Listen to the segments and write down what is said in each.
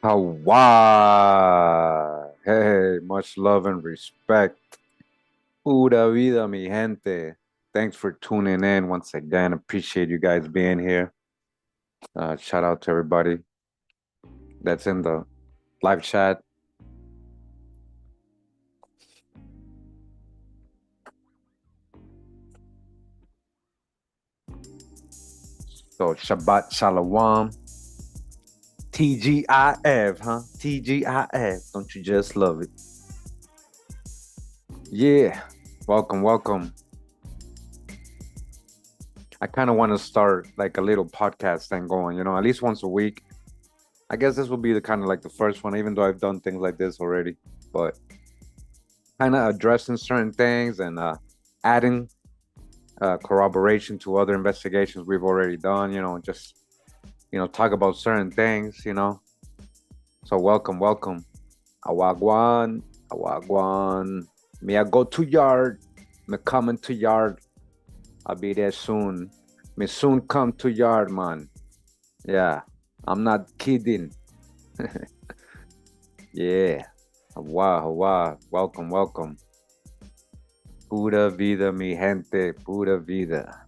Hawa. Hey, much love and respect. Pura vida, mi gente. Thanks for tuning in once again. Appreciate you guys being here. Shout out to everybody that's in the live chat. So, Shabbat Shalom. TGIF, huh? TGIF. Don't you just love it? Yeah. Welcome. I kind of want to start like a little podcast thing going, at least once a week. I guess this will be the kind of like the first one, even though I've done things like this already. But kind of addressing certain things and adding corroboration to other investigations we've already done. Just talk about certain things. So welcome. Awagwan. Me I go to yard. Me coming to yard. I'll be there soon. Me soon come to yard, man. Yeah, I'm not kidding. Yeah. Wow. Welcome. Pura vida, mi gente. Pura vida.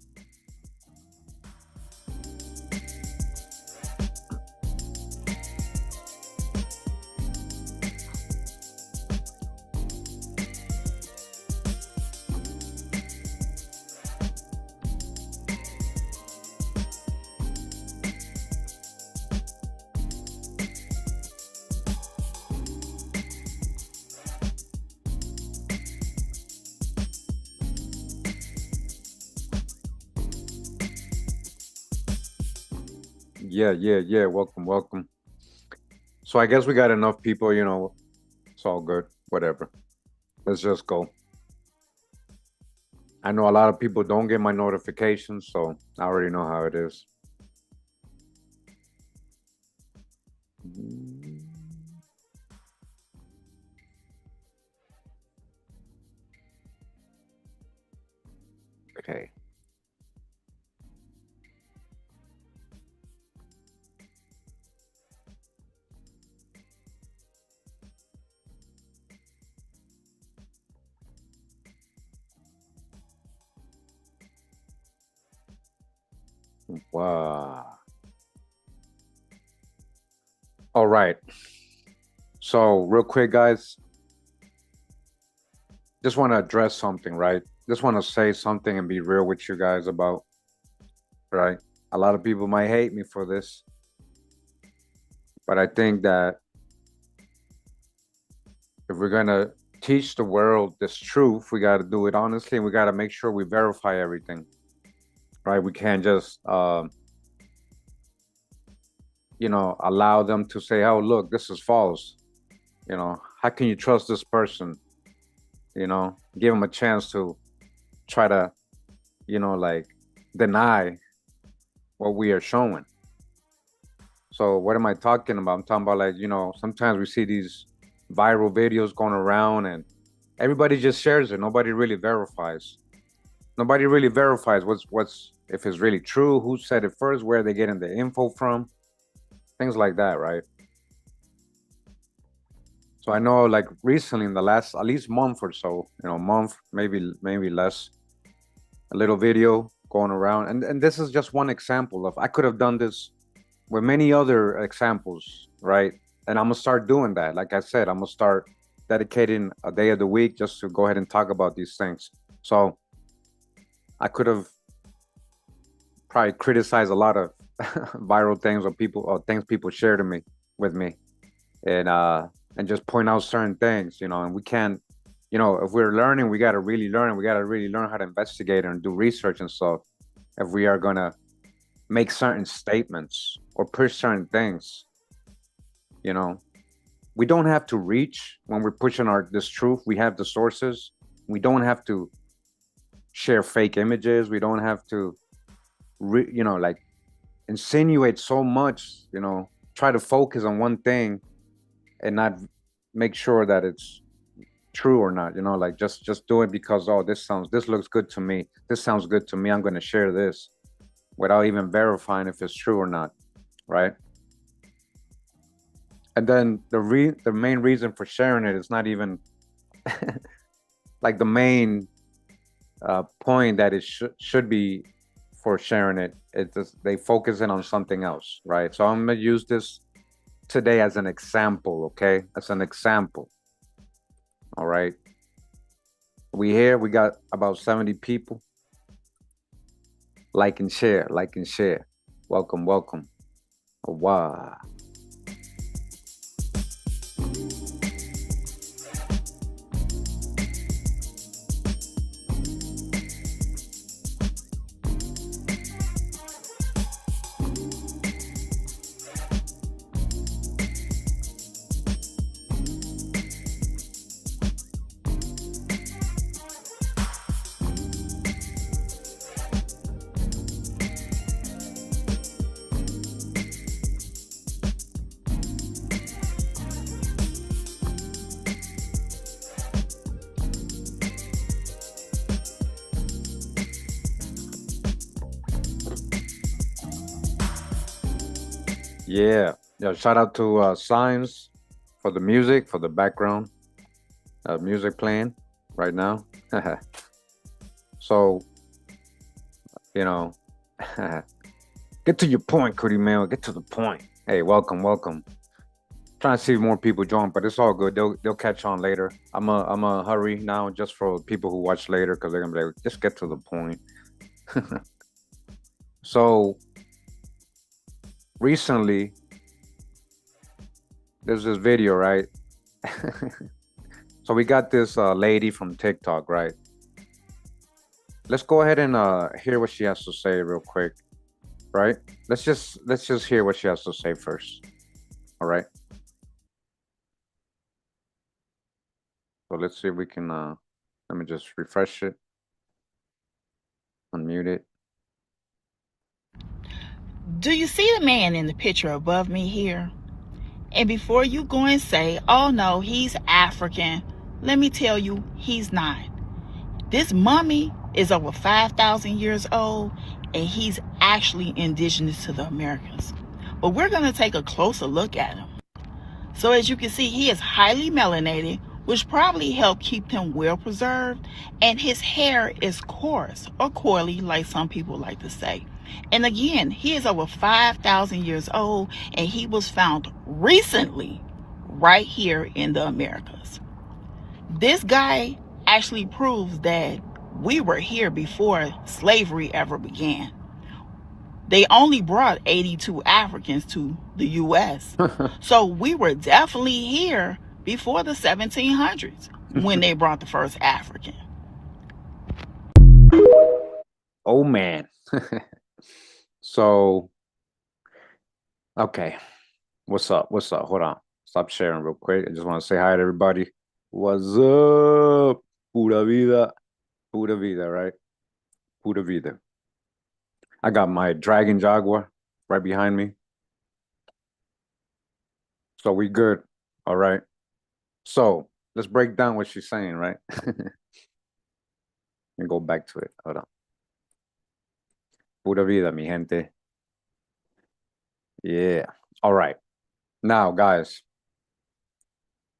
Yeah. Welcome. So I guess we got enough people, it's all good. Whatever. Let's just go. I know a lot of people don't get my notifications, so I already know how it is. Okay. Wow. All right. So real quick, guys, just want to address something, right? Just want to say something and be real with you guys about, right? A lot of people might hate me for this, but I think that if we're gonna teach the world this truth, we got to do it honestly, and we got to make sure we verify everything, right? We can't just, allow them to say, "Oh, look, this is false." How can you trust this person? Give them a chance to try to, like deny what we are showing. So what am I talking about? I'm talking about like, sometimes we see these viral videos going around and everybody just shares it. Nobody really verifies. What's if it's really true, who said it first, where they getting the info from, things like that, right? So I know like recently in the last at least month or so, month, maybe less, a little video going around. And this is just one example of I could have done this with many other examples, right? And I'm gonna start doing that. Like I said, I'm gonna start dedicating a day of the week just to go ahead and talk about these things. So I could have probably criticized a lot of viral things or things people share to me with me, and just point out certain things, and we can't, if we're learning, we gotta really learn. We gotta really learn how to investigate and do research and stuff. If we are gonna make certain statements or push certain things, we don't have to reach when we're pushing this truth. We have the sources. We don't have to share fake images. We don't have to, like insinuate so much. Try to focus on one thing and not make sure that it's true or not. Like just do it because this looks good to me. This sounds good to me. I'm going to share this without even verifying if it's true or not, right? And then the main reason for sharing it is not even like the main point that it should be for sharing it. It's just they focus in on something else, right? So I'm gonna use this today as an example, okay? As an example. All right. We got about 70 people. Like and share, like and share. Welcome, welcome. Wow. Yeah. Yeah. Shout out to Signs for the music, for the background music playing right now. So, you know, get to your point, Kurimeo. Get to the point. Hey, welcome, welcome. Trying to see more people join, but it's all good. They'll catch on later. I'm a hurry now just for people who watch later because they're gonna be like, just get to the point. So recently, there's this video, right? So we got this lady from TikTok, right? Let's go ahead and hear what she has to say real quick, right? Let's just hear what she has to say first. All right. So let's see if we can let me just refresh it. Unmute it. Do you see the man in the picture above me here? And before you go and say, oh no, he's African, let me tell you, he's not. This mummy is over 5,000 years old, and he's actually indigenous to the Americas. But we're going to take a closer look at him. So as you can see, he is highly melanated, which probably helped keep him well preserved, and his hair is coarse, or coily, like some people like to say. And again, he is over 5,000 years old, and he was found recently right here in the Americas. This guy actually proves that we were here before slavery ever began. They only brought 82 Africans to the U.S. So we were definitely here before the 1700s when they brought the first African. Oh man. So, okay. What's up? What's up? Hold on. Stop sharing real quick. I just want to say hi to everybody. What's up? Pura vida. Pura vida, right? Pura vida. I got my Dragon Jaguar right behind me. So we good. All right. So let's break down what she's saying, right? And go back to it. Hold on. Pura vida, mi gente. Yeah. All right. Now, guys,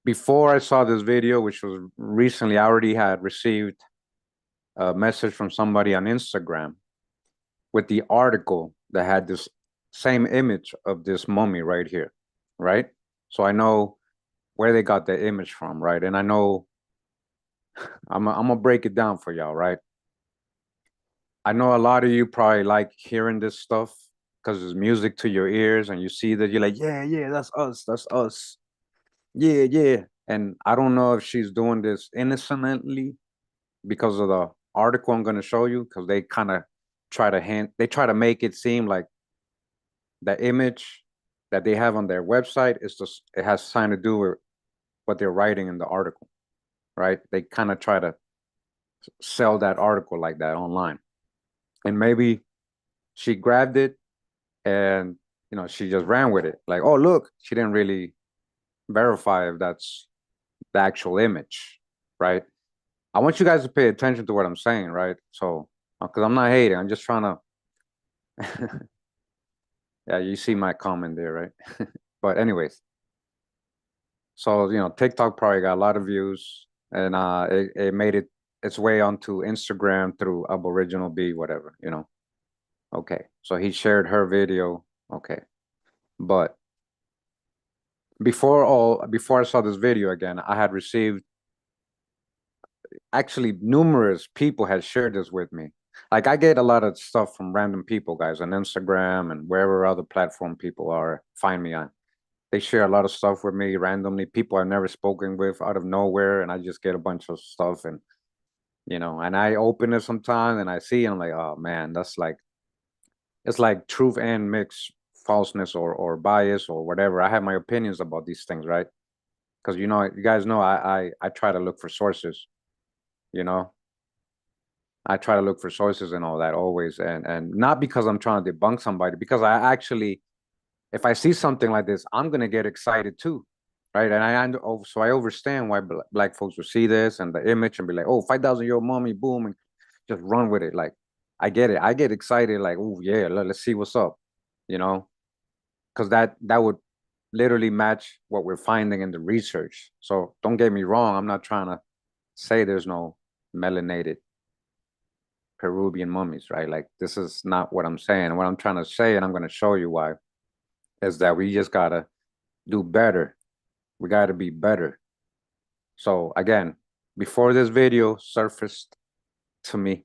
before I saw this video, which was recently, I already had received a message from somebody on Instagram with the article that had this same image of this mummy right here, right? So I know where they got the image from, right? And I know I'm gonna break it down for y'all, right? I know a lot of you probably like hearing this stuff because it's music to your ears, and you see that you're like, yeah, yeah, that's us, yeah, yeah. And I don't know if she's doing this innocently because of the article I'm gonna show you, because they kind of try to make it seem like the image that they have on their website is just it has something to do with what they're writing in the article, right? They kind of try to sell that article like that online. And maybe she grabbed it and she just ran with it. Like, oh look, she didn't really verify if that's the actual image, right? I want you guys to pay attention to what I'm saying, right? So, because I'm not hating, I'm just trying to. Yeah, you see my comment there, right? But anyways, So, TikTok probably got a lot of views, and it made its way onto Instagram through Aboriginal B, whatever. Okay, so he shared her video. Okay, but before I saw this video again, I had received, actually numerous people had shared this with me. Like, I get a lot of stuff from random people, guys, on Instagram and wherever other platform people are find me on. They share a lot of stuff with me randomly, people I've never spoken with out of nowhere, and I just get a bunch of stuff, and I open it sometime and I see, and I'm like, oh man, that's like, it's like truth and mixed falseness or bias or whatever. I have my opinions about these things, right? Because you guys know I try to look for sources, you know. I try to look for sources and all that always, and not because I'm trying to debunk somebody, because I actually, if I see something like this, I'm gonna get excited too, right? And so I understand why black folks will see this and the image and be like, oh, 5,000-year-old mommy, boom, and just run with it. Like, I get it. I get excited, like, oh yeah, let's see what's up, you know, because that would literally match what we're finding in the research. So don't get me wrong. I'm not trying to say there's no melanated Peruvian mummies, right? Like, this is not what I'm saying. What I'm trying to say, and I'm going to show you why, is that we just got to do better. We got to be better. So again, before this video surfaced to me,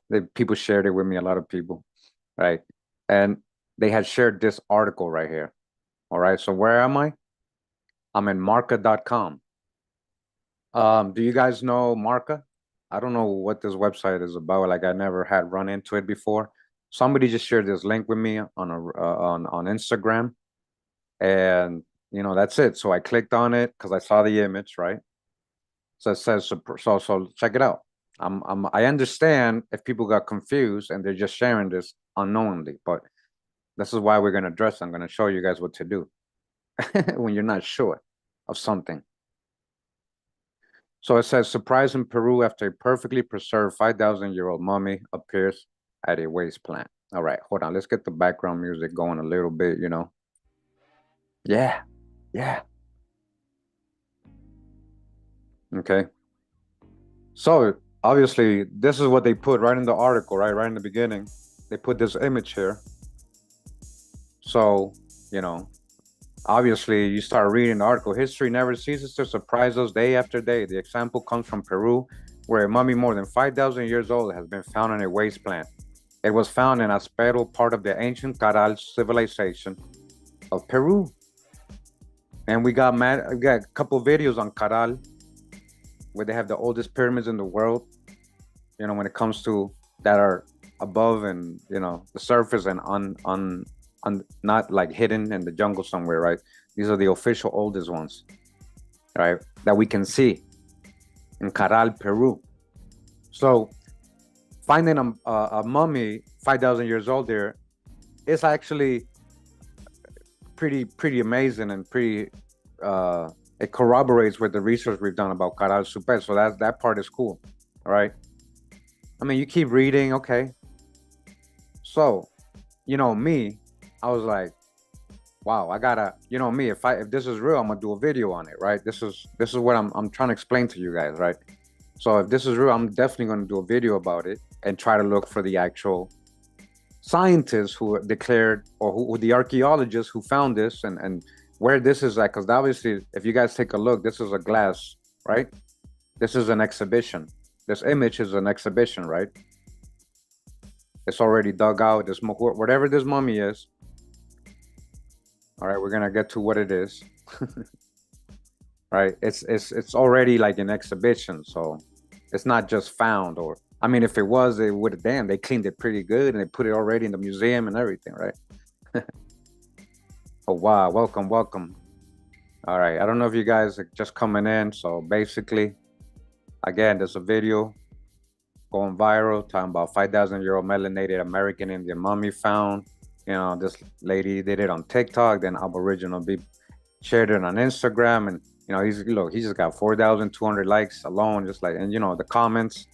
the people shared it with me, a lot of people, right? And they had shared this article right here. All right, so where am I? I'm in marca.com. Do you guys know Marca? I don't know what this website is about. Like, I never had run into it before. Somebody just shared this link with me on Instagram, and that's it. So I clicked on it because I saw the image, right? So it says, so check it out. I understand if people got confused and they're just sharing this unknowingly, but this is why we're gonna address. I'm gonna show you guys what to do when you're not sure of something. So it says, surprise in Peru after a perfectly preserved 5,000-year-old mummy appears at a waste plant. All right, hold on. Let's get the background music going a little bit, Yeah, yeah. Okay. So obviously, this is what they put right in the article, right? Right in the beginning. They put this image here. So, obviously, you start reading the article. History never ceases to surprise us day after day. The example comes from Peru, where a mummy more than 5,000 years old has been found in a waste plant. It was found in Aspero, part of the ancient Caral civilization of Peru. And we got a couple videos on Caral, where they have the oldest pyramids in the world, when it comes to that are above and, the surface and not like hidden in the jungle somewhere, right? These are the official oldest ones, right? That we can see in Caral, Peru. So finding a mummy 5,000 years old there is actually pretty amazing and pretty. It corroborates with the research we've done about Caral Super. So that part is cool, all right? I mean, you keep reading, okay. So, me, I was like, wow, I gotta, me, if this is real, I'm gonna do a video on it, right? This is what I'm trying to explain to you guys, right? So if this is real, I'm definitely gonna do a video about it and try to look for the actual scientists who declared, or who the archaeologists who found this and where this is at. Because obviously, if you guys take a look, this is a glass, right? This is an exhibition. This image is an exhibition, right? It's already dug out. This whatever this mummy is. All right, we're gonna get to what it is. Right? It's already like an exhibition, so it's not just found. Or I mean, if it was, they would have, damn, they cleaned it pretty good and they put it already in the museum and everything, right? Oh wow, welcome. All right, I don't know if you guys are just coming in. So basically, again, there's a video going viral talking about 5,000-year-old melanated American Indian mummy found. This lady did it on TikTok, then Aboriginal people shared it on Instagram, and he just got 4,200 likes alone, just like, and the comments,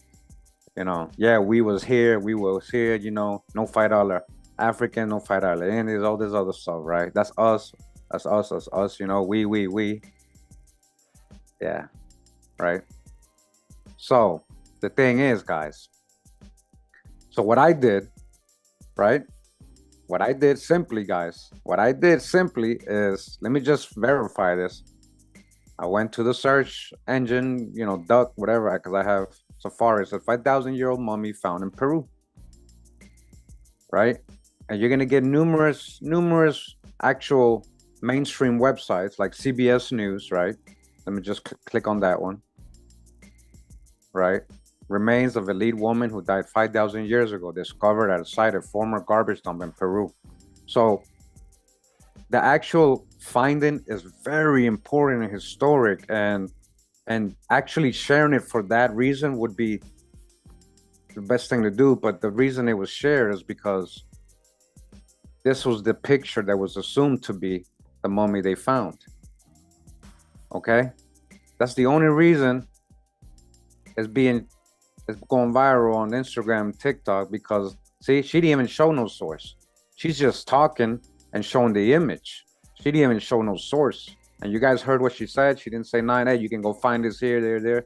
yeah, we was here, no $5 African, no $5 Indians, all this other stuff, right? That's us, we. Yeah, right. So the thing is, guys, so what I did, right? What I did simply, guys, what I did simply is, let me just verify this. I went to the search engine, you know, duck, whatever, because I have Safari. It's a 5,000-year-old mummy found in Peru, right? And you're gonna get numerous actual mainstream websites like CBS News, right? Let me just click on that one, right? Remains of elite woman who died 5,000 years ago, discovered at a site of former garbage dump in Peru. So the actual finding is very important and historic, and actually sharing it for that reason would be the best thing to do. But the reason it was shared is because this was the picture that was assumed to be the mummy they found. Okay, that's the only reason it's going viral on Instagram, TikTok, because see, she didn't even show no source. She's just talking and showing the image. She didn't even show no source. And you guys heard what she said. She didn't say 9, hey, you can go find this here, there.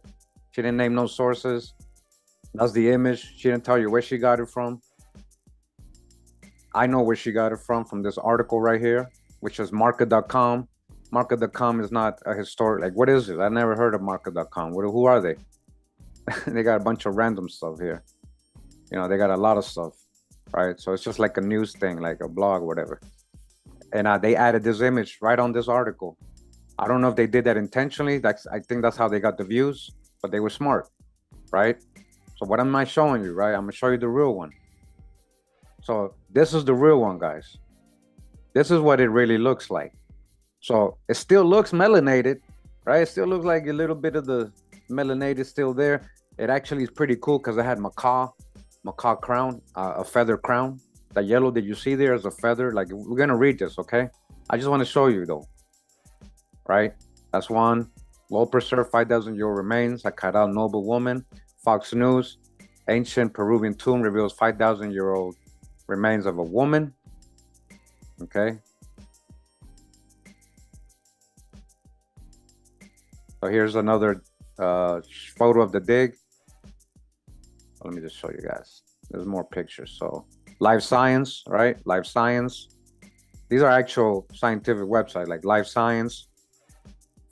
She didn't name no sources. That's the image. She didn't tell you where she got it from. I know where she got it from this article right here, which is market.com. Market.com is not a historic, like, what is it? I never heard of market.com. Who are they? They got a bunch of random stuff here. You know, they got a lot of stuff, right? So it's just like a news thing, like a blog, whatever. And they added this image right on this article. I don't know if they did that intentionally. I think that's how they got the views, but they were smart, right? So what am I showing you, right? I'm gonna show you the real one. So this is the real one, guys. This is what it really looks like. So it still looks melanated, right? It still looks like a little bit of the melanated still there. It actually is pretty cool because it had macaw crown, a feather crown. That yellow that you see there is a feather. Like, we're gonna read this, okay? I just want to show you though, right? That's one. Well preserved 5,000-year-old remains, a Caral noble woman. Fox News, ancient Peruvian tomb reveals 5,000-year-old remains of a woman. Okay. So here's another photo of the dig. Let me just show you guys. There's more pictures. So Live Science, right? Live Science. These are actual scientific websites like Live Science.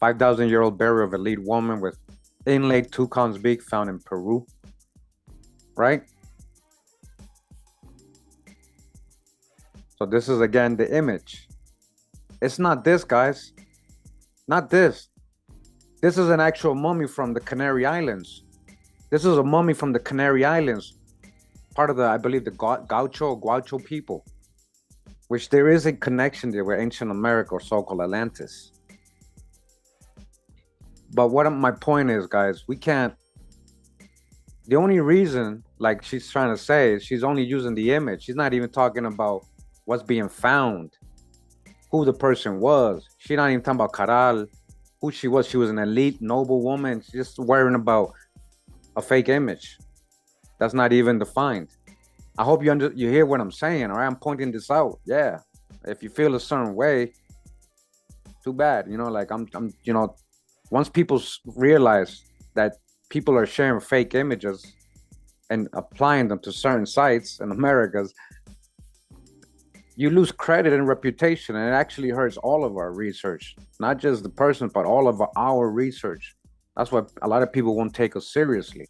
5,000-year-old burial of elite woman with inlaid toucan's beak found in Peru, right? So this is again the image. It's not this, guys. Not this. This is an actual mummy from the Canary Islands. This is a mummy from the Canary Islands, part of the, I believe, the Guaucho people, which there is a connection there with ancient America or so-called Atlantis. But what my point is, guys, we can't, the only reason, like she's trying to say, is she's only using the image. She's not even talking about what's being found, who the person was. She's not even talking about Caral, who she was. She was an elite, noble woman. She's just worrying about a fake image that's not even defined. I hope you hear what I'm saying, all right? I'm pointing this out. Yeah. If you feel a certain way, too bad. You know, like I'm you know, once people realize that people are sharing fake images and applying them to certain sites in Americas, you lose credit and reputation, and it actually hurts all of our research, not just the person, but all of our research. That's why a lot of people won't take us seriously.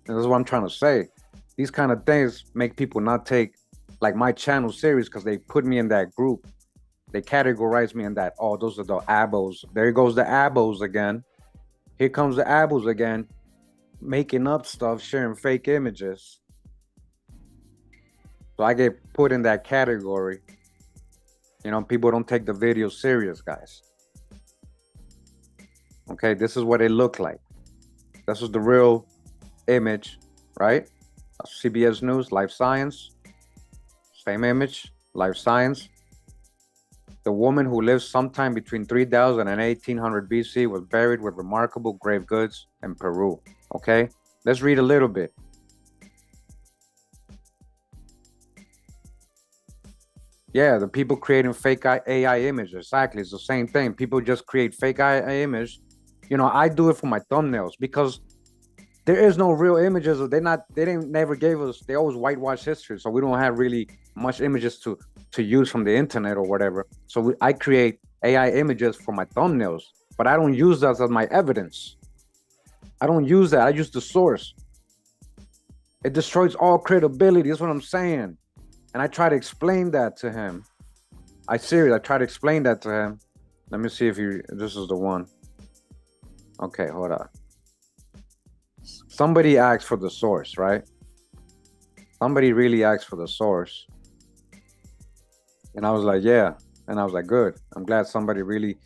And that's what I'm trying to say. These kind of things make people not take, like, my channel serious because they put me in that group. They categorize me in that, oh, those are the abos. There goes the abos again. Here comes the abos again, making up stuff, sharing fake images. So I get put in that category. You know, people don't take the video serious, guys. Okay, this is what it looked like. This is the real image, right? CBS News, Live Science. Same image, Live Science. The woman who lived sometime between 3000 and 1800 BC was buried with remarkable grave goods in Peru. Okay, let's read a little bit. Yeah, the people creating fake AI images. Exactly, it's the same thing. People just create fake AI image, You know, I do it for my thumbnails because there is no real images. They didn't never gave us. They always whitewash history, so we don't have really much images to use from the internet or whatever. So I create AI images for my thumbnails, but I don't use that as my evidence. I don't use that. I use the source. It destroys all credibility. That's what I'm saying. And I try to explain that to him. I try to explain that to him. Let me see if this is the one. Okay, hold on. Somebody asked for the source, right? Somebody really asked for the source. And I was like, yeah. And I was like, good. I'm glad somebody really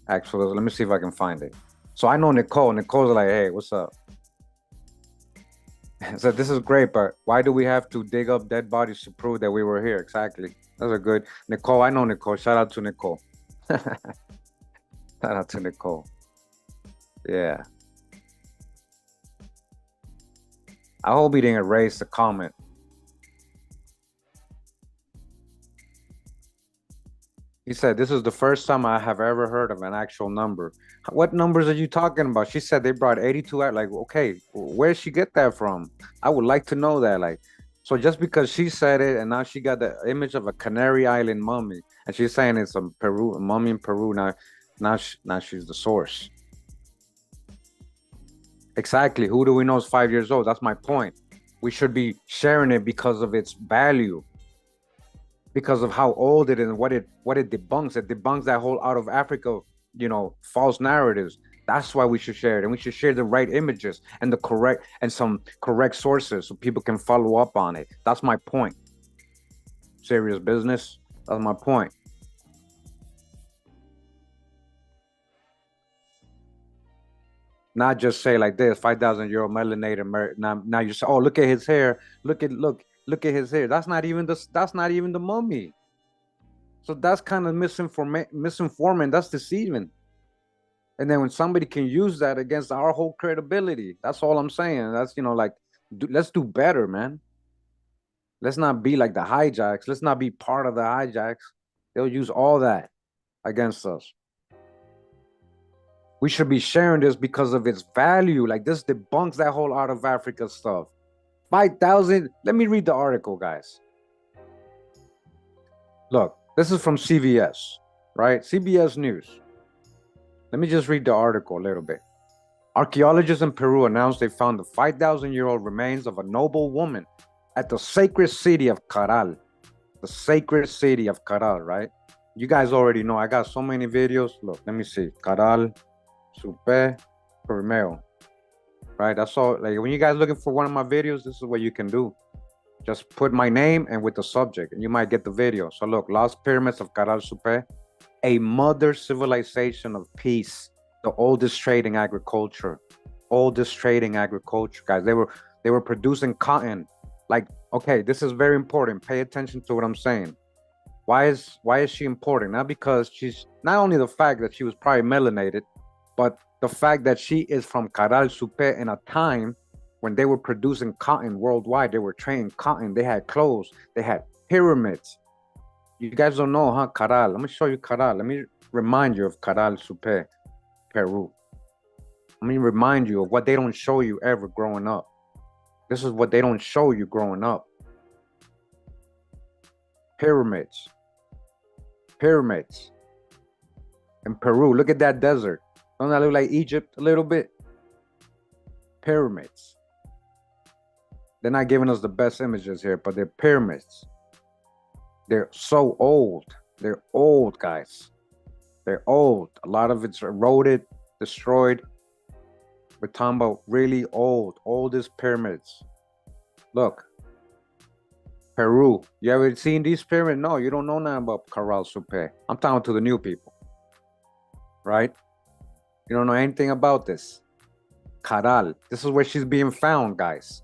asked for this. Let me see if I can find it. So I know Nicole. Nicole's like, hey, what's up? So this is great, but why do we have to dig up dead bodies to prove that we were here? Exactly. That's a good Nicole. I know Nicole. Shout out to Nicole. Shout out to Nicole. Yeah. I hope he didn't erase the comment. He said, this is the first time I have ever heard of an actual number. What numbers are you talking about? She said they brought 82 out. Like, okay, where'd she get that from? I would like to know that. Like, so just because she said it and now she got the image of a Canary Island mummy and she's saying it's a mummy in Peru. Now she's the source. Exactly. Who do we know is 5 years old? That's my point. We should be sharing it because of its value, because of how old it is and what it debunks. It debunks that whole out of Africa, you know, false narratives. That's why we should share it, and we should share the right images and some correct sources so people can follow up on it. That's my point. Serious business. That's my point. Not just say like this, 5,000-year-old melanated. Now you say, oh, look at his hair. Look at his hair. That's not even the mummy. So that's kind of misinforming. That's deceiving. And then when somebody can use that against our whole credibility, that's all I'm saying. That's, you know, like, let's do better, man. Let's not be like the hijacks. Let's not be part of the hijacks. They'll use all that against us. We should be sharing this because of its value. Like, this debunks that whole out of Africa stuff. 5,000. Let me read the article, guys. Look, this is from CBS, right? CBS News. Let me just read the article a little bit. Archaeologists in Peru announced they found the 5,000-year-old remains of a noble woman at the sacred city of Caral. The sacred city of Caral, right? You guys already know. I got so many videos. Look, let me see. Caral, Supe, Kurimeo. Right? That's all. Like, when you guys looking for one of my videos, this is what you can do. Just put my name and with the subject, and you might get the video. So look, Lost Pyramids of Caral Supe, a mother civilization of peace, the oldest trading agriculture, guys. They were producing cotton. Like, okay, this is very important. Pay attention to what I'm saying. Why is she important? Not because she's, not only the fact that she was probably melanated, but the fact that she is from Caral Supe in a time when they were producing cotton worldwide. They were trading cotton. They had clothes. They had pyramids. You guys don't know, huh? Caral. Let me show you Caral. Let me remind you of Caral Supe, Peru. Let me remind you of what they don't show you ever growing up. This is what they don't show you growing up. Pyramids. Pyramids. In Peru, look at that desert. Don't that look like Egypt a little bit? Pyramids. They're not giving us the best images here, but they're pyramids. They're so old. They're old, guys. They're old. A lot of it's eroded, destroyed. We're talking about really oldest pyramids. Look. Peru. You ever seen these pyramids? No, you don't know nothing about Caral Supe. I'm talking to the new people. Right? You don't know anything about this. Caral. This is where she's being found, guys.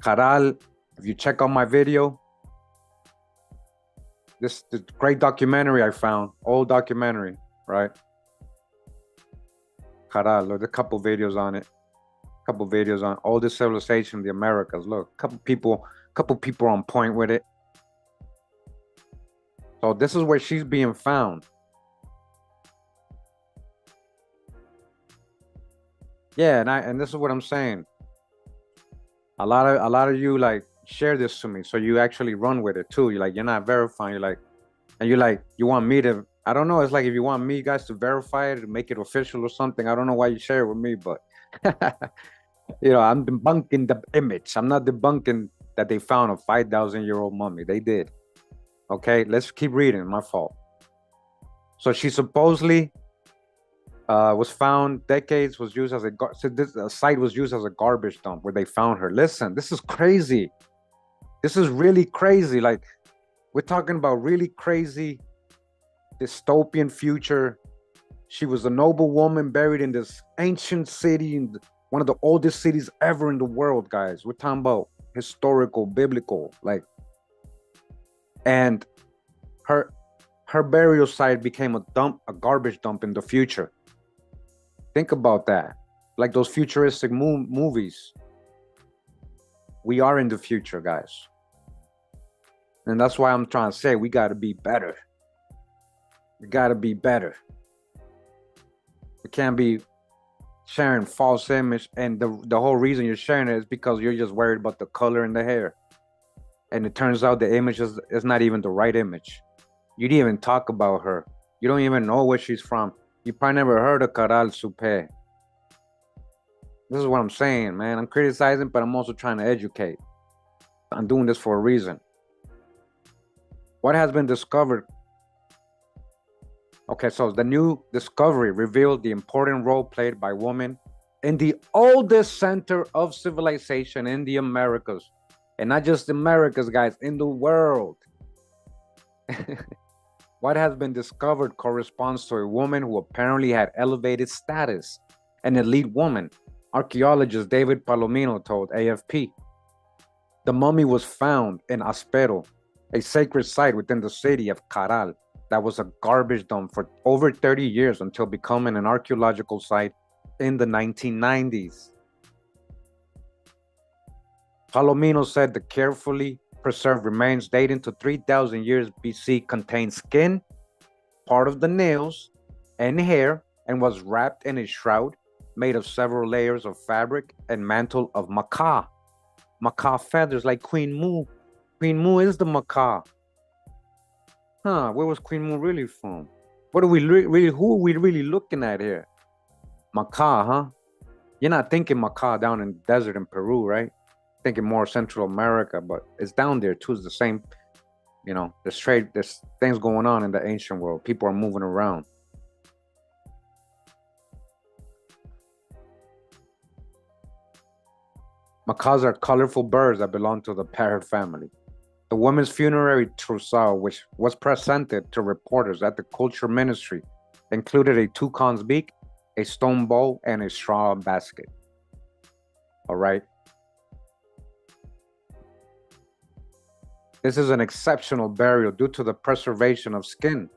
Caral, if you check out my video, this the great documentary I found, old documentary, right? Caral, look, a couple videos on it. Couple videos on oldest civilization in the Americas. Look, couple people on point with it. So this is where she's being found. Yeah, and this is what I'm saying. A lot of you like share this to me, so you actually run with it too. You're like, you're not verifying. You're like, and you're like, you want me to? I don't know. It's like if you want me guys to verify it, to make it official or something. I don't know why you share it with me, but I'm debunking the image. I'm not debunking that they found a 5,000-year-old mummy. They did. Okay, let's keep reading. My fault. So she supposedly was found decades, was used as so this site was used as a garbage dump where they found her. Listen, this is crazy. This is really crazy. Like, we're talking about really crazy dystopian future. She was a noble woman buried in this ancient city, in one of the oldest cities ever in the world, guys. We're talking about historical, biblical, like, and her burial site became a garbage dump in the future. Think about that. Like those futuristic movies. We are in the future, guys. And that's why I'm trying to say we got to be better. We got to be better. We can't be sharing false image. And the whole reason you're sharing it is because you're just worried about the color in the hair. And it turns out the image is not even the right image. You didn't even talk about her. You don't even know where she's from. You probably never heard of Caral Supe. This is what I'm saying, man. I'm criticizing, but I'm also trying to educate. I'm doing this for a reason. What has been discovered? Okay, so the new discovery revealed the important role played by women in the oldest center of civilization in the Americas. And not just the Americas, guys, in the world. What has been discovered corresponds to a woman who apparently had elevated status, an elite woman, archaeologist David Palomino told AFP. The mummy was found in Aspero, a sacred site within the city of Caral that was a garbage dump for over 30 years until becoming an archaeological site in the 1990s. Palomino said the carefully preserved remains dating to 3,000 years BC contained skin, part of the nails, and hair, and was wrapped in a shroud made of several layers of fabric and mantle of macaw. Macaw feathers, like Queen Mu. Queen Mu is the macaw. Huh, where was Queen Mu really from? What are we really, who are we really looking at here? Macaw, huh? You're not thinking macaw down in the desert in Peru, right? Thinking more Central America, but it's down there too. It's the same, there's things going on in the ancient world. People are moving around. Macaws are colorful birds that belong to the parrot family. The women's funerary trousseau, which was presented to reporters at the Culture Ministry, included a toucan's beak, a stone bowl, and a straw basket. All right. This is an exceptional burial due to the preservation of skin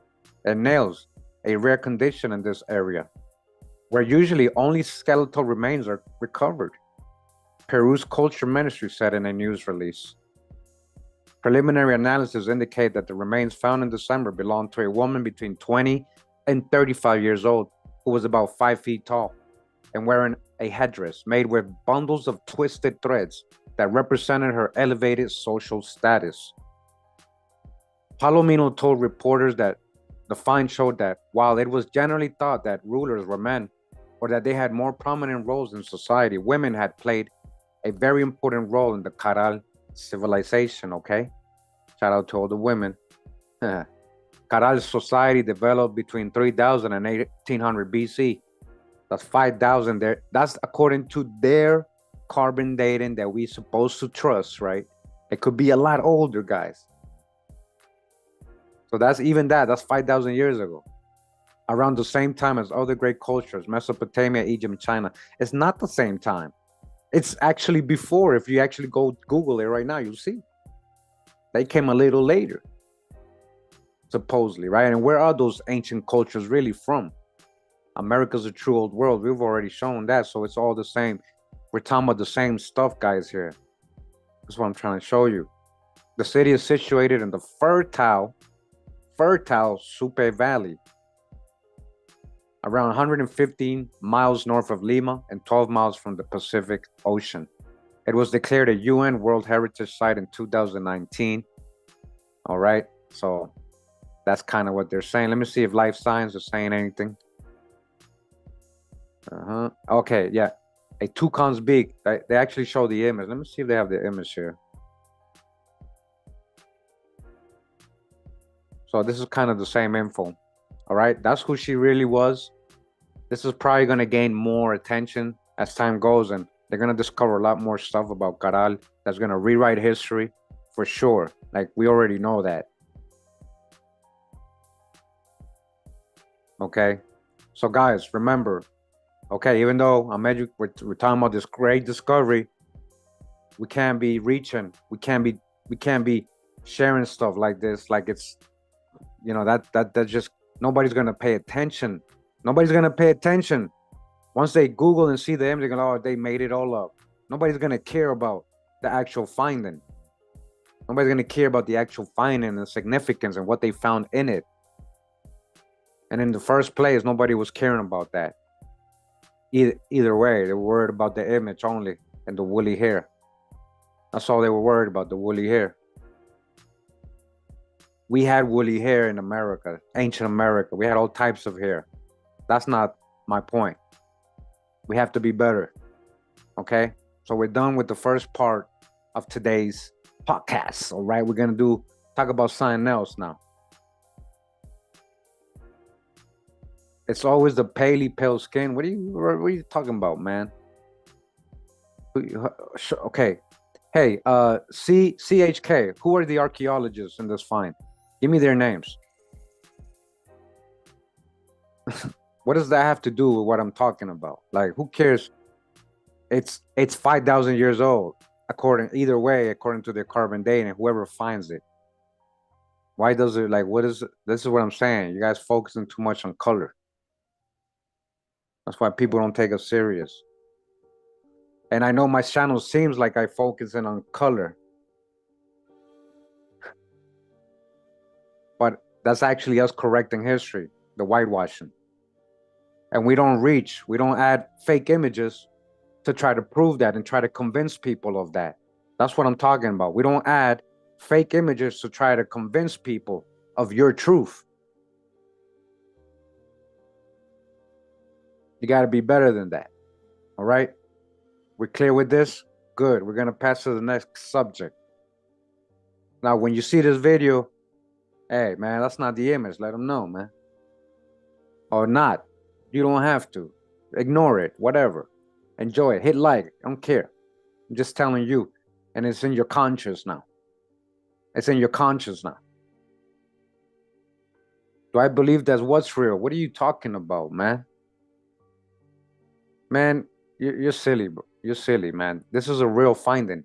and nails, a rare condition in this area, where usually only skeletal remains are recovered. Peru's Culture Ministry said in a news release. Preliminary analysis indicate that the remains found in December belonged to a woman between 20 and 35 years old who was about 5 feet tall and wearing a headdress made with bundles of twisted threads that represented her elevated social status. Palomino told reporters that the find showed that while it was generally thought that rulers were men or that they had more prominent roles in society, women had played a very important role in the Caral civilization, okay? Shout out to all the women. Caral society developed between 3000 and 1800 BC. That's 5,000 there. That's according to their carbon dating that we're supposed to trust, right? It could be a lot older, guys. So that's 5,000 years ago. Around the same time as other great cultures, Mesopotamia, Egypt, China. It's not the same time. It's actually before. If you actually go Google it right now, you'll see. They came a little later, supposedly, right? And where are those ancient cultures really from? America's a true old world. We've already shown that, so it's all the same. We're talking about the same stuff, guys, here. That's what I'm trying to show you. The city is situated in the fertile Supe Valley. around 115 miles north of Lima and 12 miles from the Pacific Ocean. It was declared a UN World Heritage Site in 2019. All right, so that's kind of what they're saying. Let me see if Life Science is saying anything. Okay, yeah. A toucan's beak. They actually show the image. Let me see if they have the image here. So this is kind of the same info. All right, that's who she really was. This is probably going to gain more attention as time goes, and they're going to discover a lot more stuff about Caral that's going to rewrite history for sure. Like, we already know that. Okay, so guys, remember, okay, even though we're talking about this great discovery, we can't be reaching, we can't be sharing stuff like this, like it's, you know, that just, nobody's gonna pay attention. Nobody's gonna pay attention. Once they Google and see the image, they're gonna, oh, they made it all up. Nobody's gonna care about the actual finding. Nobody's gonna care about the actual finding and the significance and what they found in it. And in the first place, nobody was caring about that. Either way, they were worried about the image only and the woolly hair. That's all they were worried about, the woolly hair. We had woolly hair in America, ancient America. We had all types of hair. That's not my point. We have to be better, okay? So we're done with the first part of today's podcast, all right? We're gonna talk about something else now. It's always the pale skin. What are you talking about, man? Okay. Hey, CHK, who are the archaeologists in this find? Give me their names. What does that have to do with what I'm talking about? Like, who cares? It's 5,000 years old, according to their carbon dating, whoever finds it. Why does it, like, what is it? This is what I'm saying. You guys focusing too much on color. That's why people don't take us serious. And I know my channel seems like I focus in on color, but that's actually us correcting history, the whitewashing. And we don't add fake images to try to prove that and try to convince people of that. That's what I'm talking about. We don't add fake images to try to convince people of your truth. You got to be better than that. All right? We're clear with this? Good. We're going to pass to the next subject. Now, when you see this video, hey, man, that's not the image. Let them know, man. Or not. You don't have to. Ignore it. Whatever. Enjoy it. Hit like. I don't care. I'm just telling you. And it's in your conscience now. It's in your conscience now. Do I believe that's what's real? What are you talking about, man? Man, you're silly, bro. You're silly, man. This is a real finding.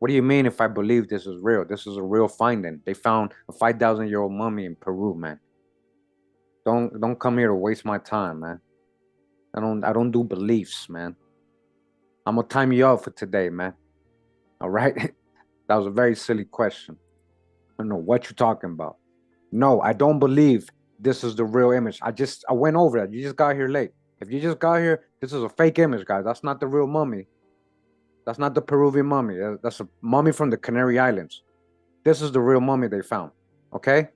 What do you mean if I believe this is real? This is a real finding. They found a 5,000-year-old mummy in Peru, man. Don't come here to waste my time, man. I don't do beliefs, man. I'm gonna time you out for today, man. All right? That was a very silly question. I don't know what you're talking about. No, I don't believe this is the real image. I went over that. You just got here late. If you just got here, this is a fake image, guys. That's not the real mummy. That's not the Peruvian mummy. That's a mummy from the Canary Islands. This is the real mummy they found, okay?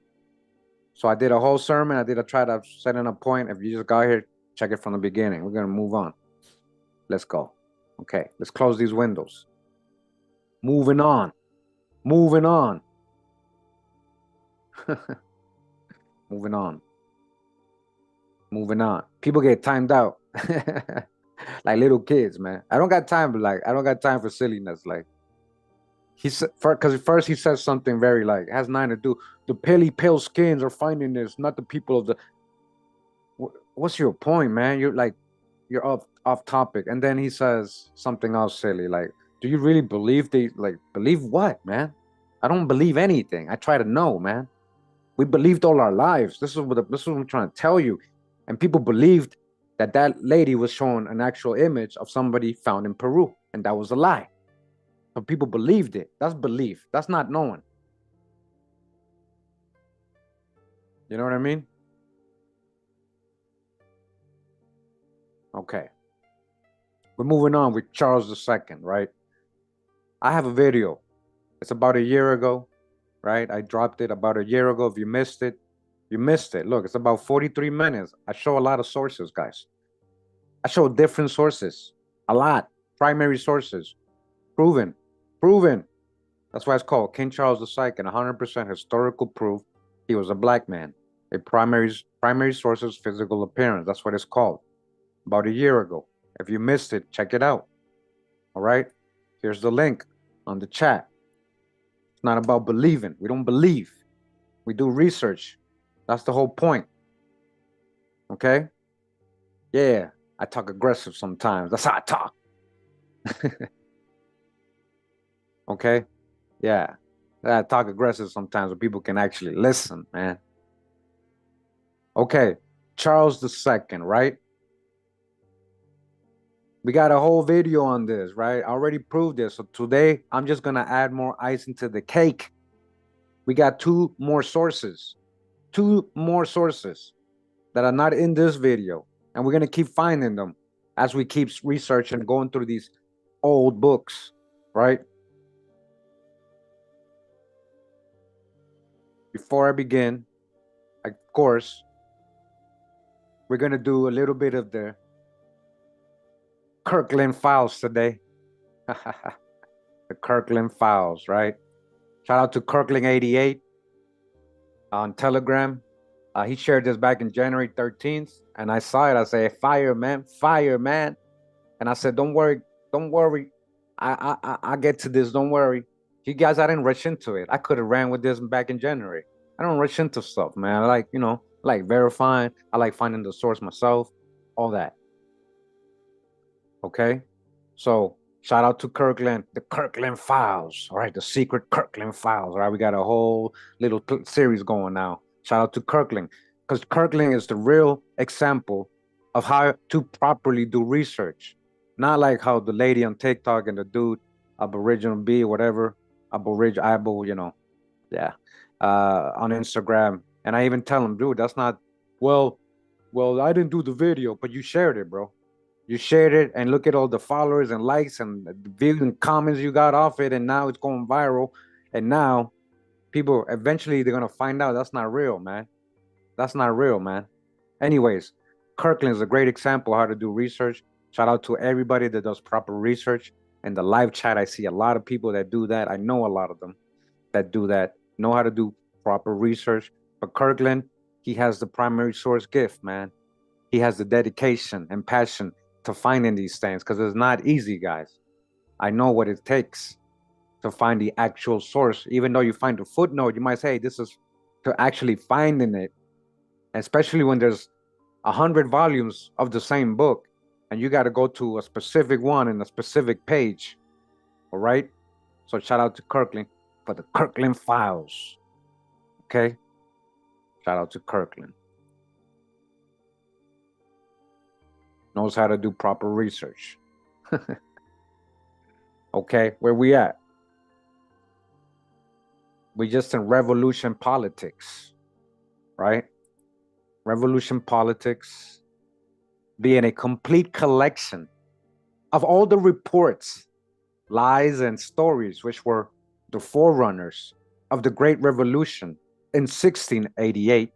So I did a whole sermon. I try to set in a point. If you just got here, check it from the beginning. We're going to move on. Let's go. Okay, let's close these windows. Moving on. Moving on. Moving on. Moving on. People get timed out. Like little kids, man. I don't got time for silliness. Like, he said, because first he says something very, like, has nothing to do. The pale skins are finding this, not the people of the. What's your point, man? You're off topic. And then he says something else silly, like, do you really believe believe what, man? I don't believe anything. I try to know, man. We believed all our lives. This is what I'm trying to tell you. And people believed that lady was showing an actual image of somebody found in Peru, and that was a lie. But people believed it. That's belief. That's not knowing. You know what I mean? Okay. We're moving on with Charles II, right? I have a video. It's about a year ago, right? I dropped it about a year ago. If you missed it, you missed it. Look, it's about 43 minutes. I show a lot of sources, guys. I show different sources, a lot, primary sources, proven, proven. That's why it's called King Charles II, 100% historical proof he was a black man. A primary sources, physical appearance. That's what it's called. About a year ago. If you missed it, check it out. All right. Here's the link on the chat. It's not about believing. We don't believe. We do research. That's the whole point. Okay? Yeah, I talk aggressive sometimes. That's how I talk. Okay? Yeah. I talk aggressive sometimes, but people can actually listen, man. Okay. Charles II, right? We got a whole video on this, right? I already proved this. So today, I'm just going to add more icing to the cake. We got two more sources that are not in this video. And we're going to keep finding them as we keep researching, going through these old books, right? Before I begin, of course, we're going to do a little bit of the Kirkland Files today. The Kirkland Files, right? Shout out to Kirkland88 on Telegram. He shared this back in January 13th, and I saw it. I said, fire, man, fire, man. And I said, don't worry. I get to this. Don't worry. You guys, I didn't rush into it. I could have ran with this back in January. I don't rush into stuff, man. I like, like verifying. I like finding the source myself, all that. Okay? So shout out to Kirkland, the Kirkland Files, all right? The secret Kirkland Files, all right? We got a whole little series going now. Shout out to Kirkland, because Kirkland is the real example of how to properly do research. Not like how the lady on TikTok and the dude, Aboriginal B, whatever, Aboriginal, yeah, on Instagram. And I even tell him, dude, that's not, well, I didn't do the video, but you shared it, bro. You shared it, and look at all the followers and likes and views and comments you got off it, and now it's going viral. And now people, eventually they're going to find out that's not real, man. That's not real, man. Anyways, Kirkland is a great example of how to do research. Shout out to everybody that does proper research. In the live chat, I see a lot of people that do that. I know a lot of them that do that, know how to do proper research. But Kirkland, he has the primary source gift, man. He has the dedication and passion to finding these things, because it's not easy, guys. I know what it takes to find the actual source. Even though you find a footnote, you might say, hey, this is to actually finding it, especially when there's 100 volumes of the same book, and you got to go to a specific one in a specific page. All right? So shout out to Kirkland for the Kirkland Files. Okay? Shout out to Kirkland. Knows how to do proper research. Okay, where we at? We just in revolution politics, right? Revolution politics being a complete collection of all the reports, lies, and stories which were the forerunners of the Great Revolution in 1688.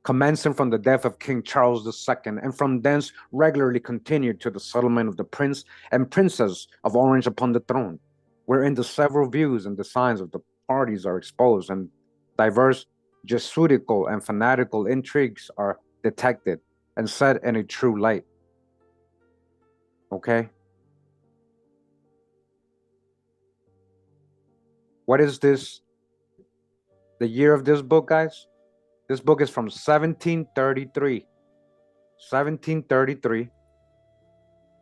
Commencing from the death of King Charles II, and from thence regularly continued to the settlement of the Prince and Princess of Orange upon the throne, wherein the several views and designs of the parties are exposed, and diverse Jesuitical and fanatical intrigues are detected and set in a true light. Okay? What is this? The year of this book, guys? This book is from 1733. 1733.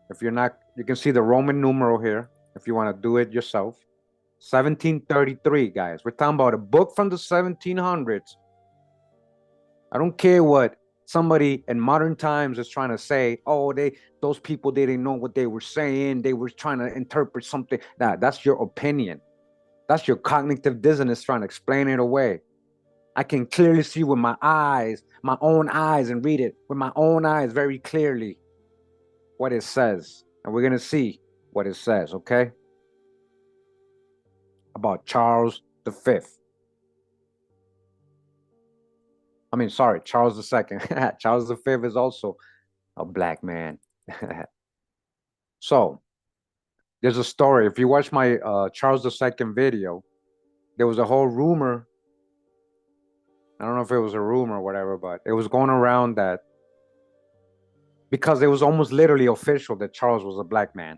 If you're not, you can see the Roman numeral here if you want to do it yourself. 1733, guys. We're talking about a book from the 1700s. I don't care what somebody in modern times is trying to say. Oh, those people, they didn't know what they were saying. They were trying to interpret something. Nah, that's your opinion. That's your cognitive dissonance trying to explain it away. I can clearly see with my eyes, my own eyes, and read it with my own eyes very clearly what it says. And we're going to see what it says, okay? About Charles V. I mean, sorry, Charles II. Charles V is also a black man. So, there's a story. If you watch my Charles II video, there was a whole rumor. I don't know if it was a rumor or whatever, but it was going around that because it was almost literally official that Charles was a black man.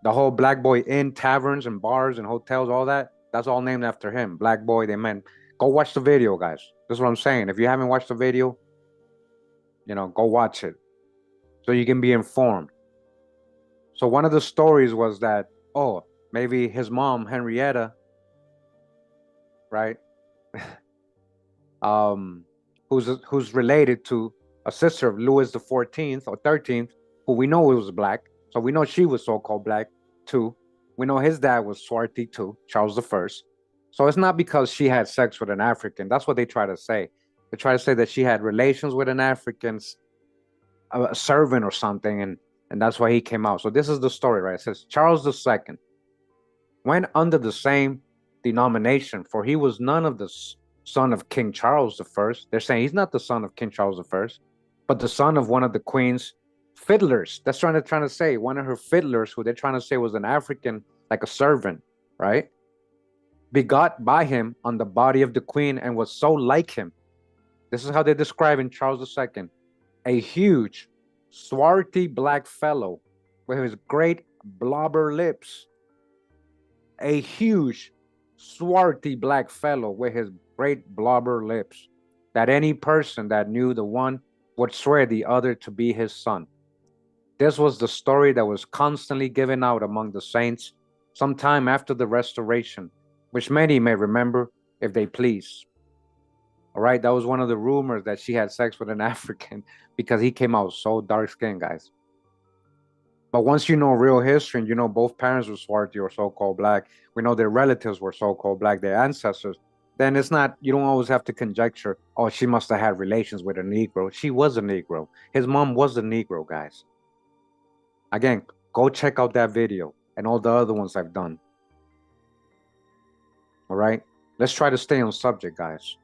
The whole Black Boy Inn taverns and bars and hotels, all that, that's all named after him. Black Boy, they meant. Go watch the video, guys. This is what I'm saying. If you haven't watched the video, go watch it so you can be informed. So one of the stories was that, oh, maybe his mom, Henrietta, right? Who's related to a sister of Louis the 14th or 13th, who we know was black. So we know she was so-called black too. We know his dad was swarthy too, Charles the First. So it's not because she had sex with an African. That's what they try to say. They try to say that she had relations with an African, a servant or something, and that's why he came out. So this is the story, right? It says Charles II went under the same denomination, for he was none of the son of King Charles I. They're saying he's not the son of King Charles I, but the son of one of the queen's fiddlers. That's trying to say one of her fiddlers, who they're trying to say was an African, like a servant, right? Begot by him on the body of the queen and was so like him. This is how they describe in Charles II. A huge, swarthy black fellow with his great blobber lips. A huge, swarthy black fellow with his great blobber lips, that any person that knew the one would swear the other to be his son. This was the story that was constantly given out among the saints some time after the Restoration, which many may remember if they please. All right, that was one of the rumors, that she had sex with an African, because he came out so dark-skinned, guys. But once you know real history, and you know both parents were swarthy or so-called black, we know their relatives were so-called black, their ancestors, then it's not, you don't always have to conjecture, oh, she must have had relations with a Negro. She was a Negro. His mom was a Negro, guys. Again, go check out that video and all the other ones I've done. All right? Let's try to stay on subject, guys.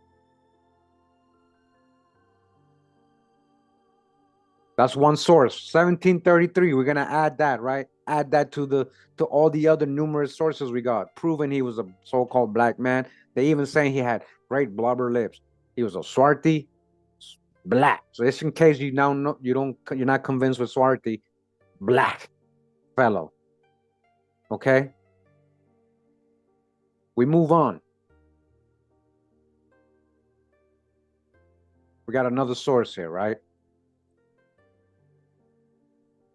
That's one source. 1733. We're gonna add that, right? Add that to all the other numerous sources we got, proving he was a so-called black man. They even saying he had great blubber lips. He was a swarthy black. So just in case you now know, you're not convinced with swarthy, black fellow. Okay? We move on. We got another source here, right?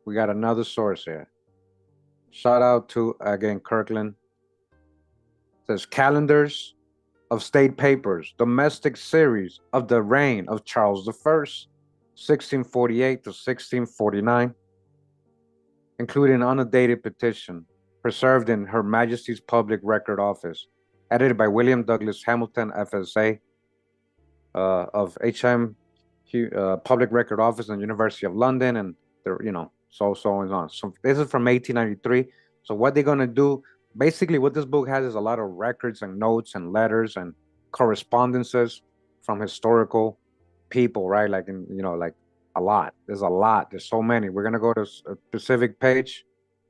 We got another source here. Shout out to, again, Kirkland. It says calendars of state papers, domestic series of the reign of Charles I, 1648 to 1649, including an undated petition preserved in Her Majesty's Public Record Office, edited by William Douglas Hamilton, FSA, of HM Public Record Office and University of London, and so on. So this is from 1893. So what they're gonna do, basically, what this book has is a lot of records and notes and letters and correspondences from historical people, right? Like like a lot. There's a lot. There's so many. We're gonna go to a specific page.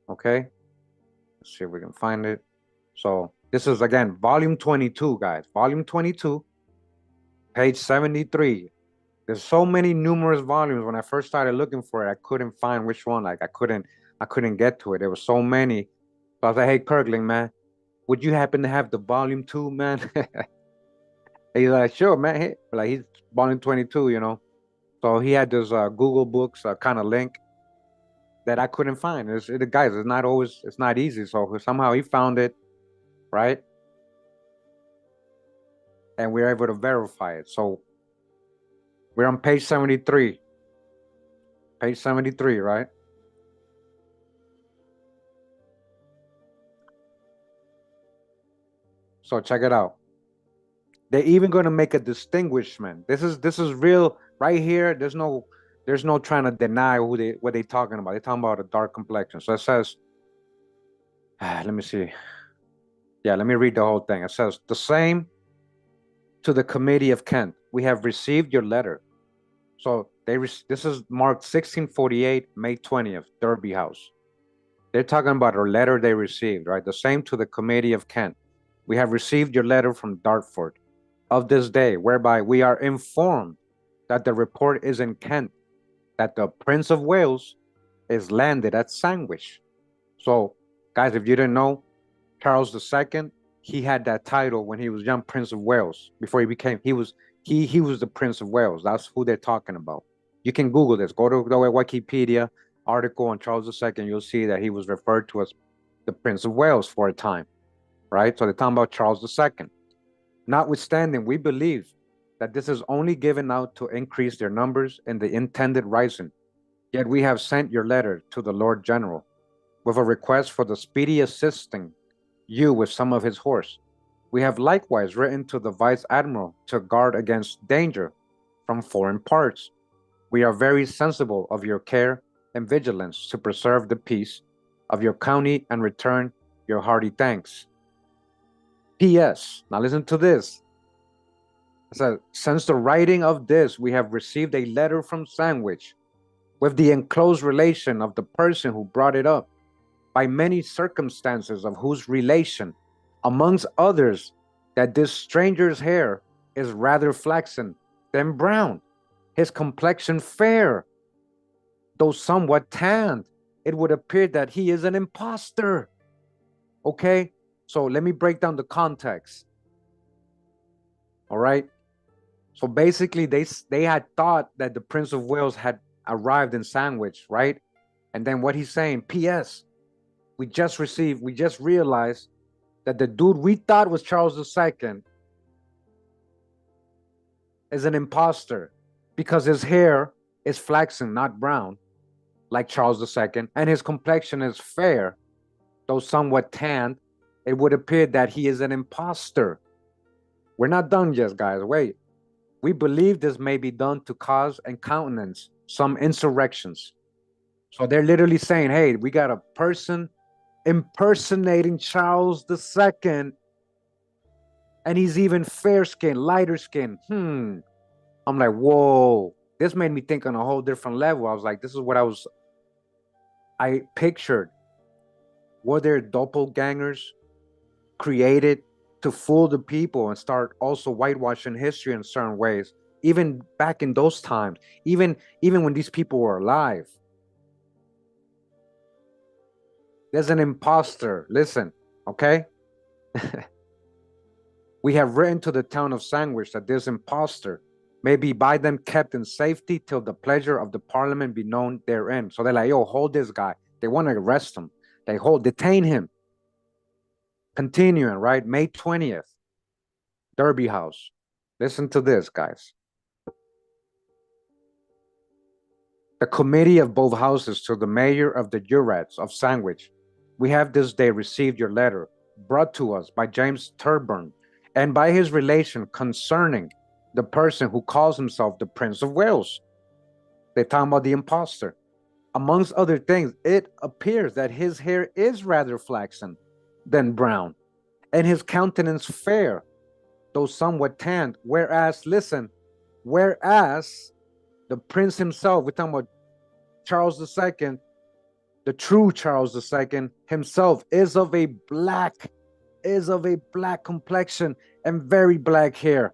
Okay. Let's see if we can find it. So this is, again, volume 22, guys. Volume 22, page 73. There's so many numerous volumes. When I first started looking for it, I couldn't find which one. Like I couldn't get to it. There were so many. So I was like, hey, Kirkling, man, would you happen to have the volume 2, man? He's like, sure, man. Hey, like, he's volume 22, So he had this Google Books kind of link that I couldn't find. Guys, it's not easy. So somehow he found it, right? And we were able to verify it. So we're on page 73. Page 73, right? So check it out. They're even going to make a distinguishment. This is real right here. There's no trying to deny what they talking about. They're talking about a dark complexion. So it says, let me see. Yeah, let me read the whole thing. It says, the same to the Committee of Kent. We have received your letter. So this is marked 1648, May 20th, Derby House. They're talking about a letter they received, right? The same to the Committee of Kent. We have received your letter from Dartford of this day, whereby we are informed that the report is in Kent, that the Prince of Wales is landed at Sandwich. So, guys, if you didn't know, Charles II, he had that title when he was young Prince of Wales. Before he was the Prince of Wales. That's who they're talking about. You can Google this. Go to the Wikipedia article on Charles II. You'll see that he was referred to as the Prince of Wales for a time, right? So they're talking about Charles II. Notwithstanding, we believe that this is only given out to increase their numbers in the intended rising. Yet we have sent your letter to the Lord General with a request for the speedy assisting you with some of his horse. We have likewise written to the Vice Admiral to guard against danger from foreign parts. We are very sensible of your care and vigilance to preserve the peace of your county and return your hearty thanks. P.S. Now listen to this. It says, since the writing of this, we have received a letter from Sandwich with the enclosed relation of the person who brought it up, by many circumstances of whose relation, amongst others, that this stranger's hair is rather flaxen than brown, his complexion fair, though somewhat tanned. It would appear that he is an impostor. Okay, so let me break down the context. All right, so basically they had thought that the Prince of Wales had arrived in Sandwich, right? And then what he's saying, P.S. we just realized that the dude we thought was Charles II is an imposter because his hair is flaxen, not brown, like Charles II, and his complexion is fair, though somewhat tanned. It would appear that he is an imposter. We're not done yet, guys. Wait. We believe this may be done to cause and countenance some insurrections. So they're literally saying, hey, we got a person impersonating Charles II, and he's even fair skinned, lighter skinned. I'm like, whoa, this made me think on a whole different level. I was like, this is what I pictured. Were there doppelgangers created to fool the people and start also whitewashing history in certain ways, even back in those times, even when these people were alive? There's an imposter. Listen, okay? We have written to the town of Sandwich that this imposter may be by them kept in safety till the pleasure of the parliament be known therein. So they're like, yo, hold this guy. They want to arrest him. Detain him. Continuing, right? May 20th, Derby House. Listen to this, guys. The committee of both houses to the mayor of the Jurats of Sandwich. We have this day received your letter, brought to us by James Turburn, and by his relation concerning the person who calls himself the Prince of Wales. They're talking about the imposter. Amongst other things, it appears that his hair is rather flaxen than brown, and his countenance fair, though somewhat tanned. Whereas the prince himself, we're talking about Charles II, the true Charles II himself is of a black complexion and very black hair,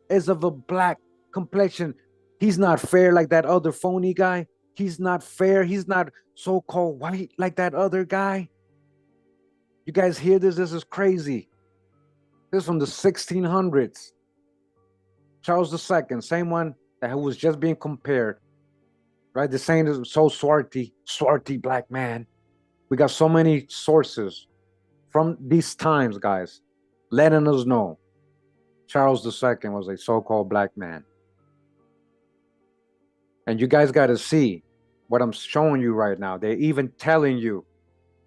is of a black complexion. He's not fair like that other phony guy. He's not fair. He's not so-called white like that other guy. You guys hear this? This is crazy. This is from the 1600s. Charles II, same one that was just being compared, right? The same is so swarthy black man. We got so many sources from these times, guys, letting us know Charles II was a so-called black man. And you guys got to see what I'm showing you right now. They're even telling you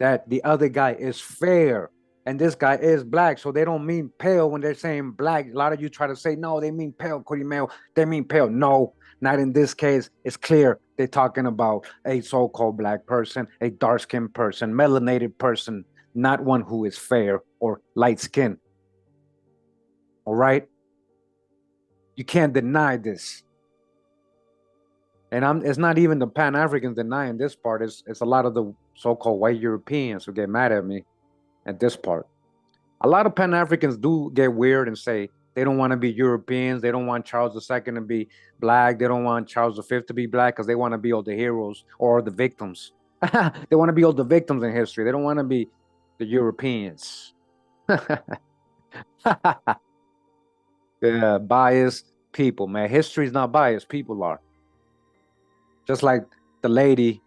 that the other guy is fair. and this guy is black, so they don't mean pale when they're saying black. A lot of you try to say, no, they mean pale, Kurimeo. They mean pale. No, not in this case. It's clear they're talking about a so-called black person, a dark-skinned person, melanated person, not one who is fair or light-skinned. All right? You can't deny this. And it's not even the Pan-Africans denying this part. It's a lot of the so-called white Europeans who get mad at me at this part. A lot of Pan-Africans do get weird and say they don't want to be Europeans. They don't want Charles II to be black. They don't want Charles V to be black because they want to be all the heroes or the victims. They want to be all the victims in history. They don't want to be the Europeans. Yeah, biased people, man. History is not biased. People are. Just like the lady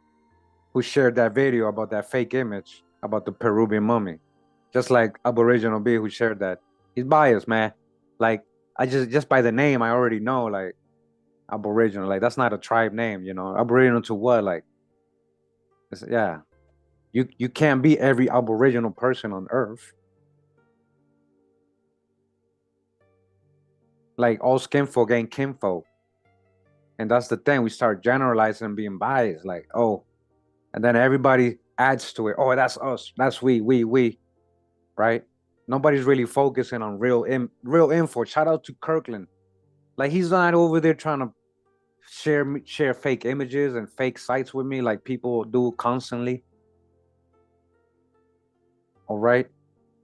who shared that video about that fake image about the Peruvian mummy. Just like Aboriginal B who shared that. He's biased, man. Like, I just by the name, I already know, like, Aboriginal. Like, that's not a tribe name, you know. Aboriginal to what? Like, yeah. You can't be every Aboriginal person on Earth. Like, all skinfolk ain't kinfolk. And that's the thing. We start generalizing and being biased. Like, oh, and then everybody adds to it. Oh, that's us. That's we. Right? Nobody's really focusing on real info. Shout out to Kirkland. Like, he's not over there trying to share fake images and fake sites with me like people do constantly. All right.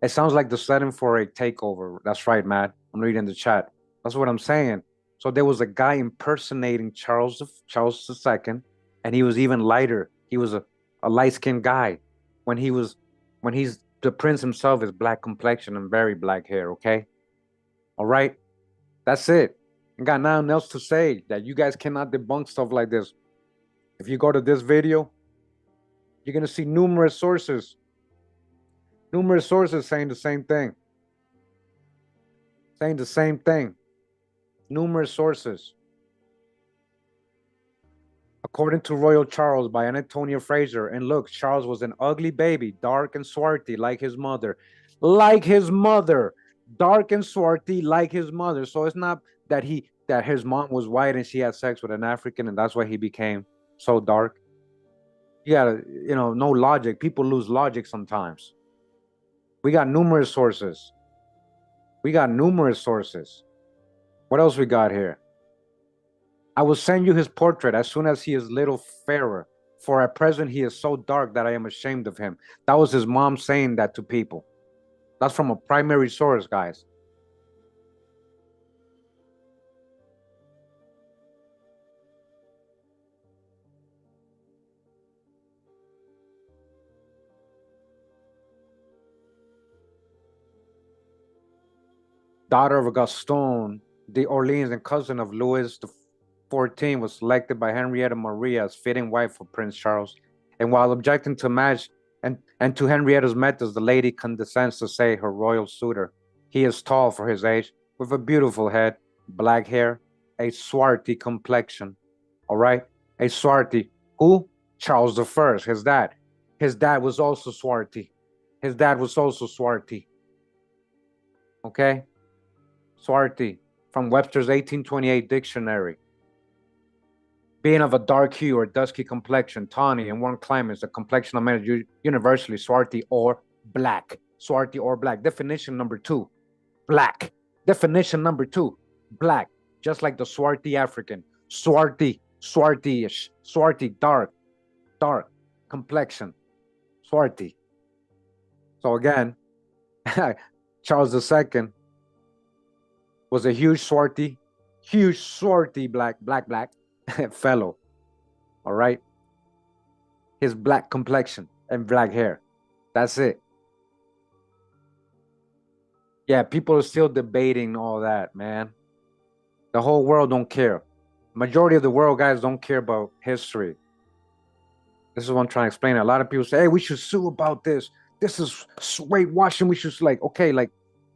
It sounds like the setting for a takeover. That's right, Matt. I'm reading the chat. That's what I'm saying. So there was a guy impersonating Charles II, and he was even lighter. He was a light-skinned guy. When he's the prince himself is black complexion and very black hair, okay? All right? That's it. I got nothing else to say. That you guys cannot debunk stuff like this. If you go to this video, you're gonna see numerous sources saying the same thing. Numerous sources. According to Royal Charles by Antonia Fraser, and look, Charles was an ugly baby, dark and swarthy like his mother. Dark and swarthy like his mother. So it's not that his mom was white and she had sex with an African and that's why he became so dark. You gotta, no logic. People lose logic sometimes. We got numerous sources. What else we got here? I will send you his portrait as soon as he is little fairer. For at present he is so dark that I am ashamed of him. That was his mom saying that to people. That's from a primary source, guys. Daughter of Gaston d'Orleans and cousin of Louis XIV, was selected by Henrietta Maria as fitting wife for Prince Charles. And while objecting to match and to Henrietta's methods, the lady condescends to say her royal suitor. He is tall for his age, with a beautiful head, black hair, a swarthy complexion. All right? A swarthy. Who? Charles I, his dad. His dad was also swarthy. Okay? Swarthy, from Webster's 1828 dictionary. Being of a dark hue or dusky complexion, tawny in warm climates, the complexion of men is universally swarthy or black. Definition number 2, black. Just like the swarthy African. Swarthy-ish, swarthy, dark complexion, swarthy. So again, Charles II was a huge swarthy black fellow. All right. His black complexion and black hair. That's it. Yeah, people are still debating all that, man. The whole world don't care. Majority of the world, guys, don't care about history. This is what I'm trying to explain. A lot of people say, hey, we should sue about this. This is whitewashing. We should, like, okay, like,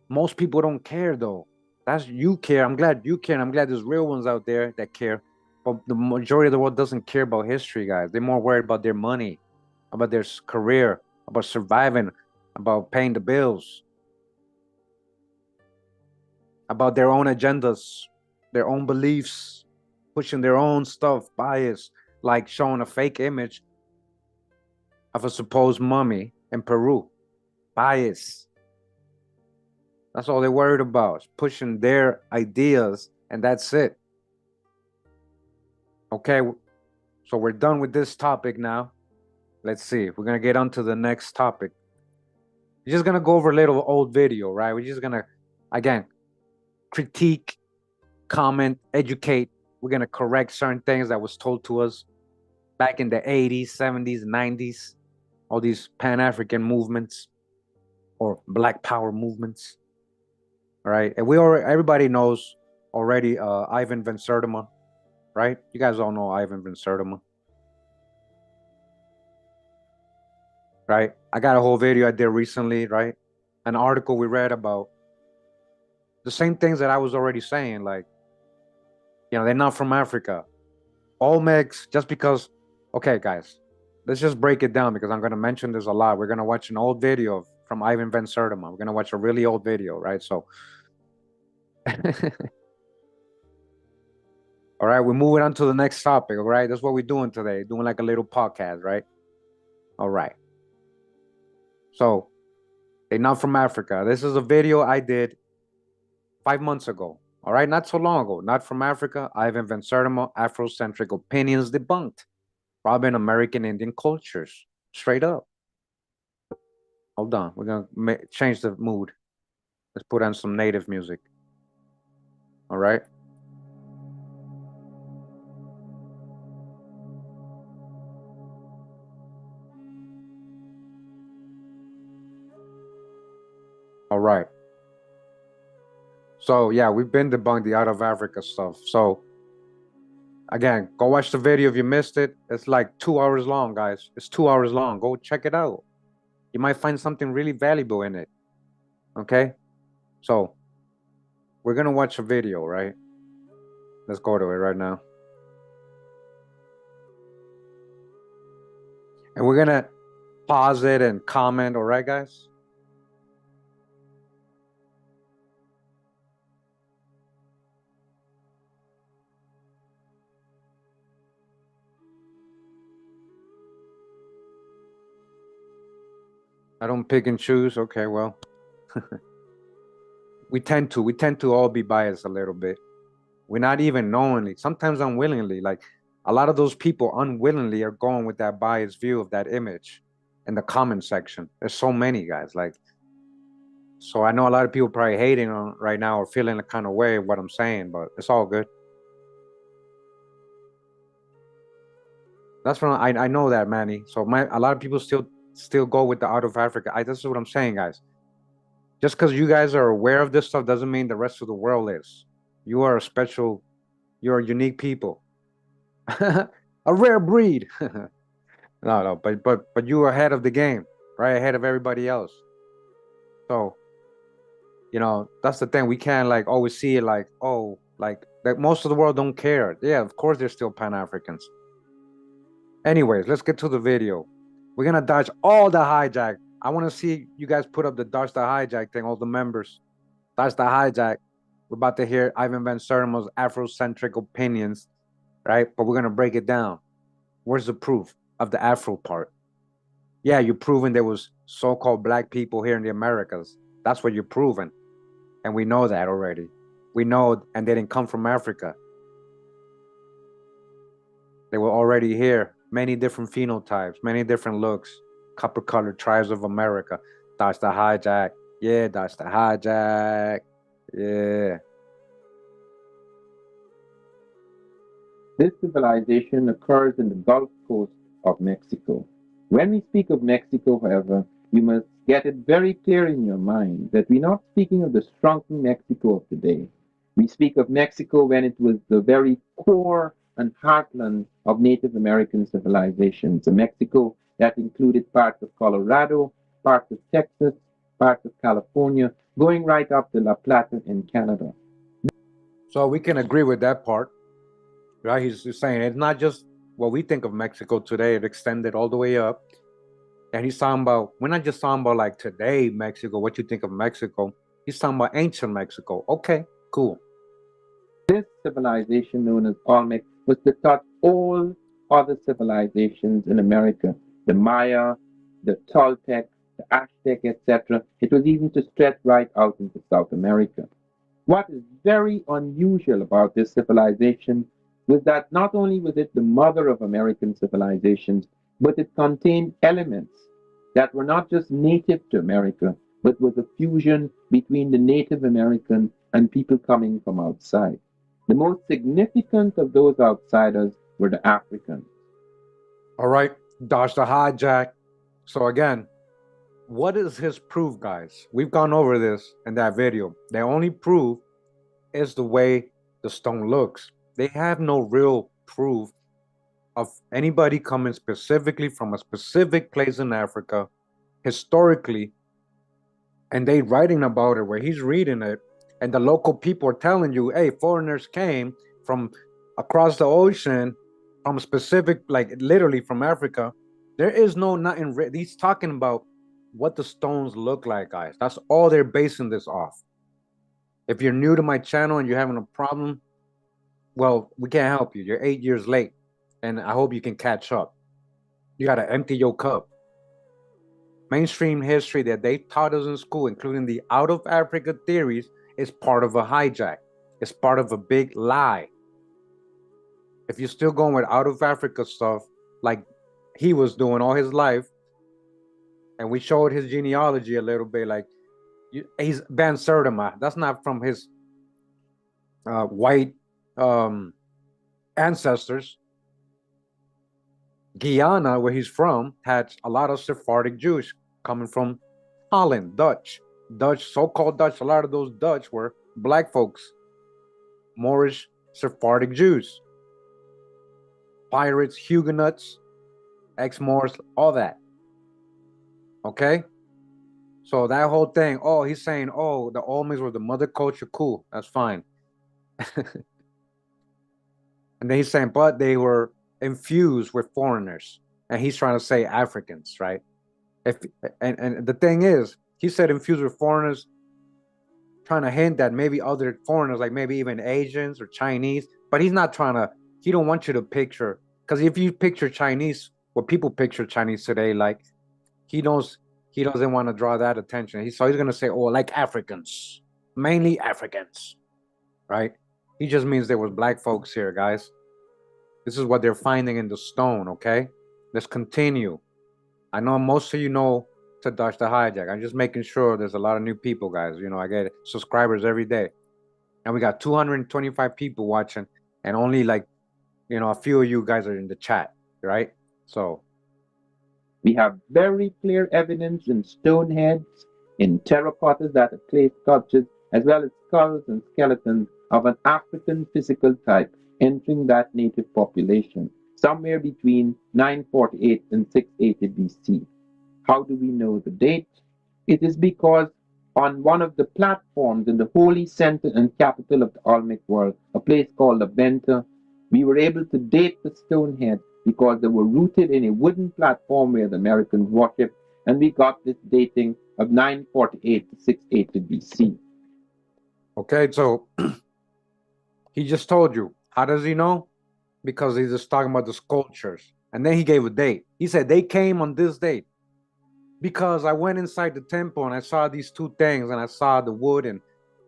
most people don't care, though. You care. I'm glad you care. And I'm glad there's real ones out there that care. But the majority of the world doesn't care about history, guys. They're more worried about their money, about their career, about surviving, about paying the bills, about their own agendas, their own beliefs, pushing their own stuff, bias, like showing a fake image of a supposed mummy in Peru. Bias. That's all they're worried about, pushing their ideas, and that's it. Okay, so we're done with this topic now. Let's see. We're gonna get on to the next topic. We're just gonna go over a little old video, right? We're just gonna, again, critique, comment, educate. We're gonna correct certain things that was told to us back in the 80s, 70s, 90s. All these Pan-African movements or Black Power movements. All right, and everybody knows already Ivan van Sertima, right? You guys all know Ivan van Sertima, right? I got a whole video I did recently, right? An article we read about the same things that I was already saying, like, they're not from Africa. Olmecs, just because, okay, guys, let's just break it down because I'm going to mention this a lot. We're going to watch an old video from Ivan van Sertima. We're going to watch a really old video, right? So, all right, we're moving on to the next topic, all right? That's what we're doing today, doing like a little podcast, right? All right. So, they're not from Africa. This is a video I did 5 months ago, all right? Not so long ago. Not from Africa. Ivan van Sertima, Afrocentric opinions debunked. Robbing American Indian cultures. Straight up. Hold on. We're going to change the mood. Let's put on some native music. All right? All right. So, yeah, we've been debunked the out of Africa stuff. So, again, go watch the video if you missed it. It's like 2 hours long, guys. It's 2 hours long. Go check it out. You might find something really valuable in it. Okay? So, we're going to watch a video, right? Let's go to it right now. And we're going to pause it and comment, all right, guys? I don't pick and choose. Okay, well, we tend to all be biased a little bit. We're not even knowingly, sometimes unwillingly. Like a lot of those people unwillingly are going with that biased view of that image in the comment section. There's so many guys. Like, so I know a lot of people probably hating on right now or feeling a kind of way of what I'm saying, but it's all good. That's from I know that, Manny. So a lot of people still go with the out of Africa. This is what I'm saying, guys. Just because you guys are aware of this stuff doesn't mean the rest of the world is. You are a special, you're a unique people. A rare breed. No, but you are ahead of the game, right? Ahead of everybody else. So, that's the thing. We can't like always see it like, oh, like that most of the world don't care. Yeah, of course they're still Pan-Africans. Anyways, let's get to the video. We're gonna dodge all the hijack. I want to see you guys put up the dodge the hijack thing, all the members. Dodge the hijack. We're about to hear Ivan van Sertima's Afrocentric opinions, right? But we're gonna break it down. Where's the proof of the Afro part? Yeah, you're proving there was so-called black people here in the Americas. That's what you're proving. And we know that already. We know, and they didn't come from Africa. They were already here. Many different phenotypes, many different looks. Copper-colored tribes of America. Dodge the hijack. Yeah, dodge the hijack. Yeah. This civilization occurs in the Gulf Coast of Mexico. When we speak of Mexico, however, you must get it very clear in your mind that we're not speaking of the shrunken Mexico of today. We speak of Mexico when it was the very core and heartland of Native American civilizations, a Mexico that included parts of Colorado, parts of Texas, parts of California, going right up to La Plata in Canada. So we can agree with that part, right? He's saying it's not just what we think of Mexico today. It extended all the way up. And he's talking about, we're not just talking about like today Mexico, what you think of Mexico. He's talking about ancient Mexico. Okay, cool. This civilization known as Olmec was to touch all other civilizations in America, the Maya, the Toltec, the Aztec, etc. It was even to stretch right out into South America. What is very unusual about this civilization was that not only was it the mother of American civilizations, but it contained elements that were not just native to America, but was a fusion between the Native American and people coming from outside. The most significant of those outsiders were the Africans. All right, dodge the hijack. So again, what is his proof, guys? We've gone over this in that video. The only proof is the way the stone looks. They have no real proof of anybody coming specifically from a specific place in Africa historically, and they writing about it where he's reading it, and the local people are telling you, hey, foreigners came from across the ocean from specific, like literally from Africa. There is no nothing. He's talking about what the stones look like, guys. That's all they're basing this off. If you're new to my channel and you're having a problem, well, we can't help you. You're 8 years late, and I hope you can catch up. You got to empty your cup. Mainstream history that they taught us in school, including the out of Africa theories, is part of a hijack. It's part of a big lie. If you're still going with out of Africa stuff like he was doing all his life, and we showed his genealogy a little bit, like he's Ben Serdema. That's not from his white ancestors. Guyana, where he's from, had a lot of Sephardic Jews coming from Holland, Dutch, so-called Dutch. A lot of those Dutch were black folks, Moorish Sephardic Jews, pirates, Huguenots, ex-Moors, all that. Okay? So that whole thing, oh, he's saying, oh, the Olmecs were the mother culture. Cool, that's fine. And then he's saying, but they were infused with foreigners. And he's trying to say Africans, right? And the thing is, he said infused with foreigners, trying to hint that maybe other foreigners, like maybe even Asians or Chinese, but he's not trying to, he don't want you to picture, because if you picture Chinese, what people picture Chinese today, like he doesn't want to draw that attention. So he's going to say, oh, like Africans, mainly Africans, right? He just means there was black folks here, guys. This is what they're finding in the stone, okay? Let's continue. I know most of you know to dodge the hijack. I'm just making sure there's a lot of new people, guys. You know, I get subscribers every day. And we got 225 people watching, and only like, you know, a few of you guys are in the chat, right? So we have very clear evidence in stone heads, in terracottas that are clay sculptures, as well as skulls and skeletons of an African physical type entering that native population, somewhere between 948 and 680 BC. How do we know the date? It is because on one of the platforms in the holy center and capital of the Olmec world, a place called La Venta, we were able to date the stone head because they were rooted in a wooden platform where the Americans worshipped, and we got this dating of 948 to 680 BC. Okay, so he just told you. How does he know? Because he's just talking about the sculptures. And then he gave a date. He said they came on this date. Because I went inside the temple and I saw these two things and I saw the wood, and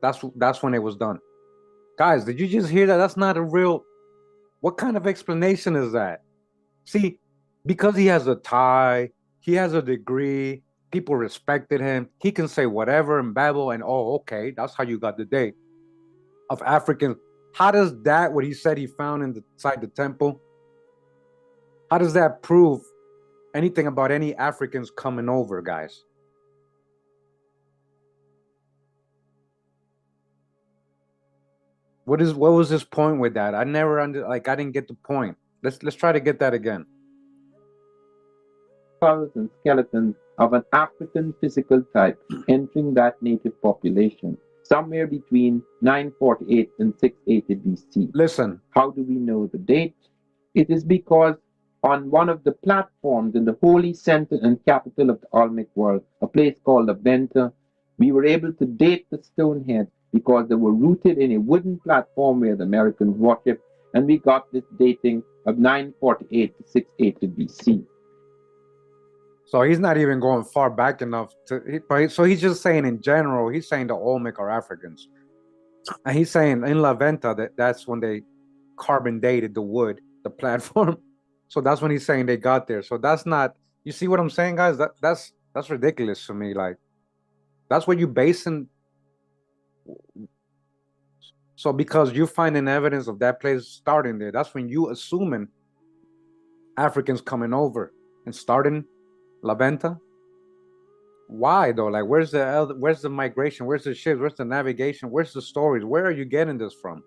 that's when it was done. Guys, did you just hear that? That's not a real... What kind of explanation is that? See, because he has a tie, he has a degree, people respected him, he can say whatever and babble, and oh, okay, that's how you got the date of Africans. How does that, what he said he found inside the temple, how does that prove anything about any Africans coming over, guys? What was his point with that? I never I didn't get the point. Let's try to get that again. Skulls and skeletons of an African physical type entering that native population, somewhere between 948 and 680 BC. Listen. How do we know the date? It is because on one of the platforms in the holy center and capital of the Olmec world, a place called Aventa. We were able to date the stone heads because they were rooted in a wooden platform where the Americans worshipped, and we got this dating of 948 to 680 BC. So he's not even going far back enough so he's just saying in general, he's saying the Olmec are Africans. And he's saying in La Venta that's when they carbon dated the wood, the platform. So that's when he's saying they got there. So that's not, you see what I'm saying, guys? That's ridiculous to me. Like, that's what you basing. So because you finding evidence of that place starting there, that's when you assuming Africans coming over and starting La Venta. Why though? Like, where's the migration? Where's the ships? Where's the navigation? Where's the stories? Where are you getting this from?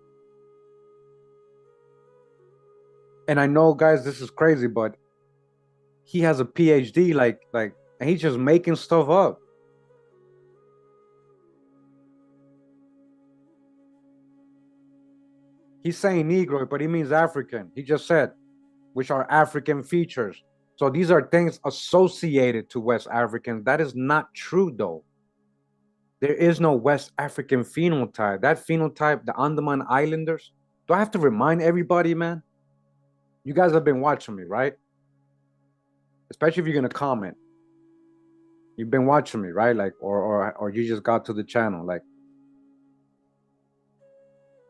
And I know, guys, this is crazy, but he has a PhD, and he's just making stuff up. He's saying Negroid, but he means African. He just said, which are African features. So these are things associated to West Africans. That is not true, though. There is no West African phenotype. That phenotype, the Andaman Islanders, do I have to remind everybody, man? You guys have been watching me, right? Especially if you're going to comment. You've been watching me, right? Like, or you just got to the channel. Like,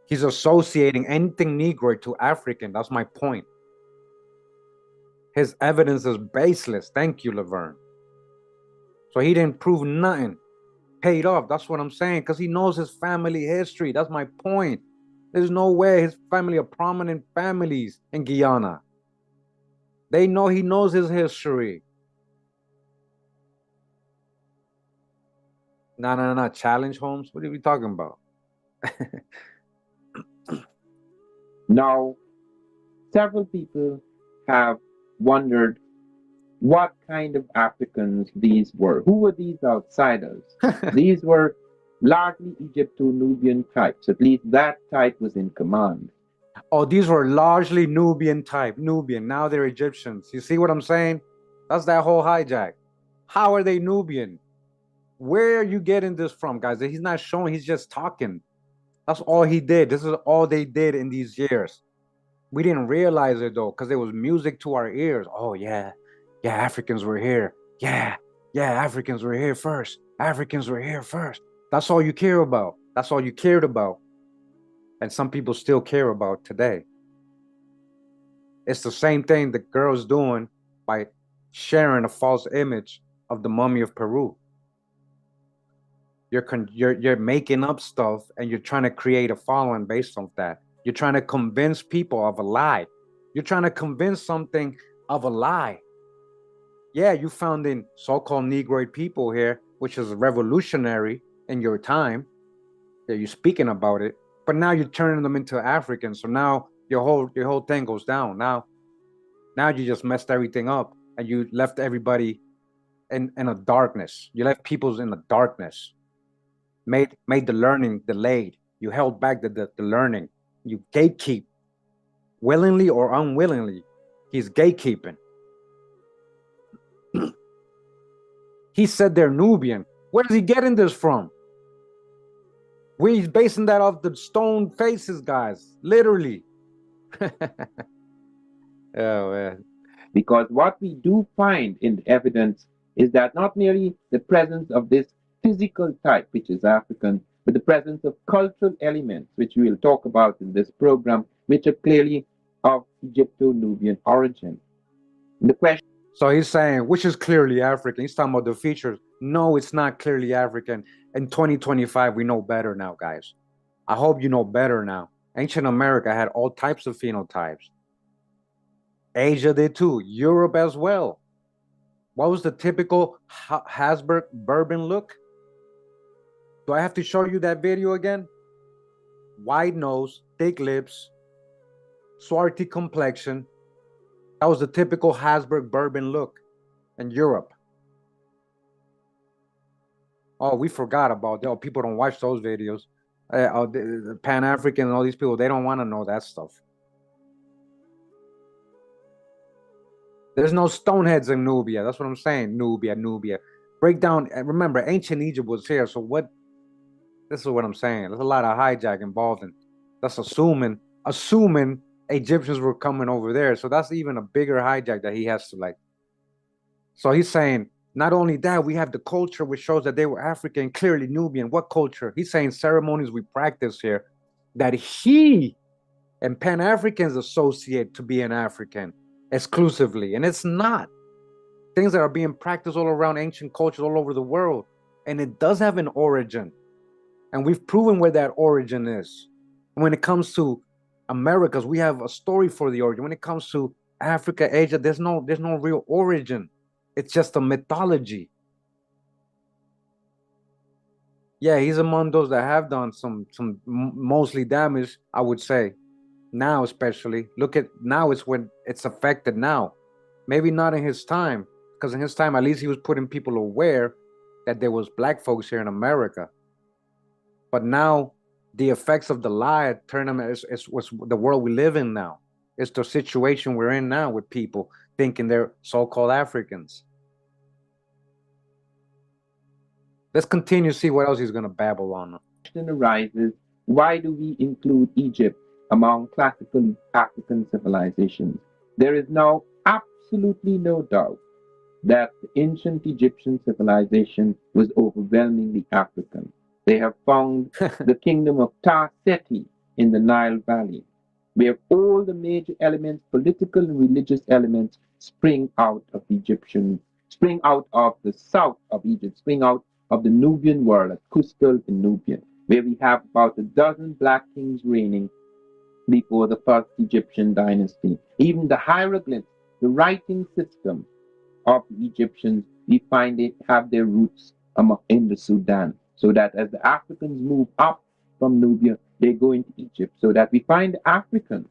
he's associating anything Negroid to African. That's my point. His evidence is baseless. Thank you, Laverne. So he didn't prove nothing. Paid off. That's what I'm saying. Because he knows his family history. That's my point. There's no way his family are prominent families in Guyana. They know he knows his history. No. Challenge, Holmes? What are we talking about? Now, several people have wondered what kind of Africans these were. Who were these outsiders? These were largely Egypto-Nubian types. At least that type was in command. Oh, these were largely Nubian type. Nubian. Now they're Egyptians. You see what I'm saying? That's that whole hijack. How are they Nubian? Where are you getting this from, guys? He's not showing. He's just talking. That's all he did. This is all they did in these years. We didn't realize it, though, because it was music to our ears. Oh, yeah. Yeah, Africans were here. Yeah, Africans were here first. Africans were here first. That's all you care about. That's all you cared about. And some people still care about today. It's the same thing the girl's doing by sharing a false image of the mummy of Peru. You're making up stuff and you're trying to create a following based on that. You're trying to convince people of a lie. You're trying to convince something of a lie. Yeah, you found in so-called Negroid people here, which is revolutionary in your time. Yeah, you're speaking about it, but now you're turning them into Africans. So now your whole thing goes down. Now you just messed everything up and you left everybody in a darkness. You left peoples in the darkness. Made the learning delayed. You held back the learning. You gatekeep, willingly or unwillingly. He's gatekeeping. He said they're Nubian. Where is he getting this from? We're basing that off the stone faces, guys. Literally. Oh, man. Because what we do find in the evidence is that not merely the presence of this physical type, which is African, but the presence of cultural elements, which we will talk about in this program, which are clearly of Egypto-Nubian origin. The question. So he's saying, which is clearly African. He's talking about the features. No, it's not clearly African. In 2025, we know better now, guys. I hope you know better now. Ancient America had all types of phenotypes. Asia did too. Europe as well. What was the typical Habsburg bourbon look? Do I have to show you that video again? Wide nose, thick lips, swarthy complexion. That was the typical Habsburg bourbon look in Europe. Oh, we forgot about that. Oh, people don't watch those videos. The Pan-African and all these people, they don't want to know that stuff. There's no stoneheads in Nubia. That's what I'm saying. Nubia. Break down. Remember, ancient Egypt was here. So what? This is what I'm saying. There's a lot of hijack involved in. That's assuming Egyptians were coming over there. So that's even a bigger hijack that he has to like. So he's saying not only that, we have the culture which shows that they were African, clearly Nubian. What culture? He's saying ceremonies we practice here that he and Pan Africans associate to be an African exclusively, and it's not. Things that are being practiced all around ancient cultures all over the world, and it does have an origin, and we've proven where that origin is. And when it comes to Americas, we have a story for the origin. When it comes to Africa, Asia, there's no real origin. It's just a mythology. Yeah, he's among those that have done some mostly damage, I would say. Now, especially, look at now, it's when it's affected now. Maybe not in his time, because in his time, at least he was putting people aware that there was black folks here in America. But now, the effects of the lie turn them is what's the world we live in now. It's the situation we're in now with people thinking they're so-called Africans. Let's continue to see what else he's going to babble on. Question arises, why do we include Egypt among classical African civilizations? There is now absolutely no doubt that the ancient Egyptian civilization was overwhelmingly African. They have found the kingdom of Ta-Seti in the Nile Valley, where all the major elements, political and religious elements, spring out of the south of Egypt, spring out of the Nubian world, at Custal in Nubia, where we have about a dozen black kings reigning before the first Egyptian dynasty. Even the hieroglyphs, the writing system of the Egyptians, we find it have their roots in the Sudan. So that as the Africans move up from Nubia, they go into Egypt. So that we find the Africans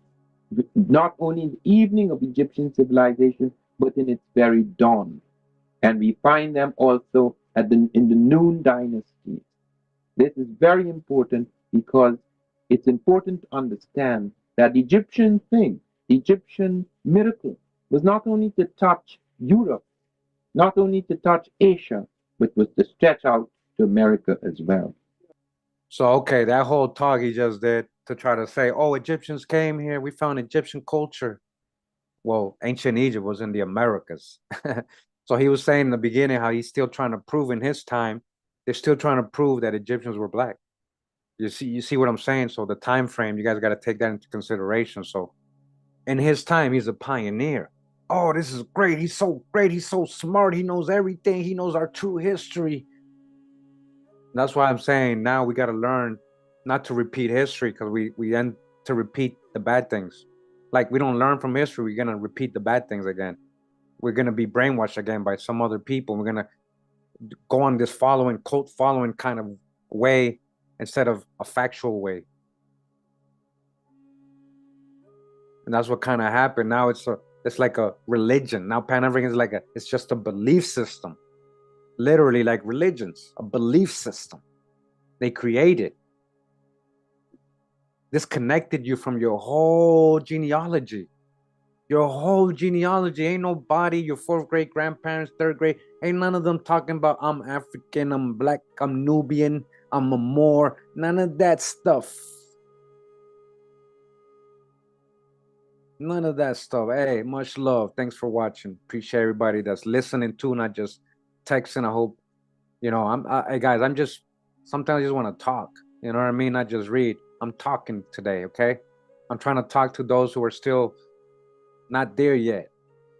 not only in the evening of Egyptian civilization, but in its very dawn. And we find them also in the noon dynasties. This is very important because it's important to understand that the Egyptian thing, the Egyptian miracle, was not only to touch Europe, not only to touch Asia, but was to stretch out to America as well. So, okay, that whole talk he just did to try to say, oh, Egyptians came here, we found Egyptian culture. Well, ancient Egypt was in the Americas. So he was saying in the beginning how he's still trying to prove in his time, they're still trying to prove that Egyptians were black. You see what I'm saying? So the time frame, you guys got to take that into consideration. So in his time, he's a pioneer. Oh, this is great. He's so great. He's so smart. He knows everything. He knows our true history. That's why I'm saying now we got to learn not to repeat history, because we end to repeat the bad things. Like we don't learn from history, we're gonna repeat the bad things again. We're gonna be brainwashed again by some other people. We're gonna go on this cult following kind of way instead of a factual way. And that's what kind of happened. Now it's like a religion. Now Pan-African is it's just a belief system. Literally like religions, a belief system they created. Disconnected you from your whole genealogy. Your whole genealogy. Ain't nobody, your fourth grade grandparents, third grade, ain't none of them talking about I'm African, I'm black, I'm Nubian, I'm a Moor. None of that stuff. None of that stuff. Hey, much love. Thanks for watching. Appreciate everybody that's listening too, not just texting. I hope, hey guys, sometimes I just want to talk. You know what I mean? Not just read. I'm talking today, okay? I'm trying to talk to those who are still not there yet.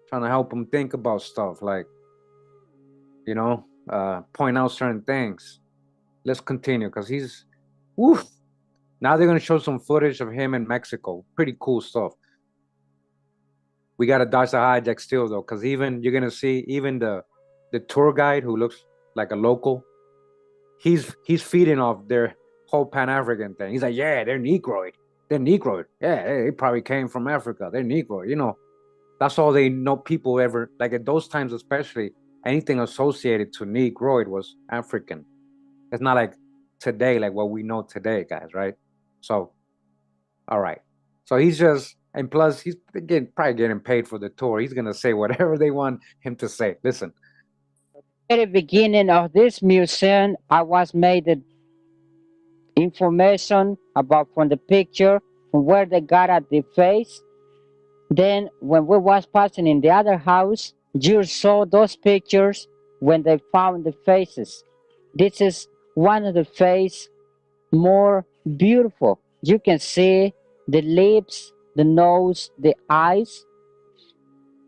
Trying to help them think about stuff, like, point out certain things. Let's continue, because he's, woof. Now they're going to show some footage of him in Mexico. Pretty cool stuff. We got to dodge the hijack still, though, because you're going to see even the tour guide who looks like a local, he's feeding off their whole Pan-African thing. He's like, yeah, they're Negroid. They're Negroid. Yeah, they probably came from Africa. They're Negroid. That's all they know. People ever, like at those times especially, anything associated to Negroid was African. It's not like today, like what we know today, guys, right? So, all right. So he's just And plus, he's probably getting paid for the tour. He's gonna say whatever they want him to say. Listen. At the beginning of this museum, I was made the information about from the picture, from where they got at the face. Then when we was passing in the other house, you saw those pictures when they found the faces. This is one of the face more beautiful. You can see the lips, the nose, the eyes.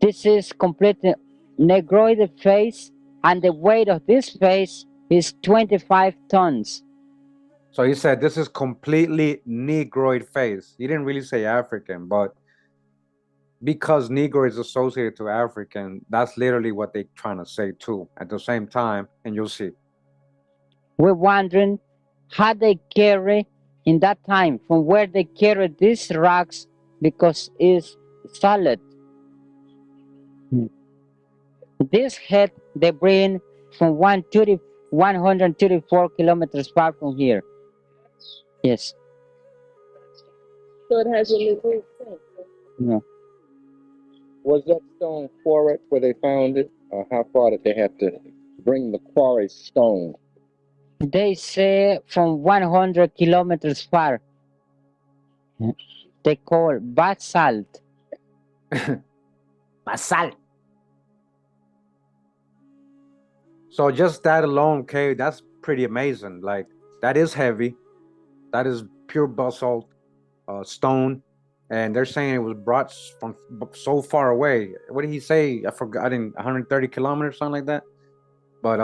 This is completely Negroid face, and the weight of this face is 25 tons. So he said this is completely Negroid face. He didn't really say African, but because Negro is associated to African, that's literally what they're trying to say too. At the same time, and you'll see. We're wondering how they carry in that time, from where they carry these rocks, because it's solid. This head they bring from 134 kilometers far from here. Yes. So it has a little thing. No. Was that stone quarried where they found it? Or how far did they have to bring the quarry stone? They say from 100 kilometers far. They call basalt. Basalt. So just that alone, okay, that's pretty amazing. Like that is heavy. That is pure basalt stone, and they're saying it was brought from so far away. What did he say? I forgot. In 130 kilometers, something like that. But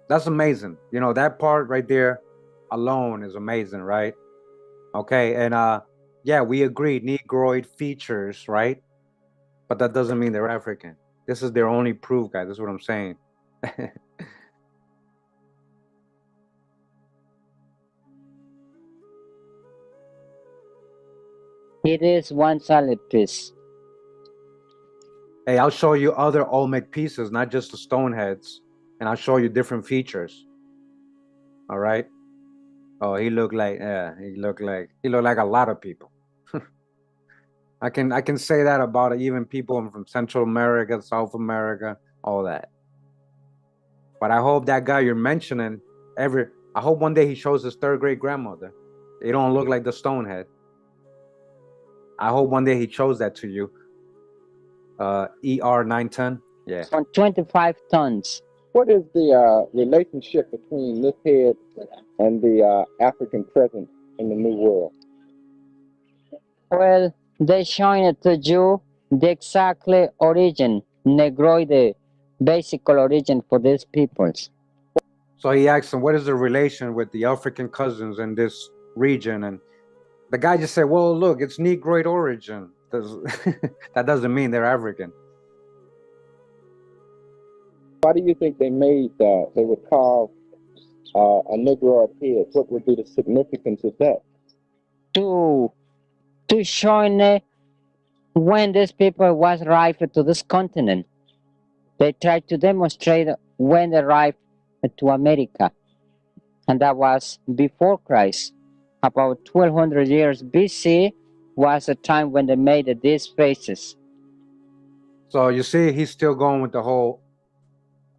that's amazing. You know, that part right there alone is amazing, right? Okay, and yeah, we agreed. Negroid features, right? But that doesn't mean they're African. This is their only proof, guys. That's what I'm saying. It is one solid piece. Hey, I'll show you other Olmec pieces, not just the stone heads, and I'll show you different features. All right. Oh, he looked like he looked like a lot of people. I can say that about even people from Central America, South America, all that. But I hope that guy you're mentioning I hope one day he shows his third great grandmother. It don't look like the Stonehead. I hope one day he shows that to you. ER 910. Yeah. On 25 tons. What is the relationship between this head and the African presence in the New World? Well, they showing it to you the exactly origin, Negroid, the basic origin for these peoples. So he asked him, what is the relation with the African cousins in this region? And the guy just said, well, look, it's Negroid origin. That doesn't mean they're African. Why do you think they would carve a Negroid head? What would be the significance of that? To show when these people was arrived to this continent. They tried to demonstrate when they arrived to America. And that was before Christ. About 1200 years BC was the time when they made these faces. So you see, he's still going with the whole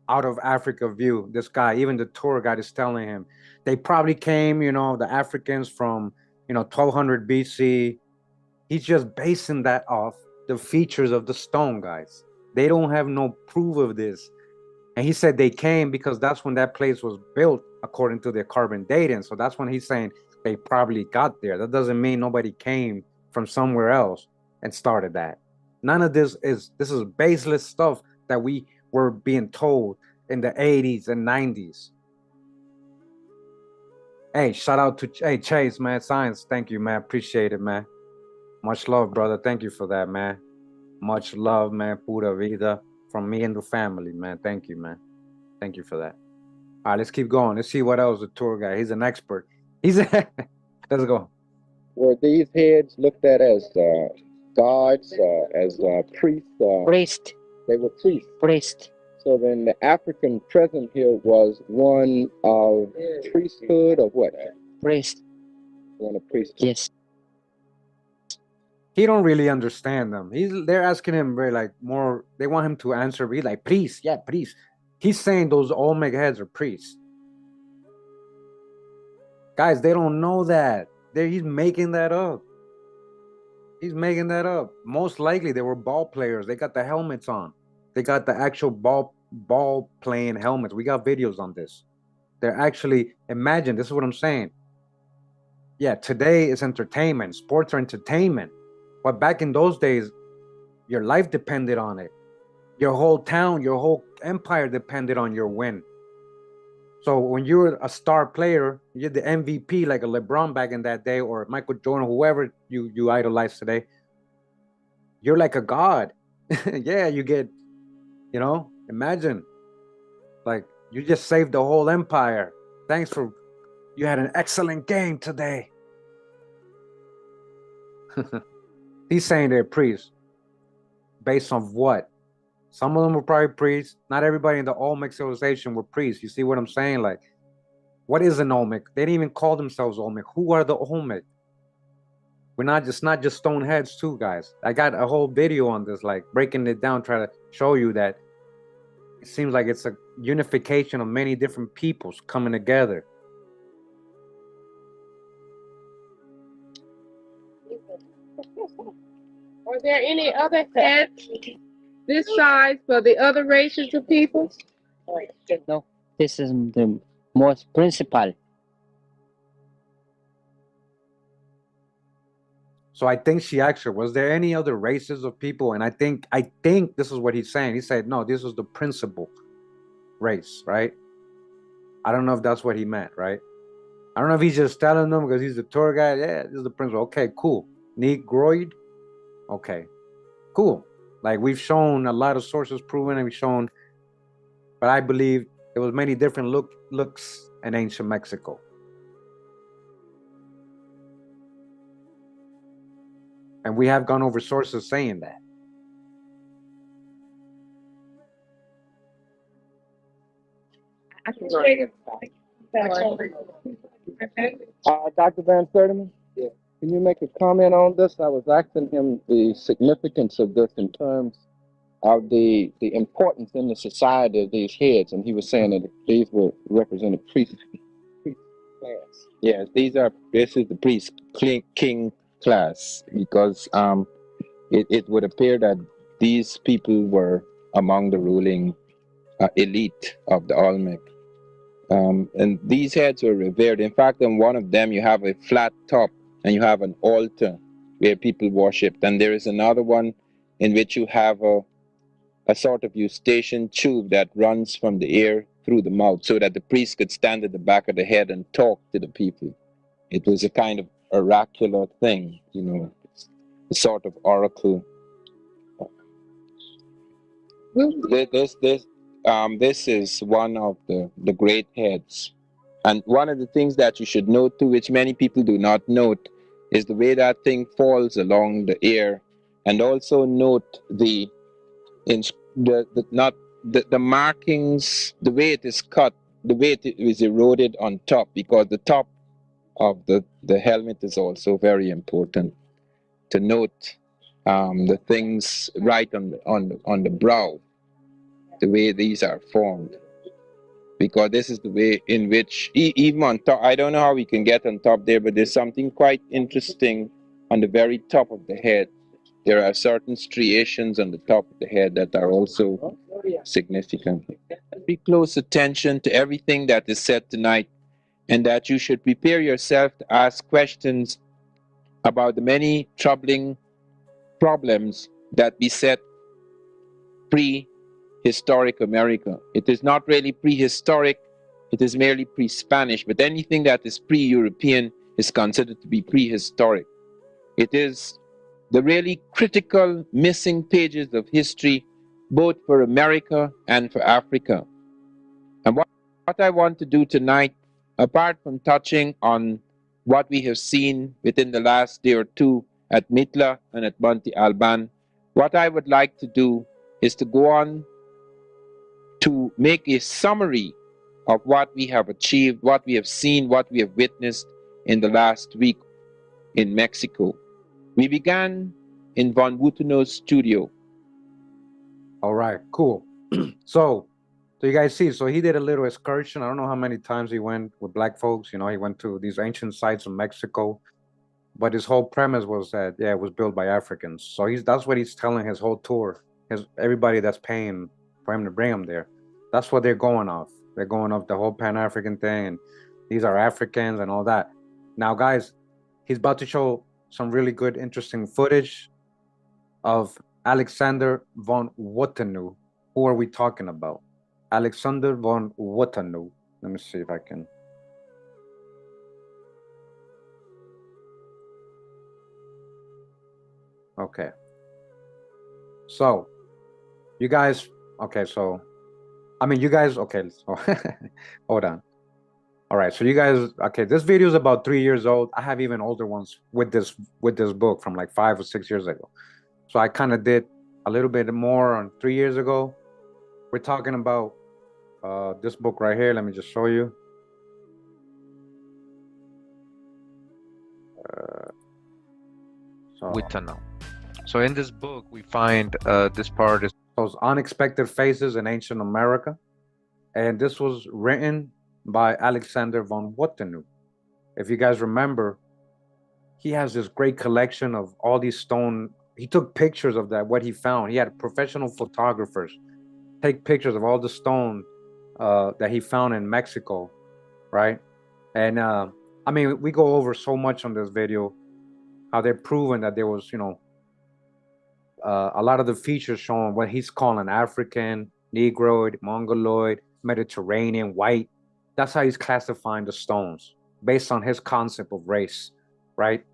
out of Africa view. This guy, even the tour guide is telling him, they probably came, you know, the Africans from, 1200 BC. He's just basing that off the features of the stone, guys. They don't have no proof of this. And he said they came because that's when that place was built according to their carbon dating. So that's when he's saying they probably got there. That doesn't mean nobody came from somewhere else and started that. None of this is baseless stuff that we were being told in the 80s and 90s. Hey, shout out to Chase, man. Science, thank you, man. Appreciate it, man. Much love, brother. Thank you for that, man. Much love, man. Pura vida from me and the family, man. Thank you, man. Thank you for that. All right, let's keep going. Let's see what else the tour guy. He's an expert. Let's go. Were these heads looked at as gods, as priests? Priest. They were priests. Priest. So then the African present here was one of priesthood or what? Priest. One of priesthood. Yes. He don't really understand them. They're asking him very like more. They want him to answer, be like priest, yeah, priest. He's saying those Olmec heads are priests. Guys, they don't know that. He's making that up. He's making that up. Most likely they were ball players. They got the helmets on. They got the actual ball playing helmets. We got videos on this. They're actually, imagine, this is what I'm saying. Yeah, today is entertainment. Sports are entertainment. But back in those days, your life depended on it. Your whole town, your whole empire depended on your win. So when you're a star player, you're the MVP like a LeBron back in that day, or Michael Jordan, whoever you idolize today, you're like a god. Yeah, you get, imagine, like you just saved the whole empire. Thanks for, you had an excellent game today. He's saying they're priests. Based on what? Some of them were probably priests. Not everybody in the Olmec civilization were priests. You see what I'm saying? Like, what is an Olmec? They didn't even call themselves Olmec. Who are the Olmec? We're not just stone heads too, guys. I got a whole video on this, like breaking it down, trying to show you that it seems like it's a unification of many different peoples coming together. Are there any other heads this size for the other races of people? No, this is the most principal. So I think she asked her, was there any other races of people? And I think this is what he's saying. He said, no, this was the principal race, right? I don't know if that's what he meant, right? I don't know if he's just telling them because he's the tour guide. Yeah, this is the principal. Okay, cool. Negroid. Okay, cool. Like we've shown a lot of sources proven, and we've shown, but I believe there was many different looks in ancient Mexico. And we have gone over sources saying that. Dr. Van Sertiman? Yeah. Can you make a comment on this? I was asking him the significance of this in terms of the importance in the society of these heads, and he was saying that these were represented priest class. Yes, this is the priest king class, because it would appear that these people were among the ruling elite of the Olmec. And these heads were revered. In fact, on one of them, you have a flat top and you have an altar where people worshipped. And there is another one in which you have a sort of eustachian tube that runs from the ear through the mouth so that the priest could stand at the back of the head and talk to the people. It was a kind of oracular thing, a sort of oracle. This is one of the great heads. And one of the things that you should note too, which many people do not note, is the way that thing falls along the ear. And also note the markings, the way it is cut, the way it is eroded on top, because the top of the helmet is also very important to note. The things right on the brow, the way these are formed, because this is the way in which even on top, I don't know how we can get on top there, but there's something quite interesting on the very top of the head. There are certain striations on the top of the head that are also significant. Pay close attention to everything that is said tonight, and that you should prepare yourself to ask questions about the many troubling problems that beset prehistoric America. It is not really prehistoric, it is merely pre-Spanish, but anything that is pre-European is considered to be prehistoric. It is the really critical missing pages of history, both for America and for Africa. And what I want to do tonight, apart from touching on what we have seen within the last day or two at Mitla and at Monte Alban, what I would like to do is to go on to make a summary of what we have achieved, what we have seen, what we have witnessed in the last week in Mexico. We began in Von Wutenau's studio. All right, cool. So you guys see, so he did a little excursion. I don't know how many times he went with black folks. You know, he went to these ancient sites in Mexico, but his whole premise was that, yeah, it was built by Africans. So that's what he's telling his whole tour. Everybody that's paying for him to bring him there, that's what they're going off. They're going off the whole Pan-African thing, and these are Africans and all that. Now, guys, he's about to show some really good, interesting footage of Alexander von Wotanu. Who are we talking about? Alexander von Wotanu. Let me see if I can. Okay. So, you guys, okay, so, I mean, you guys, okay, so, hold on. All right, so you guys, okay, this video is about 3 years old. I have even older ones with this book from like 5 or 6 years ago. So I kind of did a little bit more on 3 years ago. We're talking about this book right here. Let me just show you. So in this book, we find this part is those unexpected faces in ancient America. And this was written by Alexander von Wotanu. If you guys remember, he has this great collection of all these stone. He took pictures of that, what he found. He had professional photographers take pictures of all the stone that he found in Mexico, right? And I mean, we go over so much on this video, how they're proving that there was, you know, a lot of the features showing what he's calling African, Negroid, Mongoloid, Mediterranean, white. That's how he's classifying the stones based on his concept of race, right?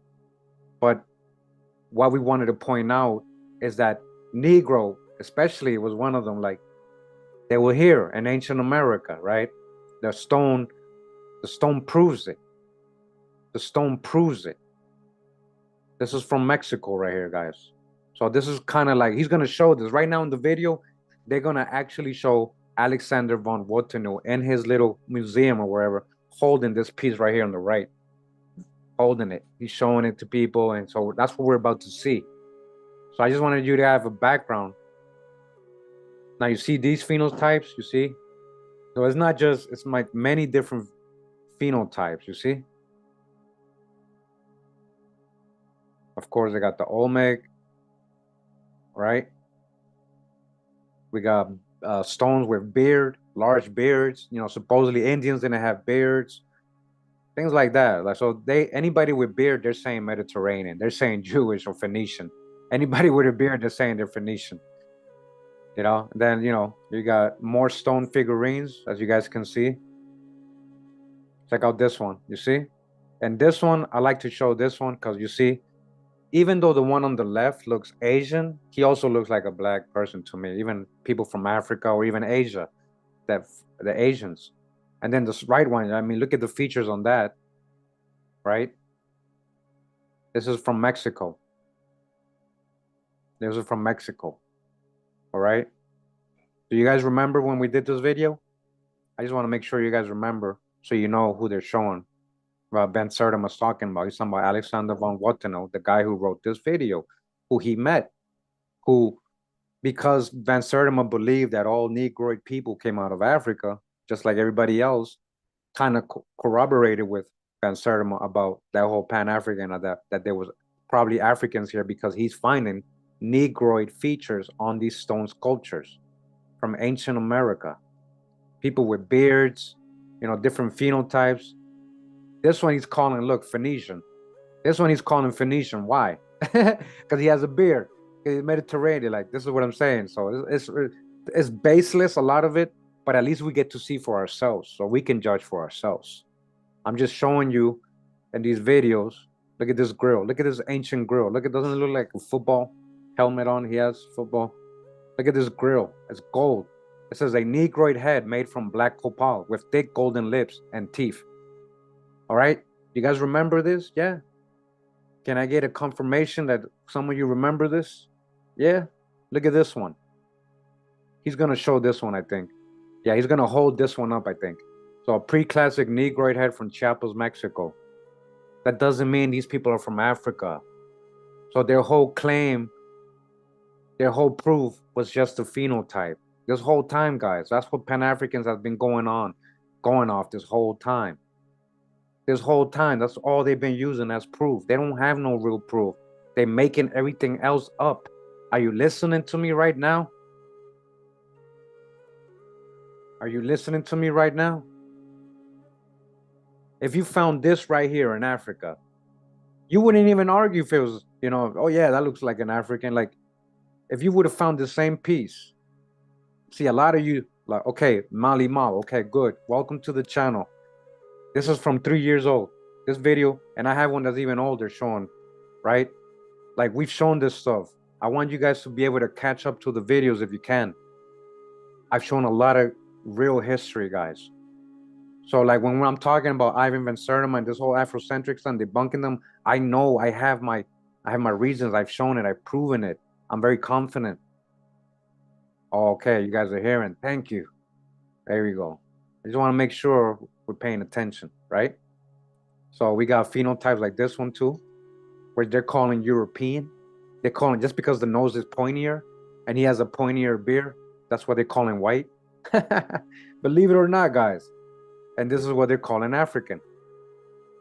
But what we wanted to point out is that Negro, especially, was one of them. Like, they were here in ancient America, right? The stone proves it. The stone proves it. This is from Mexico right here, guys. So this is kind of like, he's going to show this right now in the video. They're going to actually show Alexander von Wotanu in his little museum or wherever, holding this piece right here on the right, holding it. He's showing it to people. And so that's what we're about to see. So I just wanted you to have a background. Now you see these phenotypes, you see? So it's not just, it's like many different phenotypes, you see? Of course, they got the Olmec, right? We got stones with beard, large beards. You know, supposedly Indians didn't have beards, things like that. Like, so anybody with beard, they're saying Mediterranean. They're saying Jewish or Phoenician. Anybody with a beard, they're saying they're Phoenician. You know, then, you know, you got more stone figurines, as you guys can see. Check out this one, you see? And this one, I like to show this one because you see, even though the one on the left looks Asian, he also looks like a black person to me. Even people from Africa or even Asia, the Asians. And then this right one, I mean, look at the features on that, right? This is from Mexico. This is from Mexico. All right. Do you guys remember when we did this video? I just want to make sure you guys remember so you know who they're showing. Ben Sertem was talking about. He's talking about Alexander von Wotanu, the guy who wrote this video, who he met, who, because Van Sertima believed that all Negroid people came out of Africa, just like everybody else, kind of corroborated with Van Sertima about that whole Pan-African, that there was probably Africans here, because he's finding Negroid features on these stone sculptures from ancient America. People with beards, you know, different phenotypes. This one he's calling, look, Phoenician. This one he's calling Phoenician. Why? Because he has a beard. He's Mediterranean. Like, this is what I'm saying. So it's baseless, a lot of it, but at least we get to see for ourselves, so we can judge for ourselves. I'm just showing you in these videos. Look at this grill. Look at this ancient grill. Look, it doesn't look like a football helmet on. He has football. Look at this grill. It's gold. It says a Negroid head made from black copal with thick golden lips and teeth. All right, you guys remember this? Yeah. Can I get a confirmation that some of you remember this? Yeah. Look at this one. He's gonna show this one, I think. Yeah, he's gonna hold this one up, I think. So a pre-classic Negroid head from Chiapas, Mexico. That doesn't mean these people are from Africa. So their whole claim, their whole proof was just a phenotype. This whole time, guys, that's what Pan-Africans have been going off this whole time. This whole time, that's all they've been using as proof. They don't have no real proof. They're making everything else up. Are you listening to me right now? Are you listening to me right now? If you found this right here in Africa, you wouldn't even argue if it was, you know, oh yeah, that looks like an African. Like, if you would have found the same piece. See, a lot of you, like, okay, Mali Mal, okay, good. Welcome to the channel. This is from 3 years old, this video, and I have one that's even older showing, right? Like, we've shown this stuff. I want you guys to be able to catch up to the videos if you can. I've shown a lot of real history, guys. So, like, when I'm talking about Ivan Van Sertima and this whole Afrocentric stuff, debunking them, I know I have my reasons. I've shown it. I've proven it. I'm very confident. Oh, okay, you guys are hearing. Thank you. There we go. I just want to make sure we're paying attention, right? So we got phenotypes like this one too, where they're calling European. They're calling, just because the nose is pointier and he has a pointier beard, that's what they're calling white. Believe it or not, guys. And this is what they're calling African.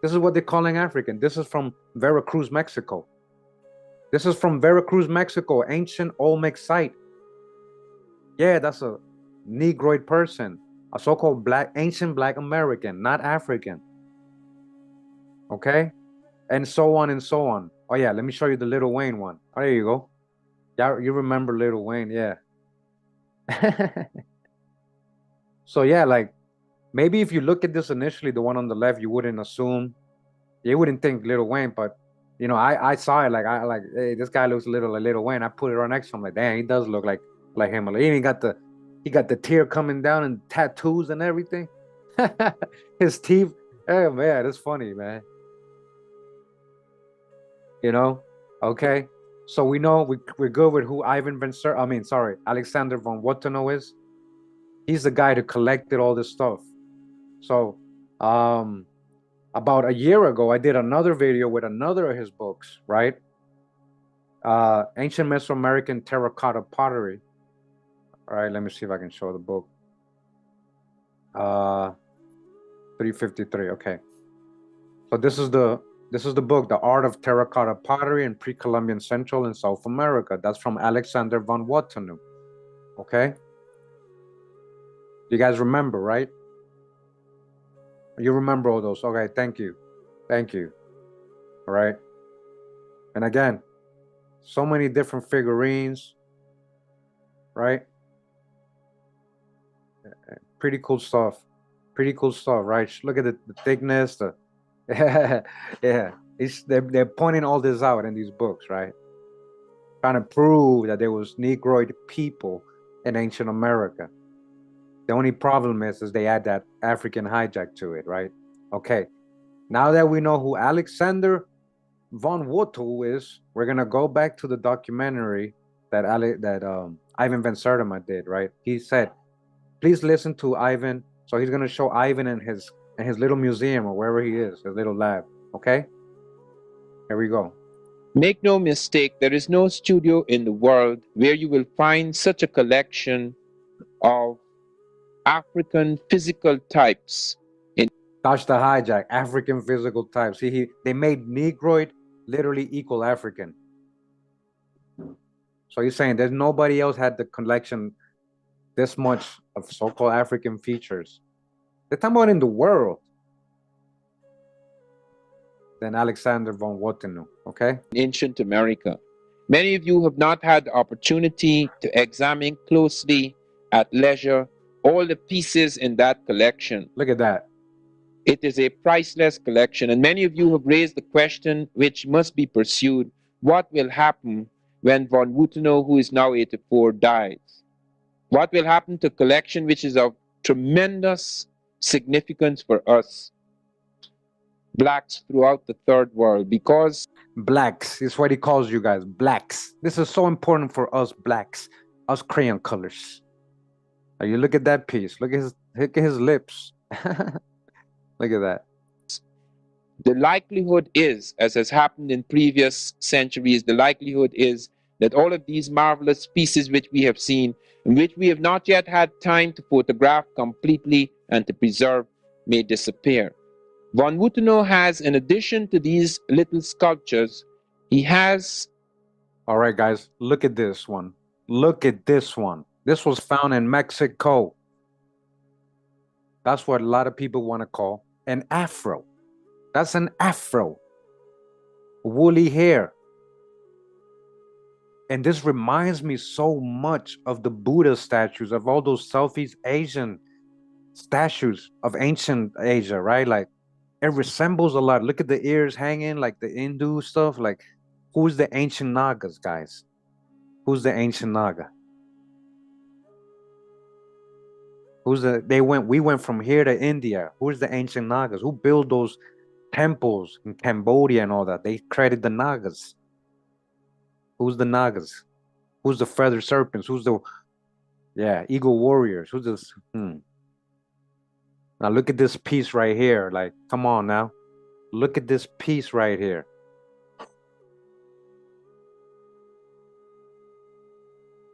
This is what they're calling African. This is from Veracruz, Mexico. This is from Veracruz, Mexico, ancient Olmec site. Yeah, that's a Negroid person, a so-called ancient Black American, not African. Okay? And so on and so on. Oh yeah, let me show you the Lil Wayne one. Oh, there you go. Yeah, you remember Lil Wayne, yeah. So yeah, like, maybe if you look at this initially, the one on the left, you wouldn't assume, you wouldn't think Lil Wayne, but you know, I saw it, like, hey, this guy looks a little like Lil Wayne. I put it right next to him, like, damn, he does look like him. Like, he got the tear coming down and tattoos and everything. His teeth. Oh man, that's funny, man. You know, okay. So we know we're good with who Alexander von Wotanov is. He's the guy that collected all this stuff. So, about a year ago, I did another video with another of his books, right? Ancient Mesoamerican Terracotta Pottery. All right, let me see if I can show the book. 353. Okay. So this is the book, The Art of Terracotta Pottery in Pre-Columbian Central and South America. That's from Alexander von Wotanov. Okay. You guys remember, right? You remember all those. Okay, thank you. Thank you. All right. And again, so many different figurines, right? Pretty cool stuff. Pretty cool stuff, right? Look at the thickness, yeah. They're pointing all this out in these books, right? Trying to prove that there was Negroid people in ancient America. The only problem is they add that African hijack to it, right? Okay. Now that we know who Alexander von Wotanov is, we're gonna go back to the documentary that Ivan Van Sertima did, right? He said, please listen to Ivan. So he's gonna show Ivan in his little museum or wherever he is, his little lab. Okay? Here we go. Make no mistake, there is no studio in the world where you will find such a collection of African physical types. Touch the hijack, African physical types. See, they made Negroid literally equal African. So he's saying there's nobody else had the collection this much of so-called African features. They're talking about in the world. Than Alexander von Wotanov, okay? Ancient America. Many of you have not had the opportunity to examine closely at leisure all the pieces in that collection. Look at that. It is a priceless collection, and many of you have raised the question which must be pursued: what will happen when von Wotanov, who is now 84, dies? What will happen to a collection which is of tremendous significance for us Blacks throughout the third world? Because Blacks is what he calls you guys, Blacks. This is so important for us Blacks, us crayon colors. Now you look at that piece. Look at his lips. Look at that. The likelihood is, as has happened in previous centuries, the likelihood is that all of these marvelous pieces which we have seen, and which we have not yet had time to photograph completely and to preserve, may disappear. Von Wutenow has, in addition to these little sculptures, he has... All right, guys, look at this one. Look at this one. This was found in Mexico. That's what a lot of people want to call an afro. That's an afro. Woolly hair. And this reminds me so much of the Buddha statues, of all those Southeast Asian statues of ancient Asia, right? Like, it resembles a lot. Look at the ears hanging, like the Hindu stuff. Like, who's the ancient Nagas, guys? Who's the ancient Naga? We went from here to India. Who's the ancient Nagas? Who built those temples in Cambodia and all that? They credit the Nagas. Who's the Nagas? Who's the feather serpents? Who's the eagle warriors? Who's this? Now look at this piece right here. Like, come on now. Look at this piece right here.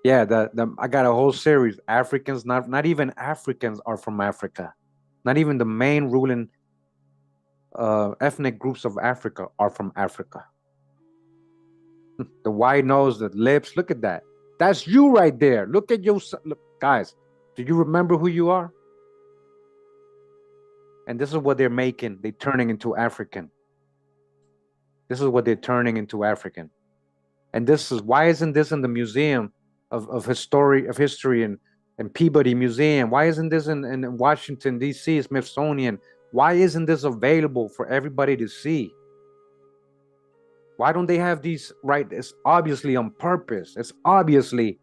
Yeah, I got a whole series. Africans, not even Africans are from Africa. Not even the main ruling ethnic groups of Africa are from Africa. The wide nose, the lips, look at that. That's you right there. Look at you. Look, guys, do you remember who you are? And this is what they're making. They're turning into African. This is what they're turning into African. And this is, why isn't this in the museum of history and Peabody Museum? Why isn't this in Washington, D.C., Smithsonian? Why isn't this available for everybody to see? Why don't they have these, right? It's obviously on purpose. It's obviously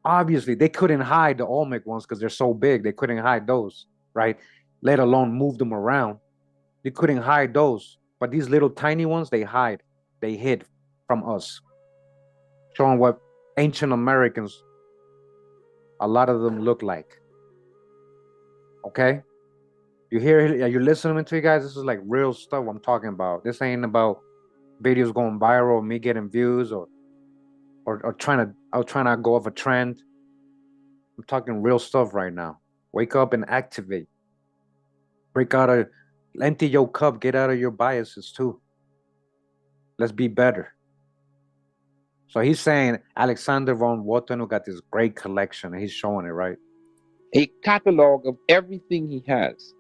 they couldn't hide the Olmec ones because they're so big. They couldn't hide those, right? Let alone move them around. They couldn't hide those. But these little tiny ones, they hide. They hid from us. Showing what ancient Americans, a lot of them look like. Okay? You hear, are you listening to you guys? This is like real stuff I'm talking about. This ain't about videos going viral, me getting views or trying to go off a trend. I'm talking real stuff right now. Wake up and activate. Empty your cup, get out of your biases too. Let's be better. So he's saying Alexander von Wutenow got this great collection, and he's showing it, right? A catalog of everything he has.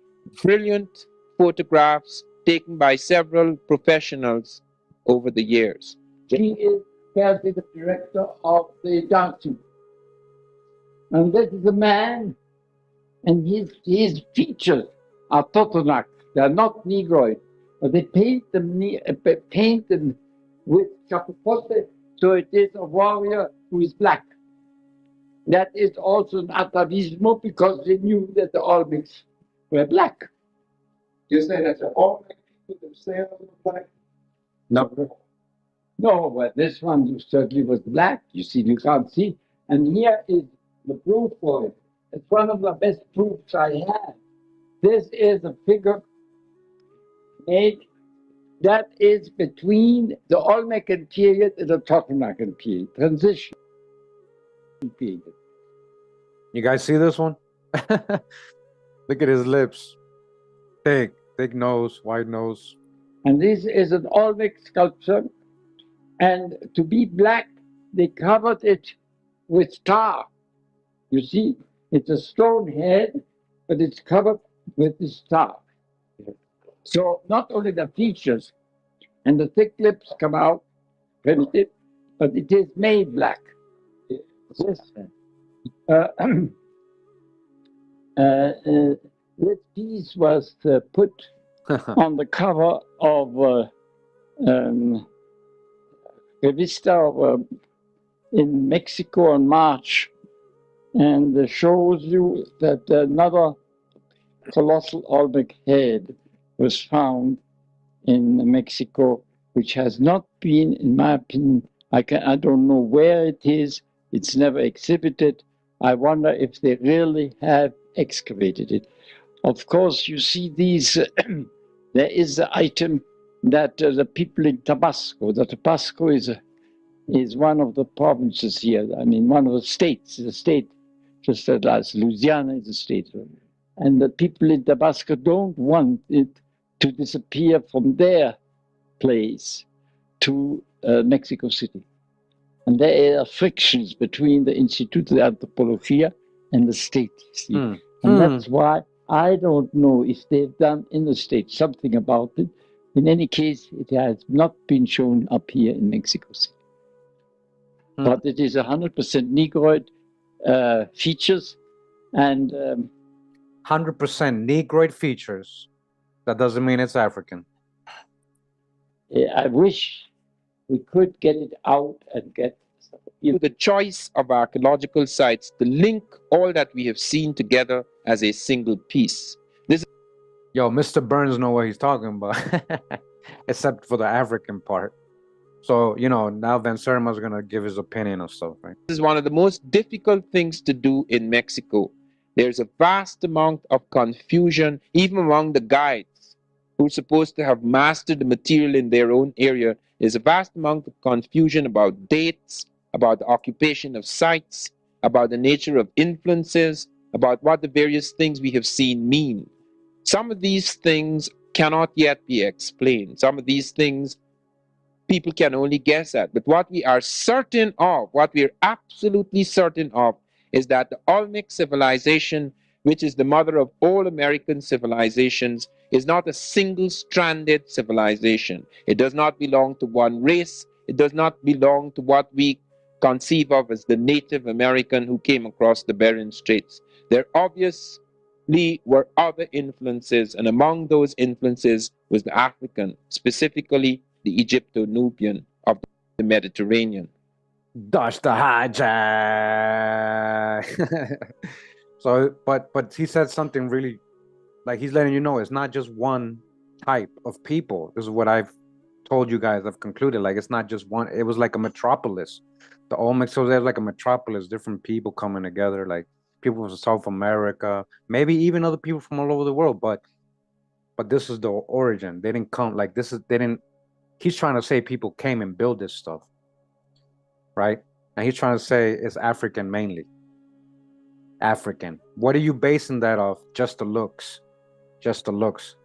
Brilliant photographs taken by several professionals over the years. He is currently the director of the Debunking. And this is a man, and his features are Totonac. They are not Negroid, but they paint them with Chapapote, so it is a warrior who is black. That is also an atavismo because they knew that the Olmecs were black. You say that the Olmec people themselves were black? No, but this one certainly was black. You see, you can't see. And here is the proof for it. It's one of the best proofs I have. This is a figure made that is between the Olmecan period and the Totonacan period, transition period. You guys see this one? Look at his lips. Thick nose, wide nose. And this is an Olmec sculpture. And to be black, they covered it with tar. You see, it's a stone head, but it's covered with this tar. So not only the features and the thick lips come out primitive, but it is made black. This piece was put on the cover of Revista in Mexico in March, and shows you that another colossal Olmec head was found in Mexico, which has not been, in my opinion, I don't know where it is. It's never exhibited. I wonder if they really have excavated it. Of course, you see these There is the item that the people in Tabasco, the Tabasco is one of the provinces here. I mean, one of the states, the state, just as Louisiana is a state. And the people in Tabasco don't want it to disappear from their place to Mexico City. And there are frictions between the Instituto de Antropología and the state, you see. And that's why I don't know if they've done in the state something about it. In any case, it has not been shown up here in Mexico City. But it is 100% Negroid features and 100% Negroid features. That doesn't mean it's African. I wish we could get it out and get the choice of archaeological sites to link all that we have seen together as a single piece. Yo, Mr. Burns know what he's talking about, except for the African part. So, you know, now Van Serma's going to give his opinion of stuff, right? This is one of the most difficult things to do in Mexico. There's a vast amount of confusion, even among the guides who are supposed to have mastered the material in their own area. There's a vast amount of confusion about dates, about the occupation of sites, about the nature of influences, about what the various things we have seen mean. Some of these things cannot yet be explained. Some of these things people can only guess at. But what we are certain of, what we are absolutely certain of, is that the Olmec civilization, which is the mother of all American civilizations, is not a single-stranded civilization. It does not belong to one race. It does not belong to what we conceive of as the Native American who came across the Bering Straits. There obviously were other influences, and among those influences was the African, specifically the Egypto-Nubian of the Mediterranean. Dash the hijack. So, but he said something really, like he's letting you know it's not just one type of people. This is what I've told you guys. I've concluded, like it's not just one. It was like a metropolis. The Olmec, so there's like a metropolis, different people coming together, like people from South America, maybe even other people from all over the world. But this is the origin. They didn't come like this. They didn't. He's trying to say people came and built this stuff, right? And he's trying to say it's African mainly. African. What are you basing that off? Just the looks. Just the looks.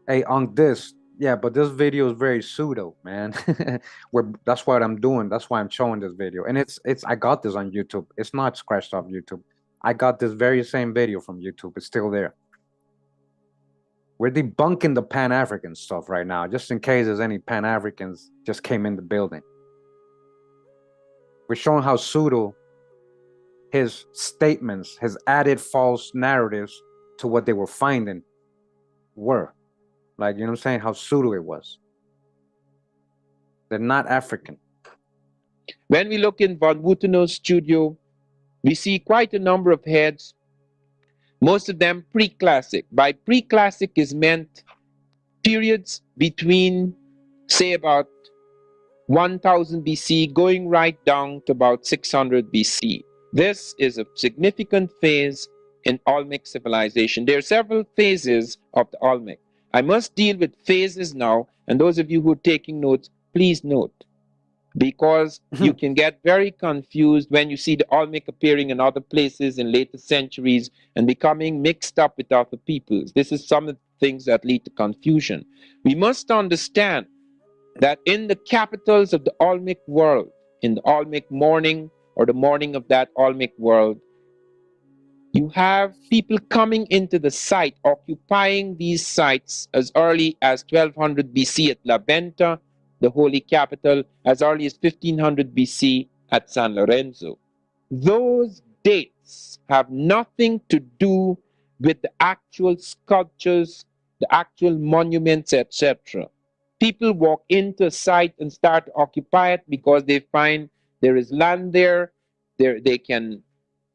Hey, on this, yeah, but this video is very pseudo, man. That's what I'm doing. That's why I'm showing this video. And it's I got this on YouTube. It's not scratched off YouTube. I got this very same video from YouTube. It's still there. We're debunking the Pan-African stuff right now, just in case there's any Pan-Africans just came in the building. We're showing how pseudo his statements, his added false narratives to what they were finding were. Like, you know what I'm saying? How pseudo it was. They're not African. When we look in Von Wuteno's studio, we see quite a number of heads, most of them pre-classic. By pre-classic is meant periods between, say, about 1000 BC, going right down to about 600 BC. This is a significant phase in Olmec civilization. There are several phases of the Olmec. I must deal with phases now, and those of you who are taking notes, please note, because you can get very confused when you see the Olmec appearing in other places in later centuries and becoming mixed up with other peoples. This is some of the things that lead to confusion. We must understand that in the capitals of the Olmec world, in the Olmec morning or the morning of that Olmec world, you have people coming into the site, occupying these sites as early as 1200 BC at La Venta, the holy capital, as early as 1500 BC at San Lorenzo. Those dates have nothing to do with the actual sculptures, the actual monuments, etc. People walk into a site and start to occupy it because they find there is land there, they can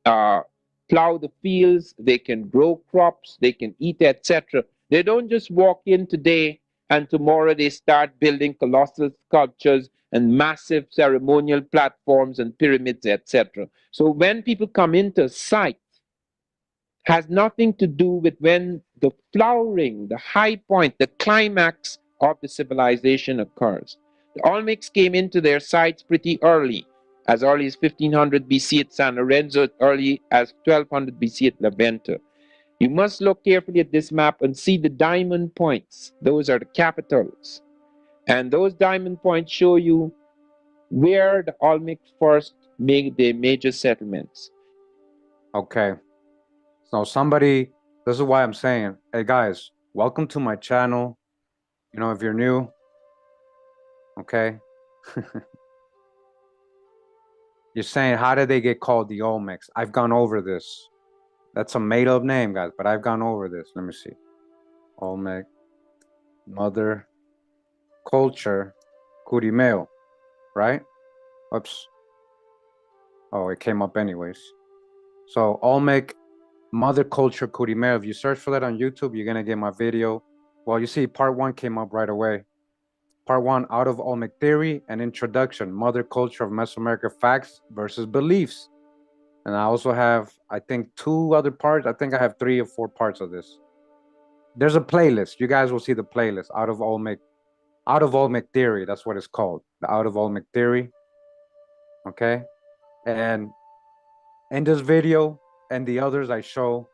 plow the fields, they can grow crops, they can eat, etc. They don't just walk in today and tomorrow they start building colossal sculptures and massive ceremonial platforms and pyramids, etc. So when people come into a site has nothing to do with when the flowering, the high point, the climax of the civilization occurs. The Olmecs came into their sites pretty early as 1500 BC at San Lorenzo, as early as 1200 BC at La Venta. You must look carefully at this map and see the diamond points. Those are the capitals. And those diamond points show you where the Olmecs first made their major settlements. Okay. So this is why I'm saying, hey guys, welcome to my channel. You know, if you're new, okay. You're saying, how did they get called the Olmecs? I've gone over this. That's a made-up name, guys, but I've gone over this. Let me see. Olmec, mother, culture, Kurimeo, right? Oops. Oh, it came up anyways. So Olmec, mother culture, Kurimeo. If you search for that on YouTube, you're gonna get my video. Well, you see, part 1 came up right away. Part 1, out of Olmec theory and introduction, mother culture of Mesoamerica, facts versus beliefs. And I also have, I think, 2 other parts. I think I have 3 or 4 parts of this. There's a playlist. You guys will see the playlist, out of Olmec theory. That's what it's called, the out of Olmec theory. Okay. And in this video and the others, I show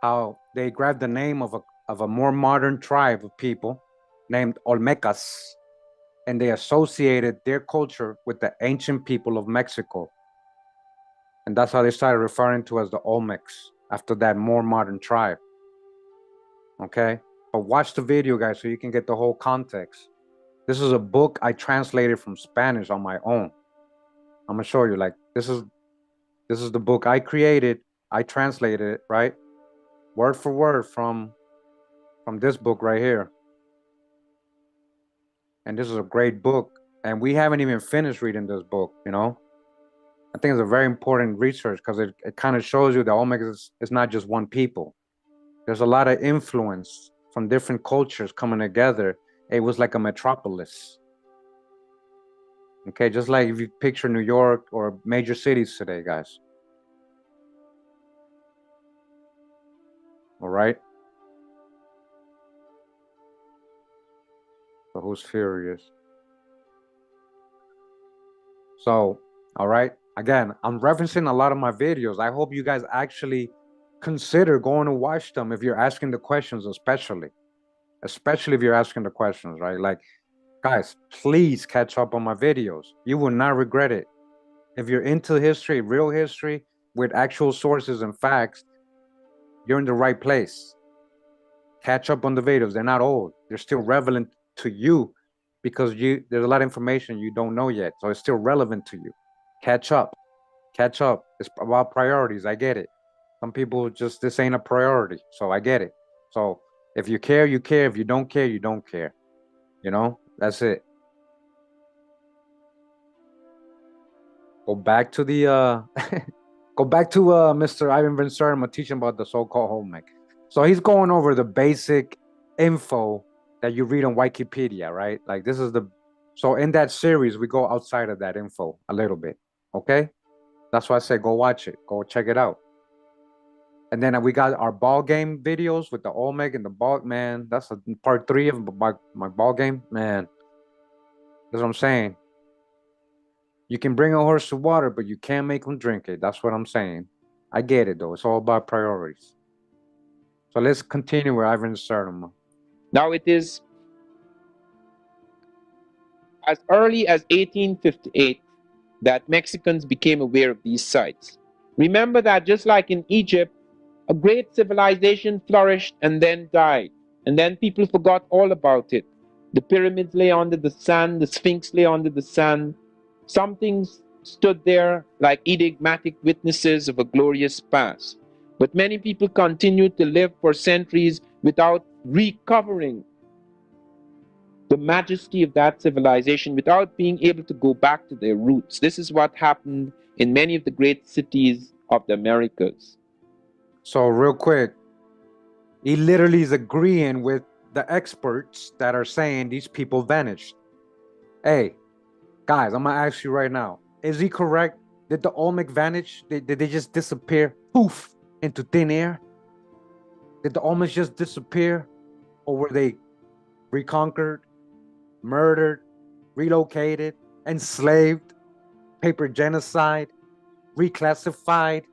how they grabbed the name of a more modern tribe of people named Olmecas, and they associated their culture with the ancient people of Mexico. And that's how they started referring to as the Olmecs, after that more modern tribe. Okay? But watch the video, guys, so you can get the whole context. This is a book I translated from Spanish on my own. I'm gonna show you, like, this is the book I created. I translated it, right? Word for word from this book right here. And this is a great book. And we haven't even finished reading this book, you know? I think it's a very important research because it kind of shows you that Olmec is not just one people. There's a lot of influence from different cultures coming together. It was like a metropolis. Okay, just like if you picture New York or major cities today, guys. All right. So who's furious? So, all right. Again, I'm referencing a lot of my videos. I hope you guys actually consider going to watch them if you're asking the questions, especially if you're asking the questions, right? Like, guys, please catch up on my videos. You will not regret it. If you're into history, real history, with actual sources and facts, you're in the right place. Catch up on the videos. They're not old. They're still relevant to you because there's a lot of information you don't know yet. So it's still relevant to you. Catch up. Catch up. It's about priorities. I get it. Some people just, this ain't a priority. So I get it. So if you care, you care. If you don't care, you don't care. You know, that's it. Go back to the Mr. Ivan Van Sertima teaching about the so-called Olmec. So he's going over the basic info that you read on Wikipedia, right? Like this is so in that series, we go outside of that info a little bit, okay? That's why I say go watch it, go check it out. And then we got our ball game videos with the Olmec and the ball, man. That's part 3 of my ball game, man. That's what I'm saying. You can bring a horse to water, but you can't make him drink it. That's what I'm saying. I get it, though. It's all about priorities. So let's continue with Ivan Sertima. Now it is as early as 1858 that Mexicans became aware of these sites. Remember that just like in Egypt, a great civilization flourished and then died, and then people forgot all about it. The pyramids lay under the sand, the Sphinx lay under the sand. Some things stood there like enigmatic witnesses of a glorious past. But many people continued to live for centuries without recovering the majesty of that civilization, without being able to go back to their roots. This is what happened in many of the great cities of the Americas. So real quick, he literally is agreeing with the experts that are saying these people vanished. Hey, guys, I'm gonna ask you right now, is he correct? Did the Olmec vanish? Did they just disappear, poof, into thin air? Did the Olmecs just disappear? Or were they reconquered, murdered, relocated, enslaved, paper genocide, reclassified,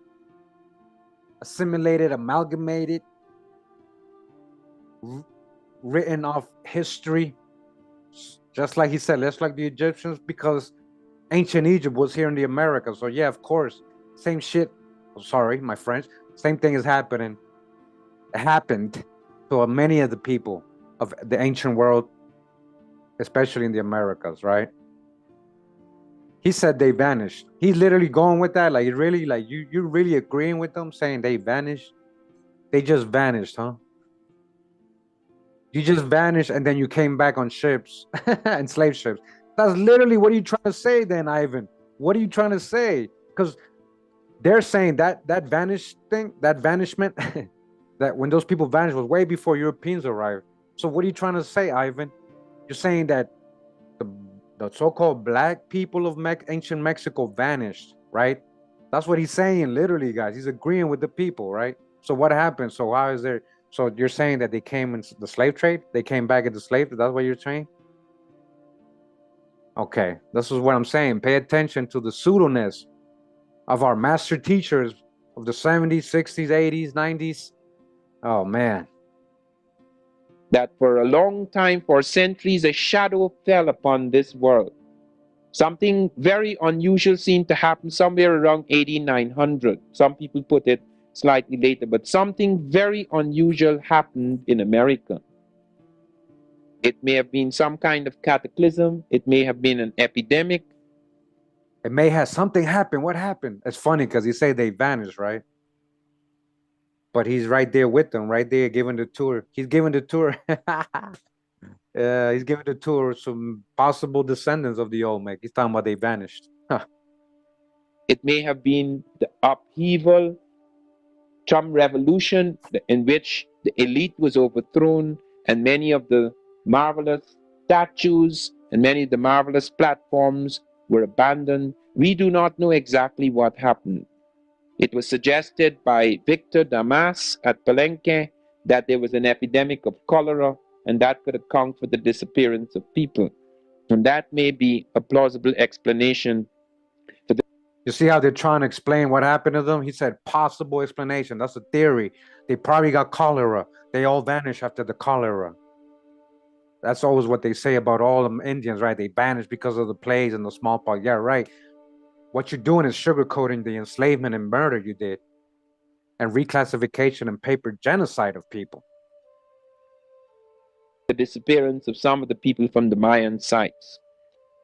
assimilated, amalgamated, written off history? Just like he said, just like the Egyptians, because ancient Egypt was here in the Americas. So yeah, of course, same shit. Oh, sorry, my French. Same thing is happening. It happened to many of the people of the ancient world, especially in the Americas, right? He said they vanished. He's literally going with that. Like, really, like you really agreeing with them saying they vanished? They just vanished, huh? You just vanished and then you came back on ships and slave ships. That's literally what are you trying to say then, Ivan? What are you trying to say? Because they're saying that that vanished thing, that vanishment, that when those people vanished was way before Europeans arrived. So what are you trying to say, Ivan? You're saying that the so-called black people of ancient Mexico vanished, right? That's what he's saying, literally, guys. He's agreeing with the people, right? So what happened? So how is there? So you're saying that they came in the slave trade? They came back into slavery? That's what you're saying? Okay, this is what I'm saying. Pay attention to the pseudoness of our master teachers of the 70s, 60s, 80s, 90s. Oh, man. That for a long time, for centuries, a shadow fell upon this world. Something very unusual seemed to happen somewhere around 8900. Some people put it slightly later, but something very unusual happened in America. It may have been some kind of cataclysm. It may have been an epidemic. It may have something happened. What happened? It's funny because he say they vanished, right? But he's right there with them, right there giving the tour. He's giving the tour. He's giving the tour some possible descendants of the Olmec. He's talking about they vanished. It may have been the upheaval, some revolution in which the elite was overthrown and many of the marvelous statues and many of the marvelous platforms were abandoned. We do not know exactly what happened. It was suggested by Victor Damas at Palenque that there was an epidemic of cholera and that could account for the disappearance of people. And that may be a plausible explanation for the. You see how they're trying to explain what happened to them? He said possible explanation. That's a theory. They probably got cholera. They all vanished after the cholera. That's always what they say about all them Indians, right? They vanished because of the plagues and the smallpox. Yeah, right. What you're doing is sugarcoating the enslavement and murder you did, and reclassification and paper genocide of people. The disappearance of some of the people from the Mayan sites.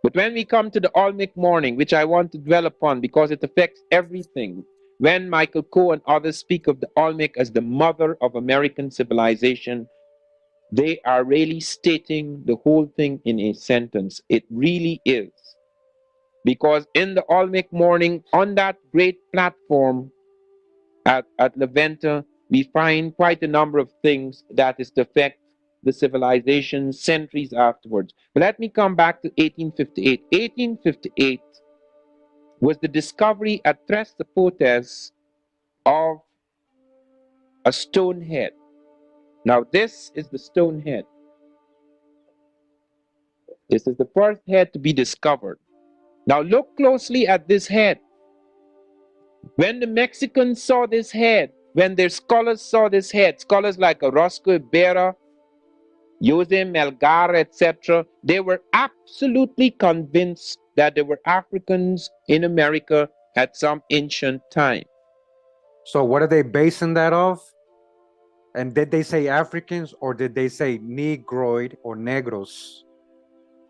But when we come to the Olmec morning, which I want to dwell upon because it affects everything, when Michael Coe and others speak of the Olmec as the mother of American civilization, they are really stating the whole thing in a sentence. It really is. Because in the Olmec morning, on that great platform at La Venta, we find quite a number of things that is to affect the civilization centuries afterwards. But let me come back to 1858. 1858 was the discovery at Tres Zapotes of a stone head. Now this is the stone head. This is the first head to be discovered. Now look closely at this head. When the Mexicans saw this head, when their scholars saw this head, scholars like Orozco Ibarra, Jose Melgar, etc., they were absolutely convinced that there were Africans in America at some ancient time. So what are they basing that off? And did they say Africans or did they say Negroid or Negros?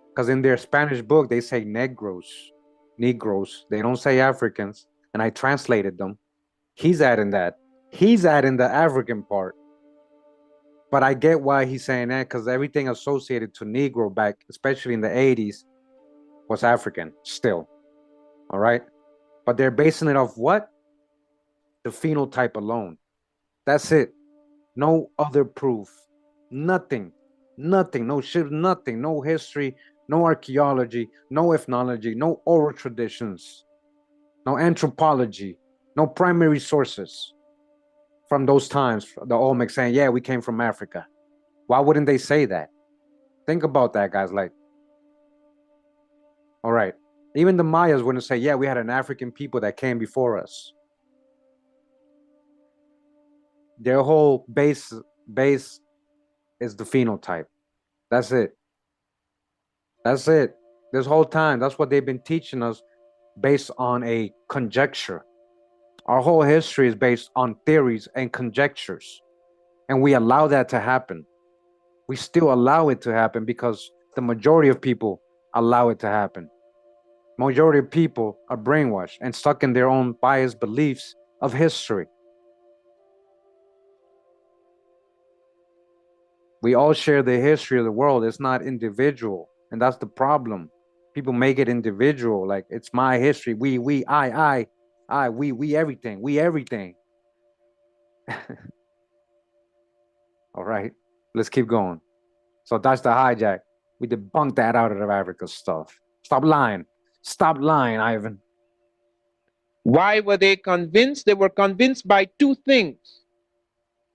Because in their Spanish book, they say Negros. They don't say Africans. And I translated them. He's adding that. He's adding the African part. But I get why he's saying that, because everything associated to Negro back, especially in the 80s, was African still. All right? But they're basing it off what? The phenotype alone. That's it. No other proof. Nothing. No shit, nothing. No history, no archaeology, no ethnology, no oral traditions, no anthropology, no primary sources. from those times, the Olmec saying, yeah, we came from Africa. Why wouldn't they say that? Think about that, guys. Like, all right, even the Mayas wouldn't say, yeah, we had an African people that came before us. Their whole base is the phenotype. That's it. That's it. This whole time, that's what they've been teaching us based on a conjecture. Our whole history is based on theories and conjectures. And we allow that to happen. We still allow it to happen because the majority of people allow it to happen. Majority of people are brainwashed and stuck in their own biased beliefs of history. We all share the history of the world. It's not individual. And that's the problem. People make it individual. Like, it's my history. We, I, we, everything. We, everything. All right. Let's keep going. So that's the hijack. We debunked that out of Africa stuff. Stop lying. Stop lying, Ivan. Why were they convinced? They were convinced by two things.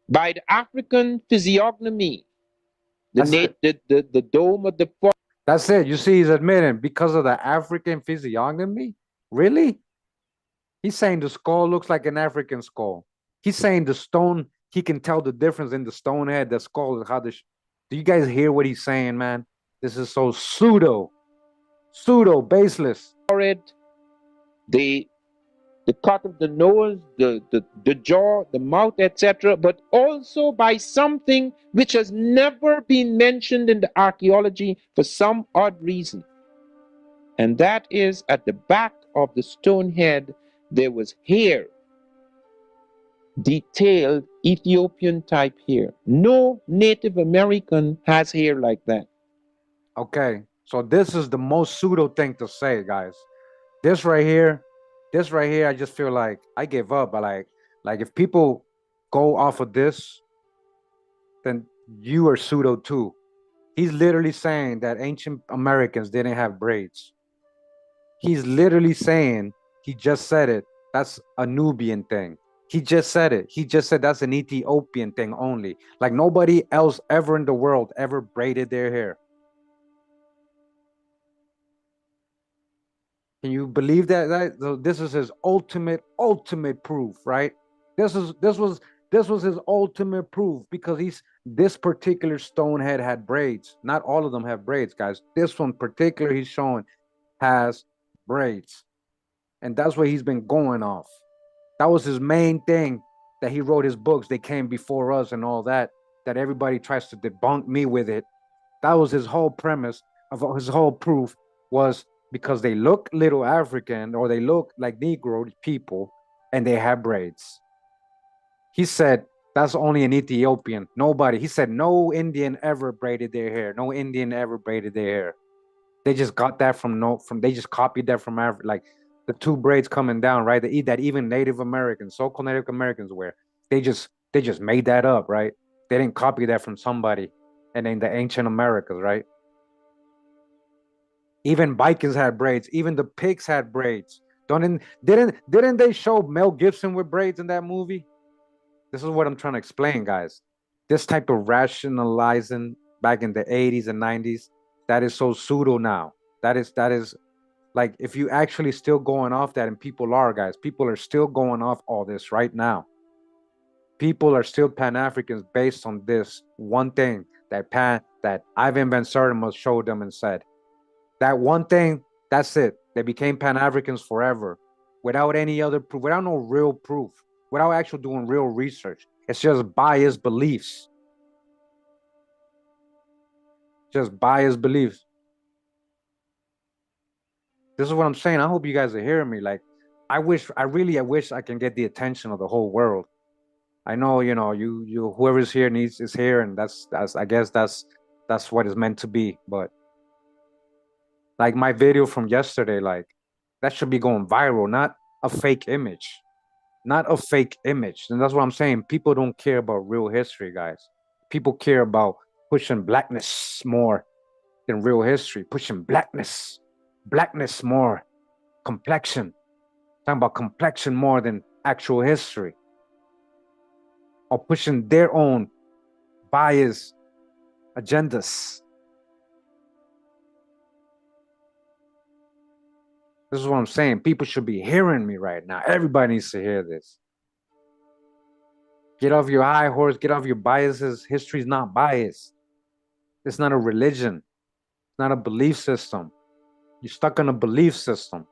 By the African physiognomy, the dome of the forehead. That's it. You see, he's admitting because of the African physiognomy. Really? He's saying the skull looks like an African skull. He's saying the stone, he can tell the difference in the stone head, the skull, how the. Do you guys hear what he's saying, man? This is so pseudo, baseless. The cut of the nose, the jaw, the mouth, etc., but also by something which has never been mentioned in the archaeology for some odd reason. And that is, at the back of the stone head, there was hair, detailed Ethiopian type hair. No Native American has hair like that. Okay, so this is the most pseudo thing to say, guys. This right here, I just feel like I give up. But like if people go off of this, then you are pseudo too. He's literally saying that ancient Americans didn't have braids. He's literally saying, he just said it, that's a Nubian thing. He just said it. He just said that's an Ethiopian thing only. Like nobody else ever in the world ever braided their hair. Can you believe that? So this is his ultimate proof, right? This was his ultimate proof because this particular stone head had braids. Not all of them have braids, guys. This one particular he's showing has braids. And that's what he's been going off. That was his main thing that he wrote his books. They came before us and all that everybody tries to debunk me with it. That was his whole premise of his whole proof was because they look little African or they look like Negroid people and they have braids. He said that's only an Ethiopian. Nobody. He said no Indian ever braided their hair. No Indian ever braided their hair. They just got that they just copied that from Africa. Like the two braids coming down, right? That even Native Americans, so-called Native Americans wear. They just made that up, right? They didn't copy that from somebody. And in the ancient Americas, right? Even Vikings had braids. Even the pigs had braids. Didn't they show Mel Gibson with braids in that movie? This is what I'm trying to explain, guys. This type of rationalizing back in the 80s and 90s, that is so pseudo now. That is like if you actually still going off that, and people are still going off all this right now. People are still Pan-Africans based on this one thing that Ivan Van Sertima showed them and said. That one thing, that's it. They became Pan-Africans forever without any other proof, without no real proof, without actually doing real research. It's just biased beliefs. Just biased beliefs. This is what I'm saying. I hope you guys are hearing me. Like, I wish I can get the attention of the whole world. I know, you whoever's here is here, and that's I guess that's what it's meant to be. But like my video from yesterday, like that should be going viral, not a fake image. Not a fake image. And that's what I'm saying. People don't care about real history, guys. People care about pushing blackness more than real history. Pushing blackness more. Complexion. Talking about complexion more than actual history. or pushing their own bias agendas. This is what I'm saying. People should be hearing me right now. Everybody needs to hear this. Get off your high horse. Get off your biases. History's not biased. It's not a religion. It's not a belief system. You're stuck in a belief system.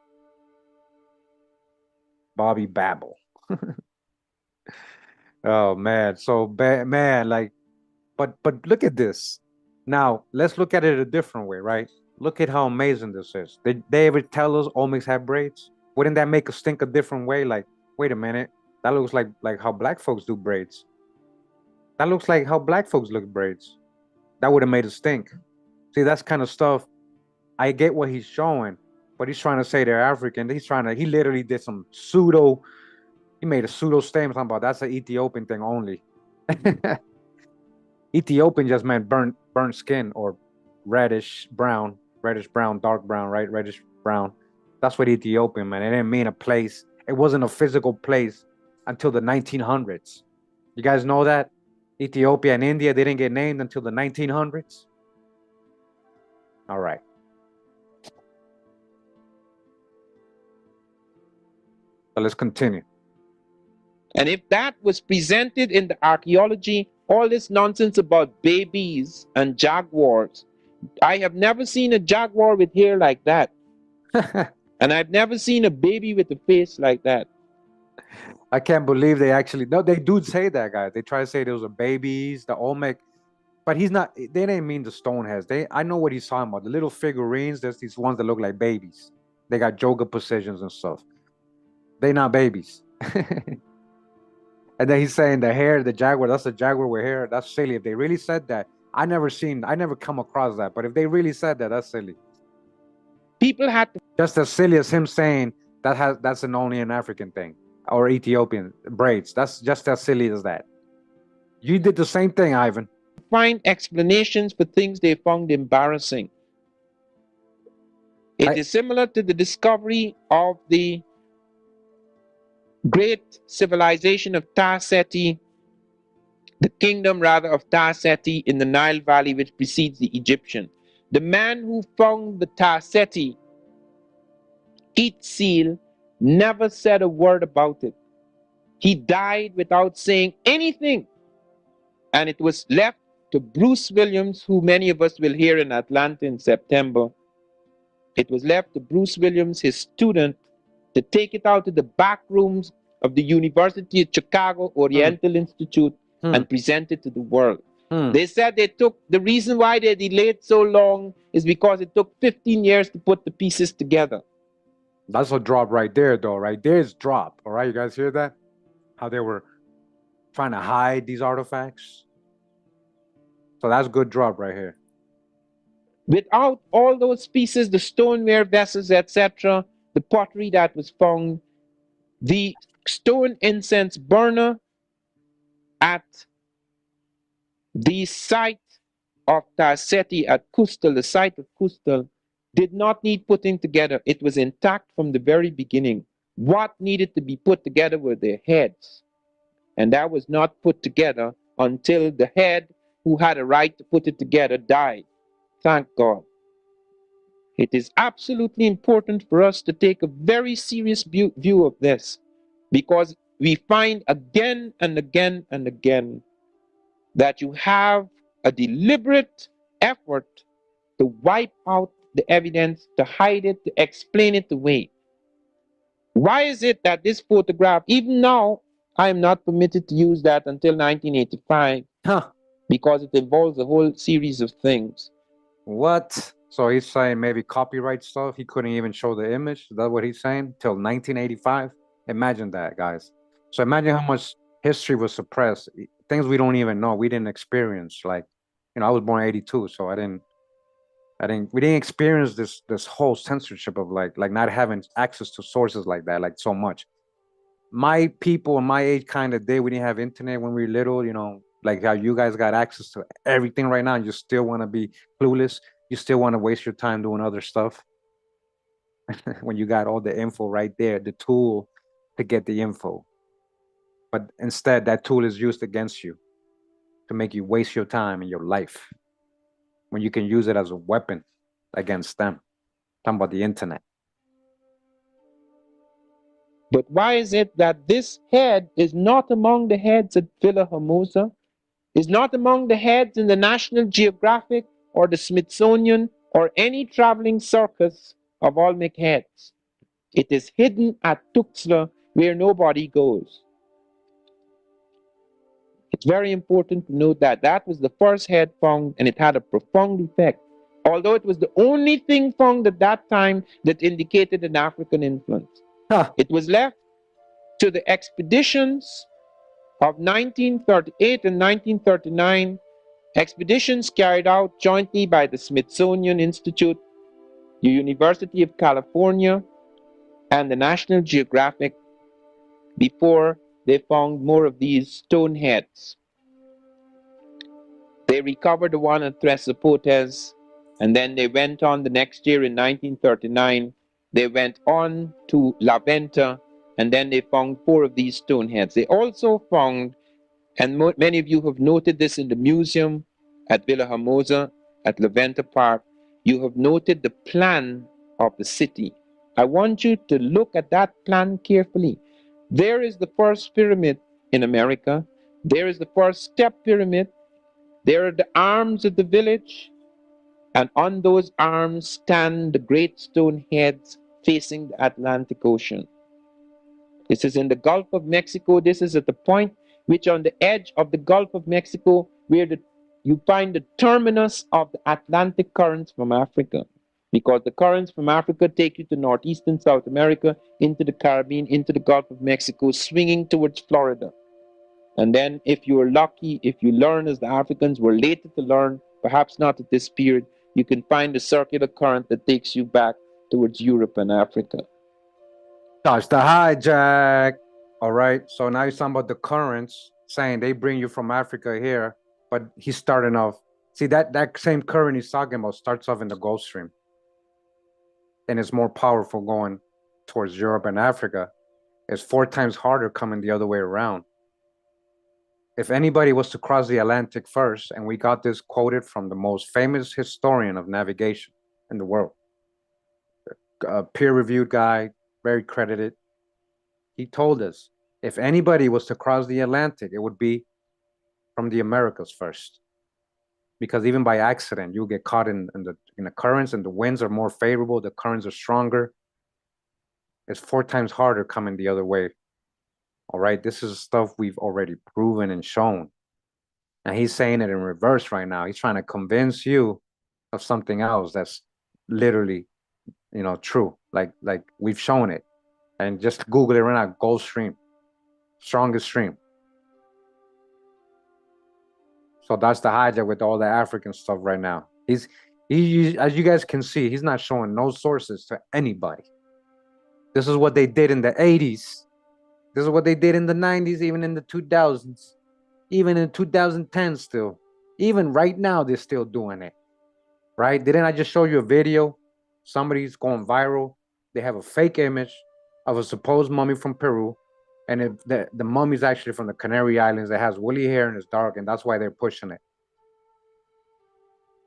Bobby Babble. Oh man, so bad, man. Like, but look at this. Now let's look at it a different way, right? Look at how amazing this is. They ever tell us Olmecs have braids? Wouldn't that make us think a different way? Like, wait a minute, that looks like how black folks do braids. That looks like how black folks look braids. That would have made us think. See, that's kind of stuff. I get what he's showing, but he's trying to say they're African. He literally did some pseudo. He made a pseudo statement talking about that's an Ethiopian thing only. Ethiopian just meant burnt skin or reddish brown, dark brown, right? Reddish brown. That's what Ethiopian meant. It didn't mean a place. It wasn't a physical place until the 1900s. You guys know that? Ethiopia and India didn't get named until the 1900s. All right. So let's continue. And if that was presented in the archaeology, all this nonsense about babies and jaguars, I have never seen a jaguar with hair like that. And I've never seen a baby with a face like that. I can't believe they actually, no, they do say that, guys. They try to say those are babies, the Olmec, but he's not, they didn't mean the Stoneheads. I know what he's talking about. The little figurines, there's these ones that look like babies. They got yoga positions and stuff. They're not babies. And then he's saying the hair, the jaguar, that's a jaguar with hair. That's silly. If they really said that, I never come across that. But if they really said that, that's silly. People had to, just as silly as him saying that's only an African thing or Ethiopian braids. That's just as silly as that. You did the same thing, Ivan. Find explanations for things they found embarrassing. It is similar to the discovery of the great civilization of Ta-Seti, the kingdom rather of Ta-Seti in the Nile Valley, which precedes the Egyptian. The man who found the Ta-Seti teeth seal never said a word about it. He died without saying anything. And it was left to Bruce Williams, who many of us will hear in Atlanta in September. It was left to Bruce Williams, his student, to take it out to the back rooms of the University of Chicago Oriental Institute and present it to the world. They said the reason why they delayed so long is because it took 15 years to put the pieces together. That's a drop right there, though. Right there's drop. All right, you guys hear that? How they were trying to hide these artifacts. So that's a good drop right here. Without all those pieces, the stoneware vessels, etc., the pottery that was found, the stone incense burner at the site of Ta-Seti at Kustal, the site of Kustal, did not need putting together. It was intact from the very beginning. What needed to be put together were their heads. And that was not put together until the head who had a right to put it together died. Thank God. It is absolutely important for us to take a very serious view of this, because we find again and again and again that you have a deliberate effort to wipe out the evidence, to hide it, to explain it away. Why is it that this photograph, even now, I am not permitted to use that until 1985? Because it involves a whole series of things. What? So he's saying maybe copyright stuff. He couldn't even show the image. Is that what he's saying? Till 1985? Imagine that, guys. So imagine how much history was suppressed. Things we don't even know. We didn't experience. Like, I was born in 82, so we didn't experience this whole censorship of like not having access to sources like that, like so much. My people in my age kind of did. We didn't have internet when we were little, like how you guys got access to everything right now, and you still want to be clueless. You still want to waste your time doing other stuff when you got all the info right there, the tool to get the info. But instead, that tool is used against you to make you waste your time and your life when you can use it as a weapon against them. Talking about the internet. But why is it that this head is not among the heads at Villa Hermosa, is not among the heads in the National Geographic or the Smithsonian or any traveling circus of Olmec heads? It is hidden at Tuxtla where nobody goes. It's very important to note that that was the first head found and it had a profound effect. Although it was the only thing found at that time that indicated an African influence. Huh. It was left to the expeditions of 1938 and 1939, expeditions carried out jointly by the Smithsonian Institute, the University of California, and the National Geographic before they found more of these stone heads. They recovered the one at Tres Zapotes, and then they went on the next year in 1939. They went on to La Venta, and then they found 4 of these stone heads. They also found, and many of you have noted this in the museum at Villa Hermosa, at La Venta Park, you have noted the plan of the city. I want you to look at that plan carefully. There is the first pyramid in America. There is the first step pyramid. There are the arms of the village, and on those arms stand the great stone heads facing the Atlantic Ocean. This is in the Gulf of Mexico. This is at the point which on the edge of the Gulf of Mexico where you find the terminus of the Atlantic currents from Africa. Because the currents from Africa take you to Northeast and South America, into the Caribbean, into the Gulf of Mexico, swinging towards Florida. And then if you are lucky, if you learn as the Africans were later to learn, perhaps not at this period, you can find a circular current that takes you back towards Europe and Africa. Touch the hijack. All right. So now he's talking about the currents, saying they bring you from Africa here, but he's starting off. See, that same current he's talking about starts off in the Gulf Stream. And it's more powerful going towards Europe and Africa. It's 4 times harder coming the other way around. If anybody was to cross the Atlantic first, and we got this quoted from the most famous historian of navigation in the world, a peer-reviewed guy, very credited, he told us, if anybody was to cross the Atlantic, it would be from the Americas first. Because even by accident, you'll get caught in the currents, and the winds are more favorable, the currents are stronger. It's 4 times harder coming the other way. All right, this is stuff we've already proven and shown. And he's saying it in reverse right now. He's trying to convince you of something else that's literally, true. Like we've shown it. And just Google it right now, Gulf Stream, strongest stream. So that's the hijack with all the African stuff right now. He, as you guys can see, he's not showing no sources to anybody. This is what they did in the 80s. This is what they did in the 90s, even in the 2000s, even in 2010 still. Even right now, they're still doing it, right? Didn't I just show you a video? Somebody's going viral. They have a fake image of a supposed mummy from Peru, and the mummy's actually from the Canary Islands. It has woolly hair and it's dark, and that's why they're pushing it.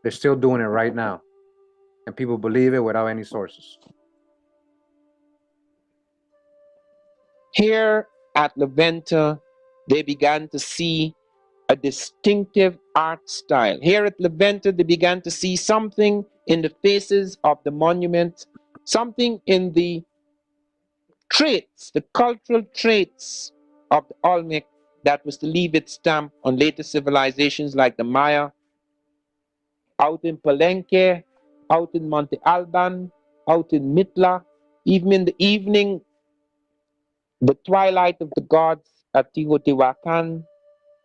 They're still doing it right now, and people believe it without any sources. Here at La Venta, they began to see a distinctive art style. Here at La Venta, they began to see something in the faces of the monuments, something in the traits, the cultural traits of the Olmec that was to leave its stamp on later civilizations like the Maya, out in Palenque, out in Monte Alban, out in Mitla, even in the evening, the twilight of the gods at Teotihuacan,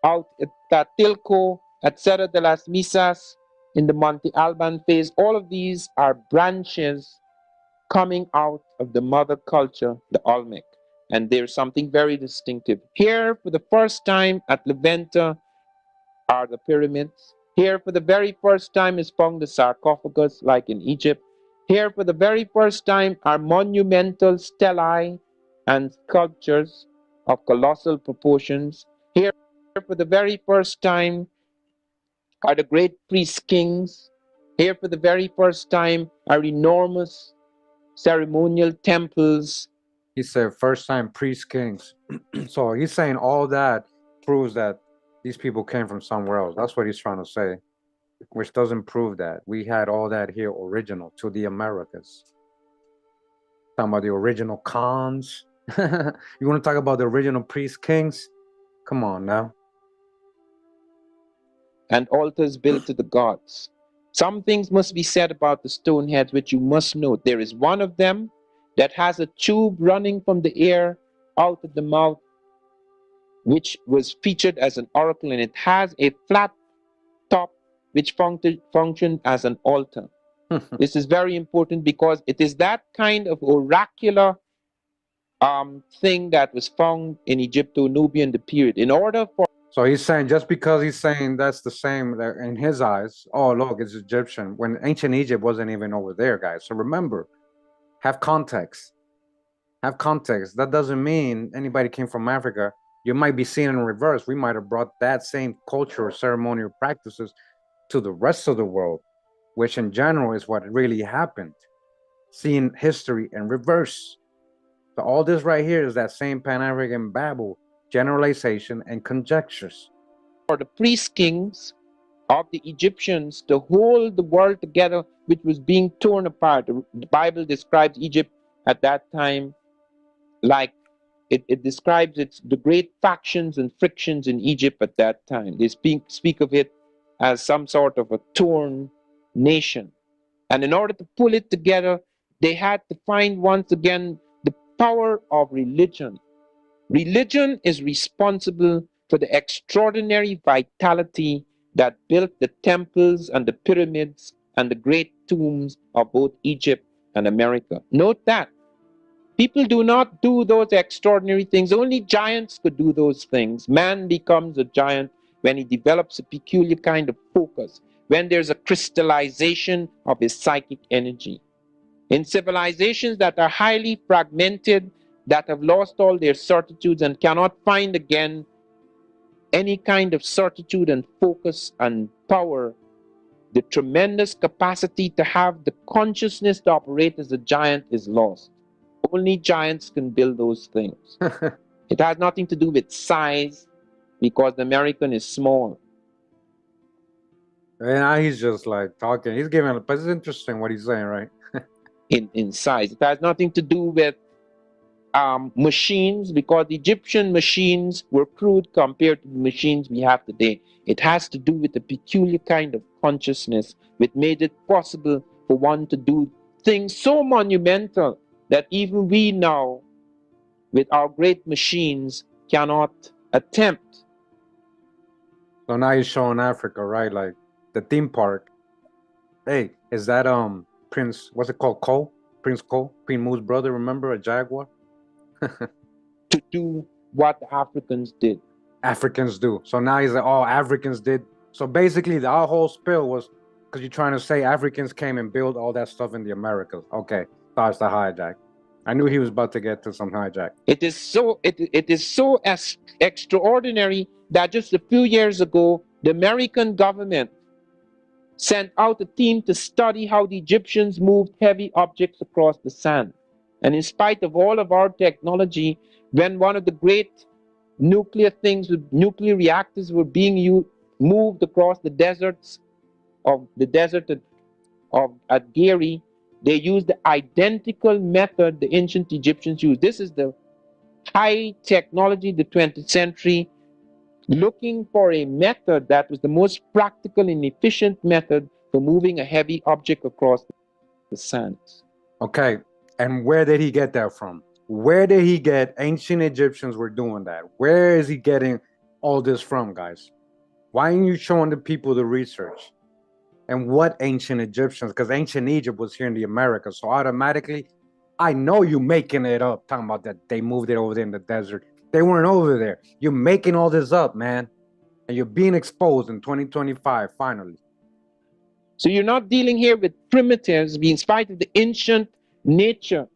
out at Tatilco, at Cerro de las Misas, in the Monte Alban phase. All of these are branches coming out of the mother culture, the Olmec. And there's something very distinctive. Here, for the first time at La Venta, are the pyramids. Here, for the very first time, is found the sarcophagus, like in Egypt. Here, for the very first time, are monumental stelae and sculptures of colossal proportions. Here, for the very first time, are the great priest kings. Here, for the very first time, are enormous ceremonial temples. He said first time priest kings. So he's saying all that proves that these people came from somewhere else. That's what he's trying to say, which doesn't prove that we had all that here original to the Americas. Talking about the original Khans. You want to talk about the original priest kings? Come on now. And altars built to the gods. Some things must be said about the stone heads, which you must note. There is one of them that has a tube running from the air out of the mouth, which was featured as an oracle, and it has a flat top which functioned as an altar. This is very important because it is that kind of oracular thing that was found in Egypto-Nubian the period. In order for So he's saying just because he's saying that's the same in his eyes, oh look, it's Egyptian, when ancient Egypt wasn't even over there, guys. So remember, have context. Have context. That doesn't mean anybody came from Africa. You might be seeing in reverse. We might have brought that same culture or ceremonial practices to the rest of the world, which in general is what really happened. Seeing history in reverse. So all this right here is that same Pan-African babble, generalization and conjectures. For the priest kings of the Egyptians to hold the world together, which was being torn apart. The Bible describes Egypt at that time like it describes the great factions and frictions in Egypt at that time. They speak of it as some sort of a torn nation. And in order to pull it together, they had to find once again the power of religion. Religion is responsible for the extraordinary vitality that built the temples and the pyramids and the great tombs of both Egypt and America. Note that. People do not do those extraordinary things. Only giants could do those things. Man becomes a giant when he develops a peculiar kind of focus, when there's a crystallization of his psychic energy. In civilizations that are highly fragmented, that have lost all their certitudes and cannot find again any kind of certitude and focus and power, the tremendous capacity to have the consciousness to operate as a giant is lost. Only giants can build those things. It has nothing to do with size, because the American is small. And now he's just like talking. He's giving, but it's interesting what he's saying, right? in size. It has nothing to do with machines, because the Egyptian machines were crude compared to the machines we have today. It has to do with a peculiar kind of consciousness which made it possible for one to do things so monumental that even we now, with our great machines, cannot attempt. So now he's showing Africa, right? Like the theme park. Hey, is that Prince? What's it called? Cole? Prince Cole, Queen Moo's brother. Remember a jaguar? To do what the Africans did. Africans do. So now he's like, oh, Africans did. So basically, our whole spill was because you're trying to say Africans came and built all that stuff in the Americas. Okay, starts the hijack. I knew he was about to get to some hijack. It is so extraordinary that just a few years ago, the American government sent out a team to study how the Egyptians moved heavy objects across the sand. And in spite of all of our technology, when one of the great nuclear things with nuclear reactors were being moved across the deserts at Gary, they used the identical method the ancient Egyptians used. This is the high technology, the 20th century, looking for a method that was the most practical and efficient method for moving a heavy object across the sands. Okay, and where did he get that from? Where did he get ancient Egyptians were doing that? Where is he getting all this from, guys? Why aren't you showing the people the research? And what ancient Egyptians? Because ancient Egypt was here in the Americas. So automatically, I know you making it up, talking about that they moved it over there in the desert. They weren't over there. You're making all this up, man. And you're being exposed in 2025, finally. So you're not dealing here with primitives, in spite of the ancient nature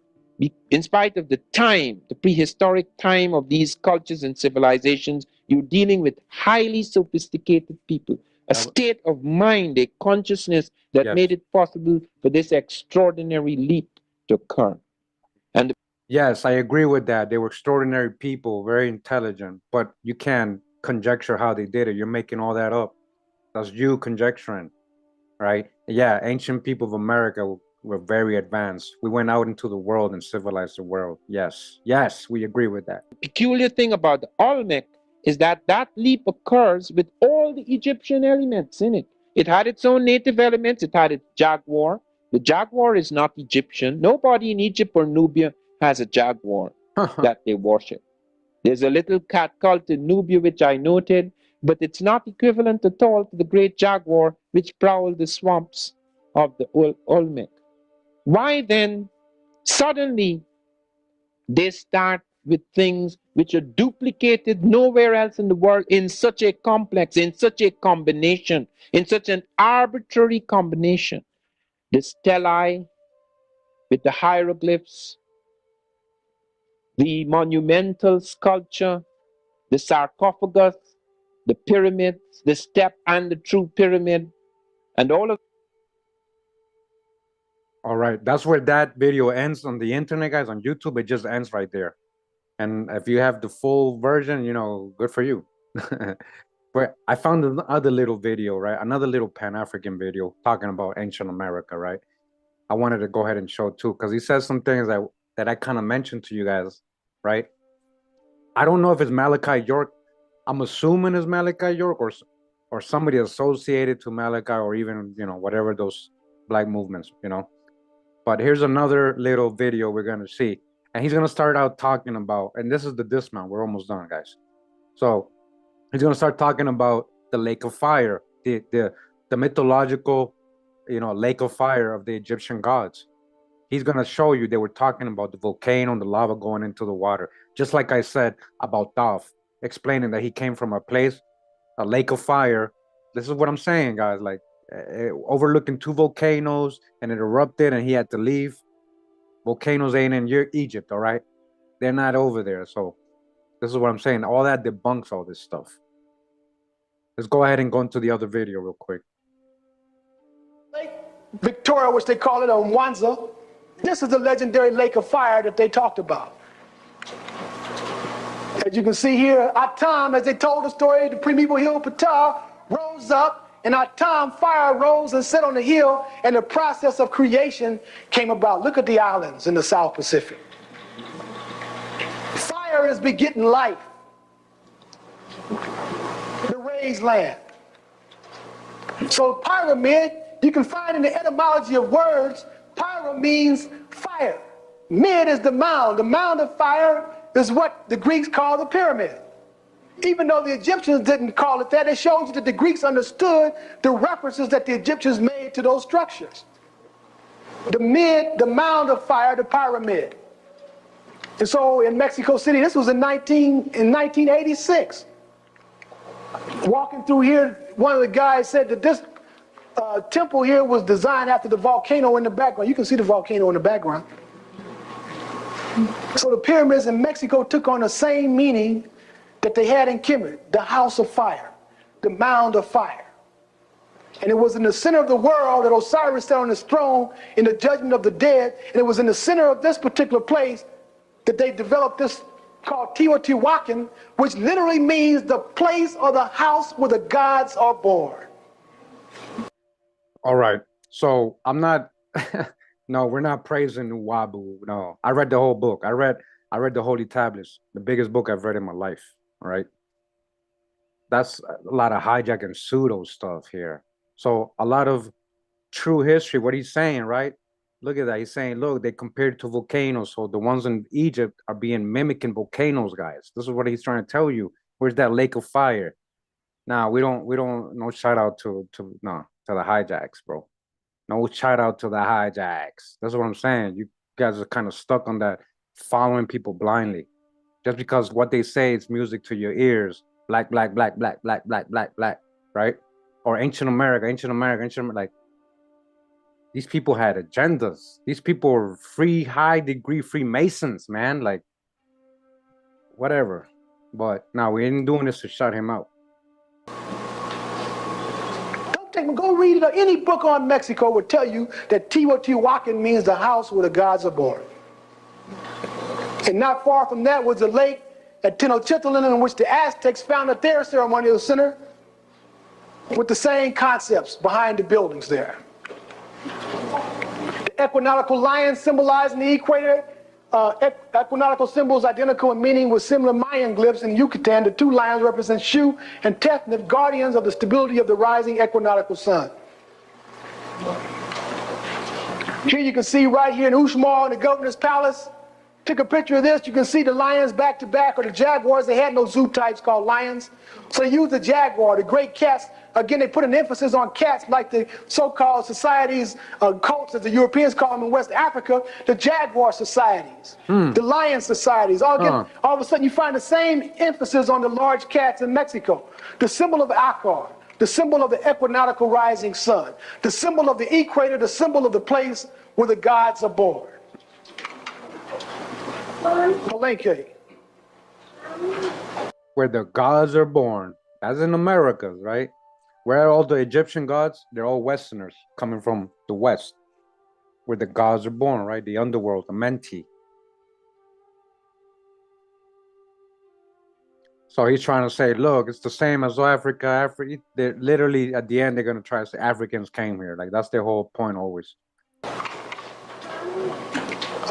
in spite of the time, the prehistoric time of these cultures and civilizations, you're dealing with highly sophisticated people, a state of mind, a consciousness that made it possible for this extraordinary leap to occur. And yes, I agree with that. They were extraordinary people, very intelligent, but you can't conjecture how they did it. You're making all that up. That's you conjecturing, right? Yeah, ancient people of America were very advanced. We went out into the world and civilized the world. Yes, yes, we agree with that. the peculiar thing about the Olmec is that that leap occurs with all the Egyptian elements in it. It had its own native elements. It had its jaguar. The jaguar is not Egyptian. Nobody in Egypt or Nubia has a jaguar that they worship. There's a little cat cult in Nubia, which I noted, but it's not equivalent at all to the great jaguar which prowled the swamps of the Olmec. Why then, suddenly, they start with things which are duplicated nowhere else in the world in such a complex, in such a combination, in such an arbitrary combination? The stelae with the hieroglyphs, the monumental sculpture, the sarcophagus, the pyramids, the step and the true pyramid, and all of. All right, that's where that video ends on the internet, guys. On YouTube, it just ends right there. And if you have the full version, you know, good for you. But I found another little video, right? Another little Pan-African video talking about ancient America, right? I wanted to go ahead and show too, because he says some things that I kind of mentioned to you guys, right? I don't know if it's Malachi York. I'm assuming it's Malachi York or somebody associated to Malachi, or even, you know, whatever those black movements, you know. But here's another little video we're gonna see. And he's gonna start out talking about, and this is the dismount. We're almost done, guys. So he's gonna start talking about the lake of fire, the mythological, you know, lake of fire of the Egyptian gods. He's gonna show you they were talking about the volcano and the lava going into the water. Just like I said about Toph, explaining that he came from a place, a lake of fire. This is what I'm saying, guys. Like overlooking two volcanoes, and it erupted, and he had to leave. Volcanoes ain't in Egypt, all right? They're not over there. So this is what I'm saying. All that debunks all this stuff. Let's go ahead and go into the other video real quick. Lake Victoria, which they call it on Mwanza. This is the legendary lake of fire that they talked about. As you can see here, Atam, as they told the story, the primeval hill Ptah rose up, and Atam, fire rose and set on the hill, and the process of creation came about. Look at the islands in the South Pacific. Fire is begetting life. The raised land. So pyramid, you can find in the etymology of words, pyra means fire. Mid is the mound. The mound of fire is what the Greeks call the pyramid. Even though the Egyptians didn't call it that, it shows you that the Greeks understood the references that the Egyptians made to those structures. The mid, the mound of fire, the pyramid. And so in Mexico City, this was in 1986. Walking through here, one of the guys said that this temple here was designed after the volcano in the background. You can see the volcano in the background. So the pyramids in Mexico took on the same meaning that they had in Kemet, the house of fire, the mound of fire. And it was in the center of the world that Osiris sat on his throne in the judgment of the dead. And it was in the center of this particular place that they developed this called Teotihuacan, which literally means the place or the house where the gods are born. All right. So I'm not, no, we're not praising Wabu. No, I read the whole book. I read the Holy Tablets, the biggest book I've read in my life. All right. That's a lot of hijack and pseudo stuff here. So a lot of true history, what he's saying, right? Look at that. He's saying, look, they compared it to volcanoes. So the ones in Egypt are being mimicking volcanoes, guys. This is what he's trying to tell you. Where's that lake of fire? Nah, we don't, no shout out to the hijacks, bro. No shout out to the hijacks. That's what I'm saying. You guys are kind of stuck on that, following people blindly. Just because what they say is music to your ears. Black, black, black, black, black, black, black, black, right? Or ancient America, like, These people had agendas. These people were high degree Freemasons, man. Like, whatever. But now we ain't doing this to shut him out. Go read any book on Mexico will tell you that Teotihuacan means the house where the gods are born. And not far from that was the lake at Tenochtitlan in which the Aztecs founded their ceremonial center with the same concepts behind the buildings there. The equinoctial lion symbolizing the equator, equinoctial symbols identical in meaning with similar Mayan glyphs in Yucatan. The two lions represent Shu and Tefnut, guardians of the stability of the rising equinoctial sun. Here you can see right here in Uxmal in the governor's palace. Take a picture of this, you can see the lions back to back, or the jaguars. They had no zoo types called lions. So they used the jaguar, the great cats. Again, they put an emphasis on cats like the so-called societies, cults, as the Europeans call them in West Africa, the jaguar societies, the lion societies. All of a sudden you find the same emphasis on the large cats in Mexico. The symbol of Akar, the symbol of the equinoctial rising sun, the symbol of the equator, the symbol of the place where the gods are born. Palenque. Where the gods are born. As in Americas, right? Where are all the Egyptian gods? They're all Westerners coming from the West. Where the gods are born, right? The underworld, the Menti. So he's trying to say, look, it's the same as Africa. They're literally, at the end, they're going to try to say Africans came here. Like, that's their whole point always.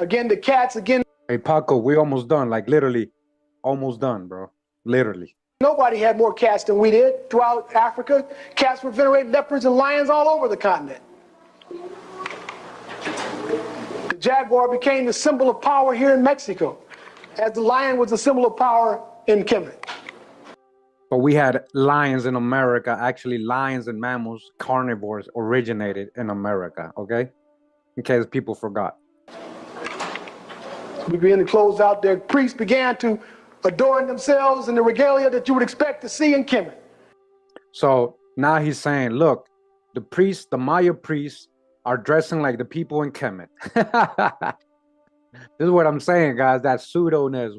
Again, the cats, again. Hey, Paco, we almost done. Like, literally, almost done, bro. Literally. Nobody had more cats than we did throughout Africa. Cats were venerated, leopards and lions all over the continent. The jaguar became the symbol of power here in Mexico, as the lion was the symbol of power in Kemet. But we had lions in America. Actually, lions and mammals, carnivores, originated in America, okay? In case people forgot. We began to close out. Their priests began to adorn themselves in the regalia that you would expect to see in Kemet. So now he's saying, look, the priests, the Maya priests, are dressing like the people in Kemet. This is what I'm saying, guys. That pseudo-ness.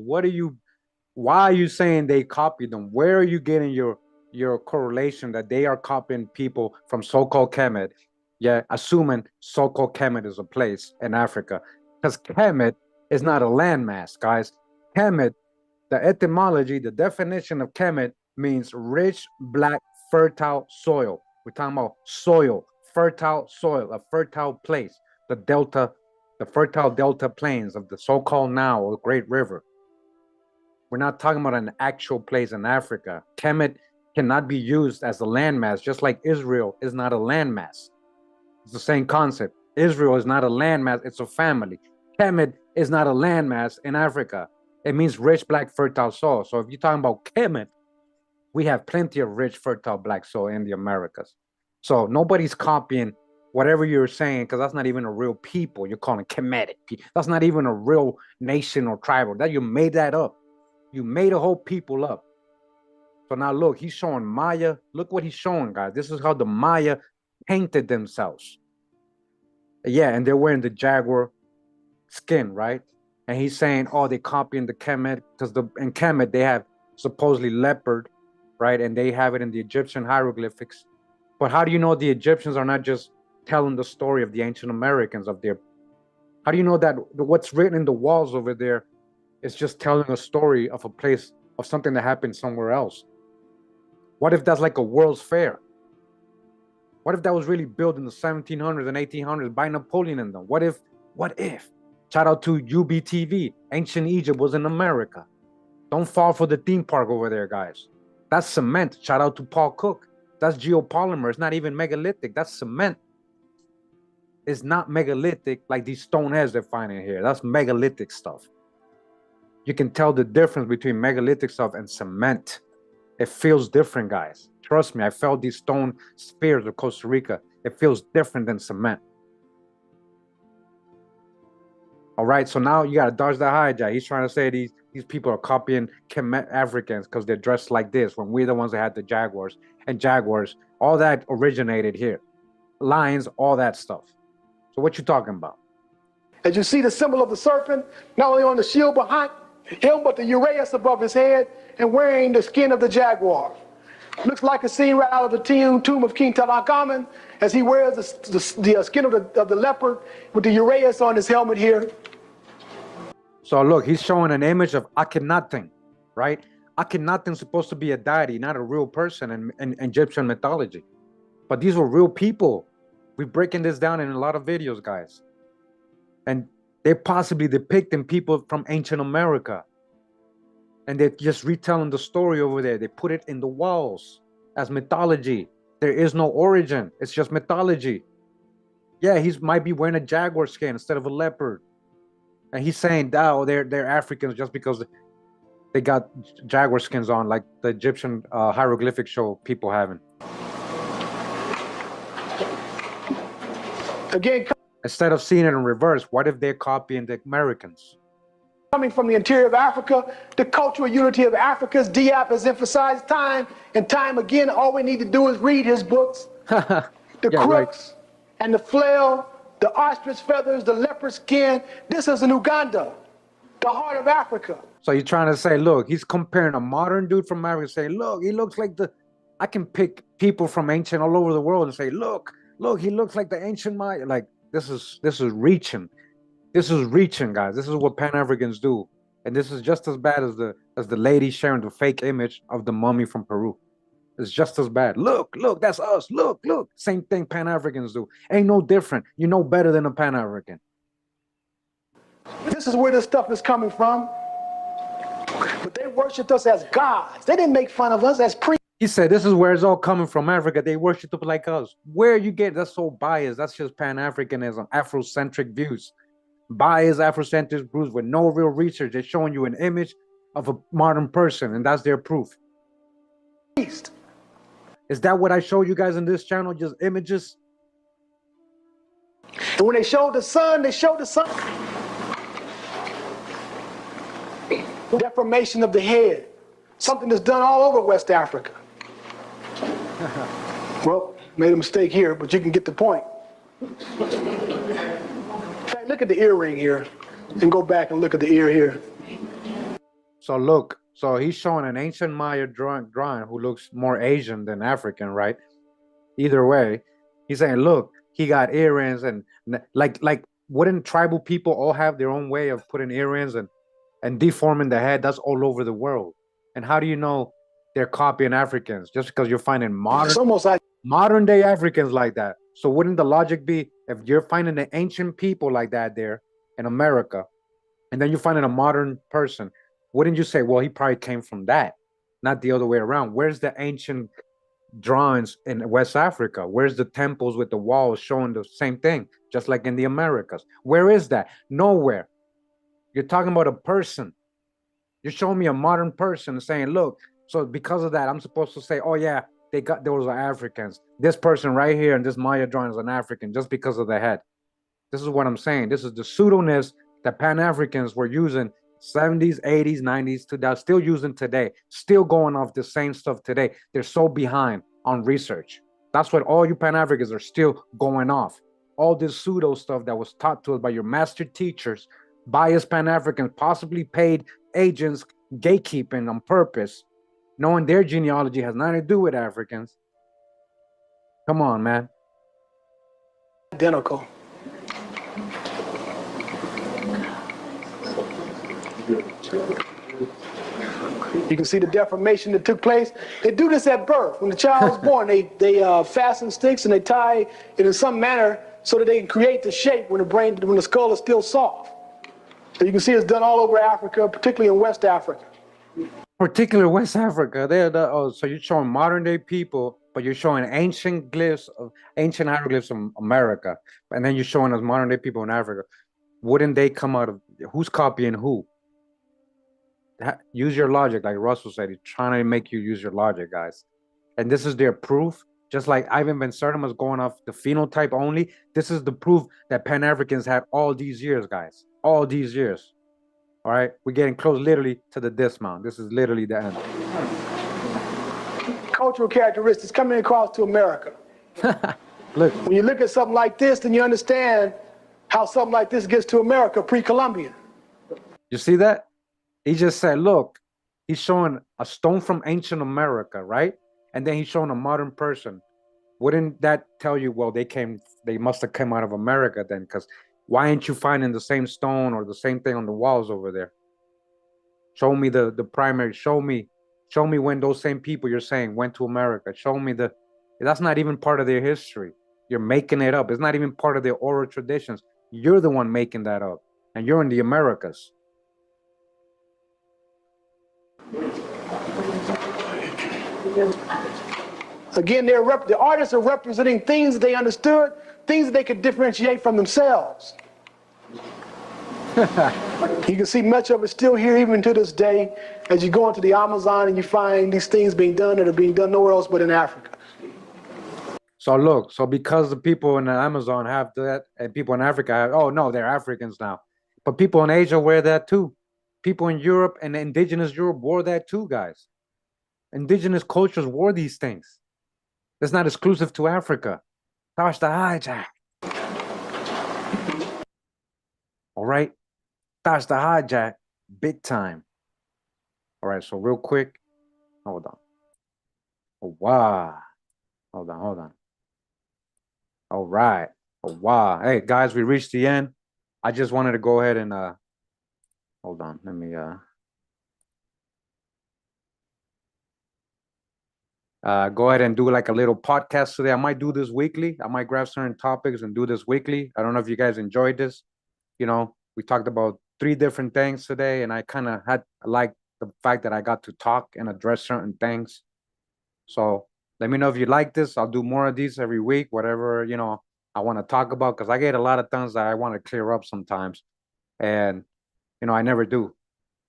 Why are you saying they copied them? Where are you getting your correlation that they are copying people from so-called Kemet? Yeah, assuming so-called Kemet is a place in Africa. Because Kemet is not a landmass, guys. Kemet, the etymology, the definition of Kemet means rich, black, fertile soil. We're talking about soil, fertile soil, a fertile place, the fertile delta plains of the so-called Nile or Great River. We're not talking about an actual place in Africa. Kemet cannot be used as a landmass, just like Israel is not a landmass. It's the same concept. Israel is not a landmass, it's a family. Kemet is not a landmass in Africa. It means rich, black, fertile soil. So if you're talking about Kemet, we have plenty of rich, fertile black soil in the Americas. So nobody's copying whatever you're saying, because that's not even a real people. You're calling Kemetic. That's not even a real nation or tribal. That you made that up. You made a whole people up. So now look, he's showing Maya. Look what he's showing, guys. This is how the Maya painted themselves. Yeah, and they're wearing the jaguar skin, right? And he's saying, oh, they're copying the Kemet, because in Kemet they have supposedly leopard, right? And they have it in the Egyptian hieroglyphics. But how do you know the Egyptians are not just telling the story of the ancient Americans how do you know that what's written in the walls over there is just telling a story of a place, of something that happened somewhere else? What if that's like a World's Fair? What if that was really built in the 1700s and 1800s by Napoleon and them? What if? Shout out to UBTV. Ancient Egypt was in America. Don't fall for the theme park over there, guys. That's cement. Shout out to Paul Cook. That's geopolymer. It's not even megalithic. That's cement. It's not megalithic like these stone heads they're finding here. That's megalithic stuff. You can tell the difference between megalithic stuff and cement. It feels different, guys. Trust me, I felt these stone spears of Costa Rica. It feels different than cement. All right, so now you got to dodge that hijack. He's trying to say these people are copying Kemet Africans because they're dressed like this, when we're the ones that had the jaguars. And jaguars, all that originated here. Lions, all that stuff. So what you talking about? As you see the symbol of the serpent, not only on the shield behind him, but the uraeus above his head, and wearing the skin of the jaguar. Looks like a scene right out of the tomb of King Tutankhamun, as he wears the skin of the leopard with the uraeus on his helmet here. So look, he's showing an image of Akhenaten, right? Akhenaten's supposed to be a deity, not a real person in Egyptian mythology. But these were real people. We're breaking this down in a lot of videos, guys. And they're possibly depicting people from ancient America. And they're just retelling the story over there. They put it in the walls as mythology. There is no origin. It's just mythology. Yeah, he might be wearing a jaguar skin instead of a leopard. And he's saying, oh, they're Africans just because they got jaguar skins on, like the Egyptian hieroglyphic show people having. Again, instead of seeing it in reverse, what if they're copying the Americans? Coming from the interior of Africa, the cultural unity of Africa's Diop has emphasized time and time again. All we need to do is read his books. The crooks and the flail, the ostrich feathers, the leopard skin. This is in Uganda, the heart of Africa. So you're trying to say, look, he's comparing a modern dude from Africa, saying, look, he looks like I can pick people from ancient all over the world and say, look, he looks like the ancient Maya. Like, this is reaching. This is reaching, guys. This is what Pan-Africans do. And this is just as bad as the lady sharing the fake image of the mummy from Peru. It's just as bad. Look, that's us. Look. Same thing Pan-Africans do. Ain't no different. You know better than a Pan-African. This is where this stuff is coming from. But they worshiped us as gods. They didn't make fun of us as priests. He said, this is where it's all coming from, Africa. They worship us like us. Where you get that's so biased. That's just Pan-Africanism, Afrocentric views. Biased Afrocentric views with no real research. They're showing you an image of a modern person, and that's their proof. Is that what I showed you guys in this channel? Just images? And when they showed the sun, deformation of the head. Something that's done all over West Africa. Well, made a mistake here, but you can get the point. In fact, look at the earring here, and go back and look at the ear here. So look, he's showing an ancient Maya drawing who looks more Asian than African, right? Either way, he's saying, look, he got earrings, and like wouldn't tribal people all have their own way of putting earrings and deforming the head? That's all over the world. And how do you know they're copying Africans? Just because you're finding modern day Africans like that. So wouldn't the logic be, if you're finding the ancient people like that there in America, and then you're finding a modern person, wouldn't you say, well, he probably came from that, not the other way around? Where's the ancient drawings in West Africa? Where's the temples with the walls showing the same thing, just like in the Americas? Where is that? Nowhere. You're talking about a person. You're showing me a modern person saying, look, so because of that, I'm supposed to say, oh yeah, those are Africans. This person right here in this Maya drawing is an African just because of the head. This is what I'm saying. This is the pseudoness that Pan-Africans were using 70s, 80s, 90s, 2000s, still using today, still going off the same stuff today. They're so behind on research. That's what all you Pan-Africans are still going off. All this pseudo stuff that was taught to us by your master teachers, biased Pan-Africans, possibly paid agents, gatekeeping on purpose, knowing their genealogy has nothing to do with Africans. Come on, man. Identical. You can see the deformation that took place. They do this at birth. When the child is born, they fasten sticks and they tie it in some manner so that they can create the shape when the skull is still soft. So you can see it's done all over Africa, particularly in West Africa. Particularly West Africa. So you're showing modern day people, but you're showing ancient hieroglyphs from America, and then you're showing us modern day people in Africa. Wouldn't they come out of who's copying who? Use your logic, like Russell said. He's trying to make you use your logic, guys. And this is their proof. Just like Ivan Ben Sertima is going off the phenotype only. This is the proof that Pan-Africans had all these years, guys. All these years. All right, we're getting close literally to the dismount. This is literally the end. Cultural characteristics coming across to America. Look, When you look at something like this, then you understand how something like this gets to America pre-Columbian. you see that? He just said, look, he's showing a stone from ancient America, right? And then he's showing a modern person. Wouldn't that tell you, well, they must have come out of America then? Because why ain't you finding the same stone or the same thing on the walls over there? Show me the primary. Show me when those same people you're saying went to America. Show me that's not even part of their history. You're making it up. It's not even part of their oral traditions. You're the one making that up. And you're in the Americas. Again, the artists are representing things that they understood, things that they could differentiate from themselves. You can see much of it still here even to this day as you go into the Amazon and you find these things being done that are being done nowhere else but in Africa. So look, because the people in the Amazon have that and people in Africa have, oh no, they're Africans now. But people in Asia wear that too. People in Europe and indigenous Europe wore that too, guys. Indigenous cultures wore these things. It's not exclusive to Africa. Tosh the hijack. All right. Tosh the hijack. Big time. All right. So real quick. Hold on. Oh, wow. Hold on. All right. Oh, wow. Hey, guys, we reached the end. I just wanted to go ahead and, hold on. Let me, go ahead and do like a little podcast today. I might do this weekly. I might grab certain topics and do this weekly. I don't know if you guys enjoyed this. You know, we talked about 3 different things today, and I kind of like the fact that I got to talk and address certain things. So let me know if you like this. I'll do more of these every week, whatever, you know, I want to talk about, because I get a lot of things that I want to clear up sometimes. And, you know, I never do.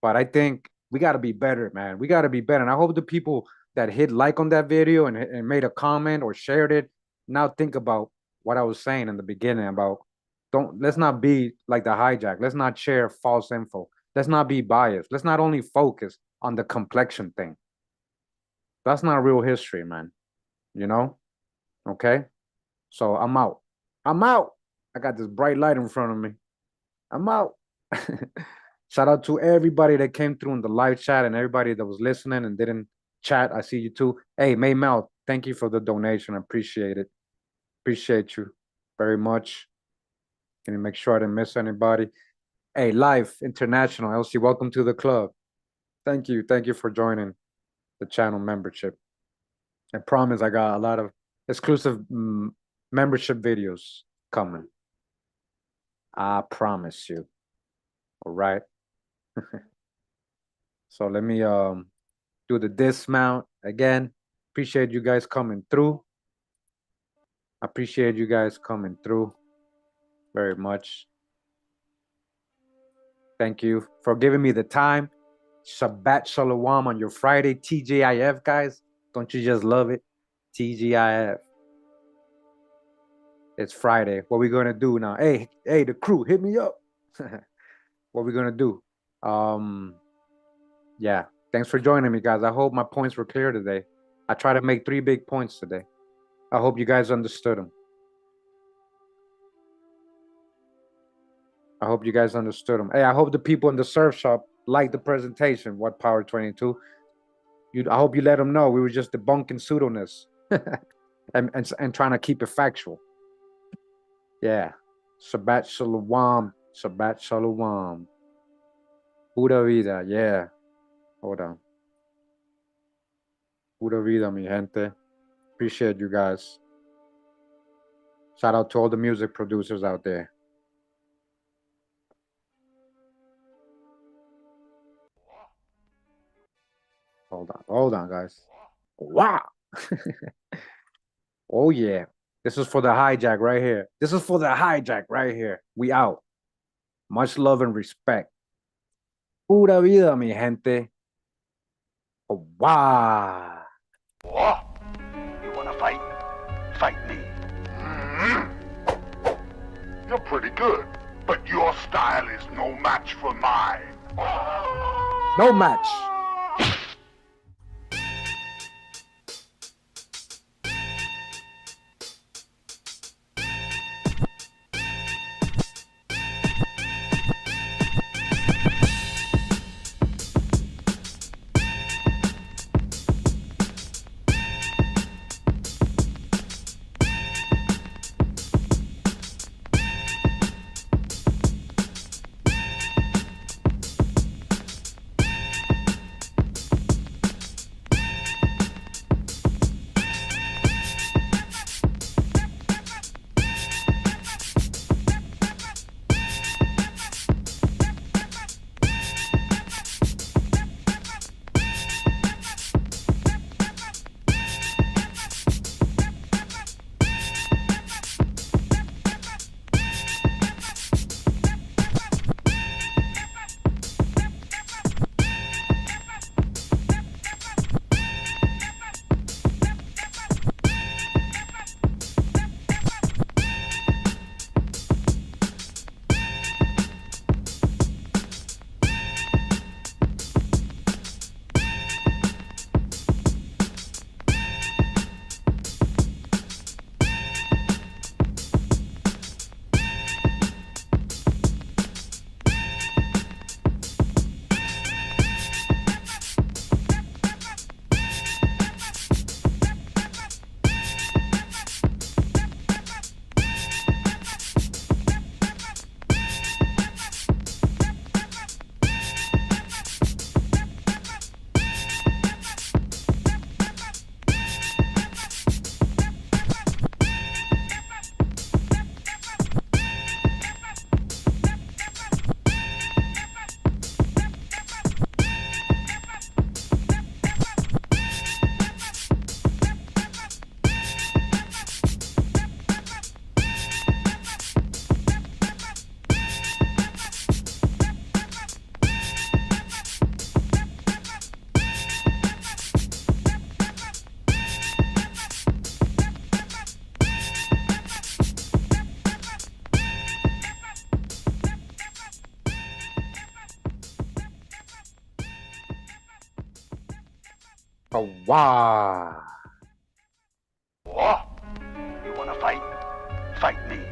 But I think we got to be better, man. We got to be better. And I hope the people that hit like on that video and made a comment or shared it now think about what I was saying in the beginning about let's not be like the hijack. Let's not share false info. Let's not be biased. Let's not only focus on the complexion thing. That's not real history, man. You know? Okay? So I'm out. I got this bright light in front of me. I'm out. Shout out to everybody that came through in the live chat and everybody that was listening and didn't chat. I see you too. Hey, May Mel, thank you for the donation. I appreciate it. Appreciate you very much. Can you make sure I didn't miss anybody? Hey, Live International, Elsie, welcome to the club. Thank you. Thank you for joining the channel membership. I promise I got a lot of exclusive membership videos coming. I promise you. All right. So let me do the dismount again. Appreciate you guys coming through. Appreciate you guys coming through very much. Thank you for giving me the time. Shabbat Shalom on your Friday. TGIF, guys. Don't you just love it? TGIF. It's Friday. What we gonna do now? Hey, the crew, hit me up. What we gonna do? Yeah. Thanks for joining me, guys. I hope my points were clear today. I try to make 3 big points today. I hope you guys understood them. I hope you guys understood them. Hey, I hope the people in the surf shop liked the presentation. What Power 22? I hope you let them know we were just debunking pseudoness and trying to keep it factual. Yeah. Shabbat Shalom. Shabbat Shalom. Pura vida. Yeah. Hold on. Pura vida, mi gente. Appreciate you guys. Shout out to all the music producers out there. Hold on, guys. Wow. Oh, yeah. This is for the hijack right here. This is for the hijack right here. We out. Much love and respect. Pura vida, mi gente. Oh, wow. You wanna fight? Fight me. You're pretty good, but your style is no match for mine. No match. Kawa. Oh, you wanna fight? Fight me.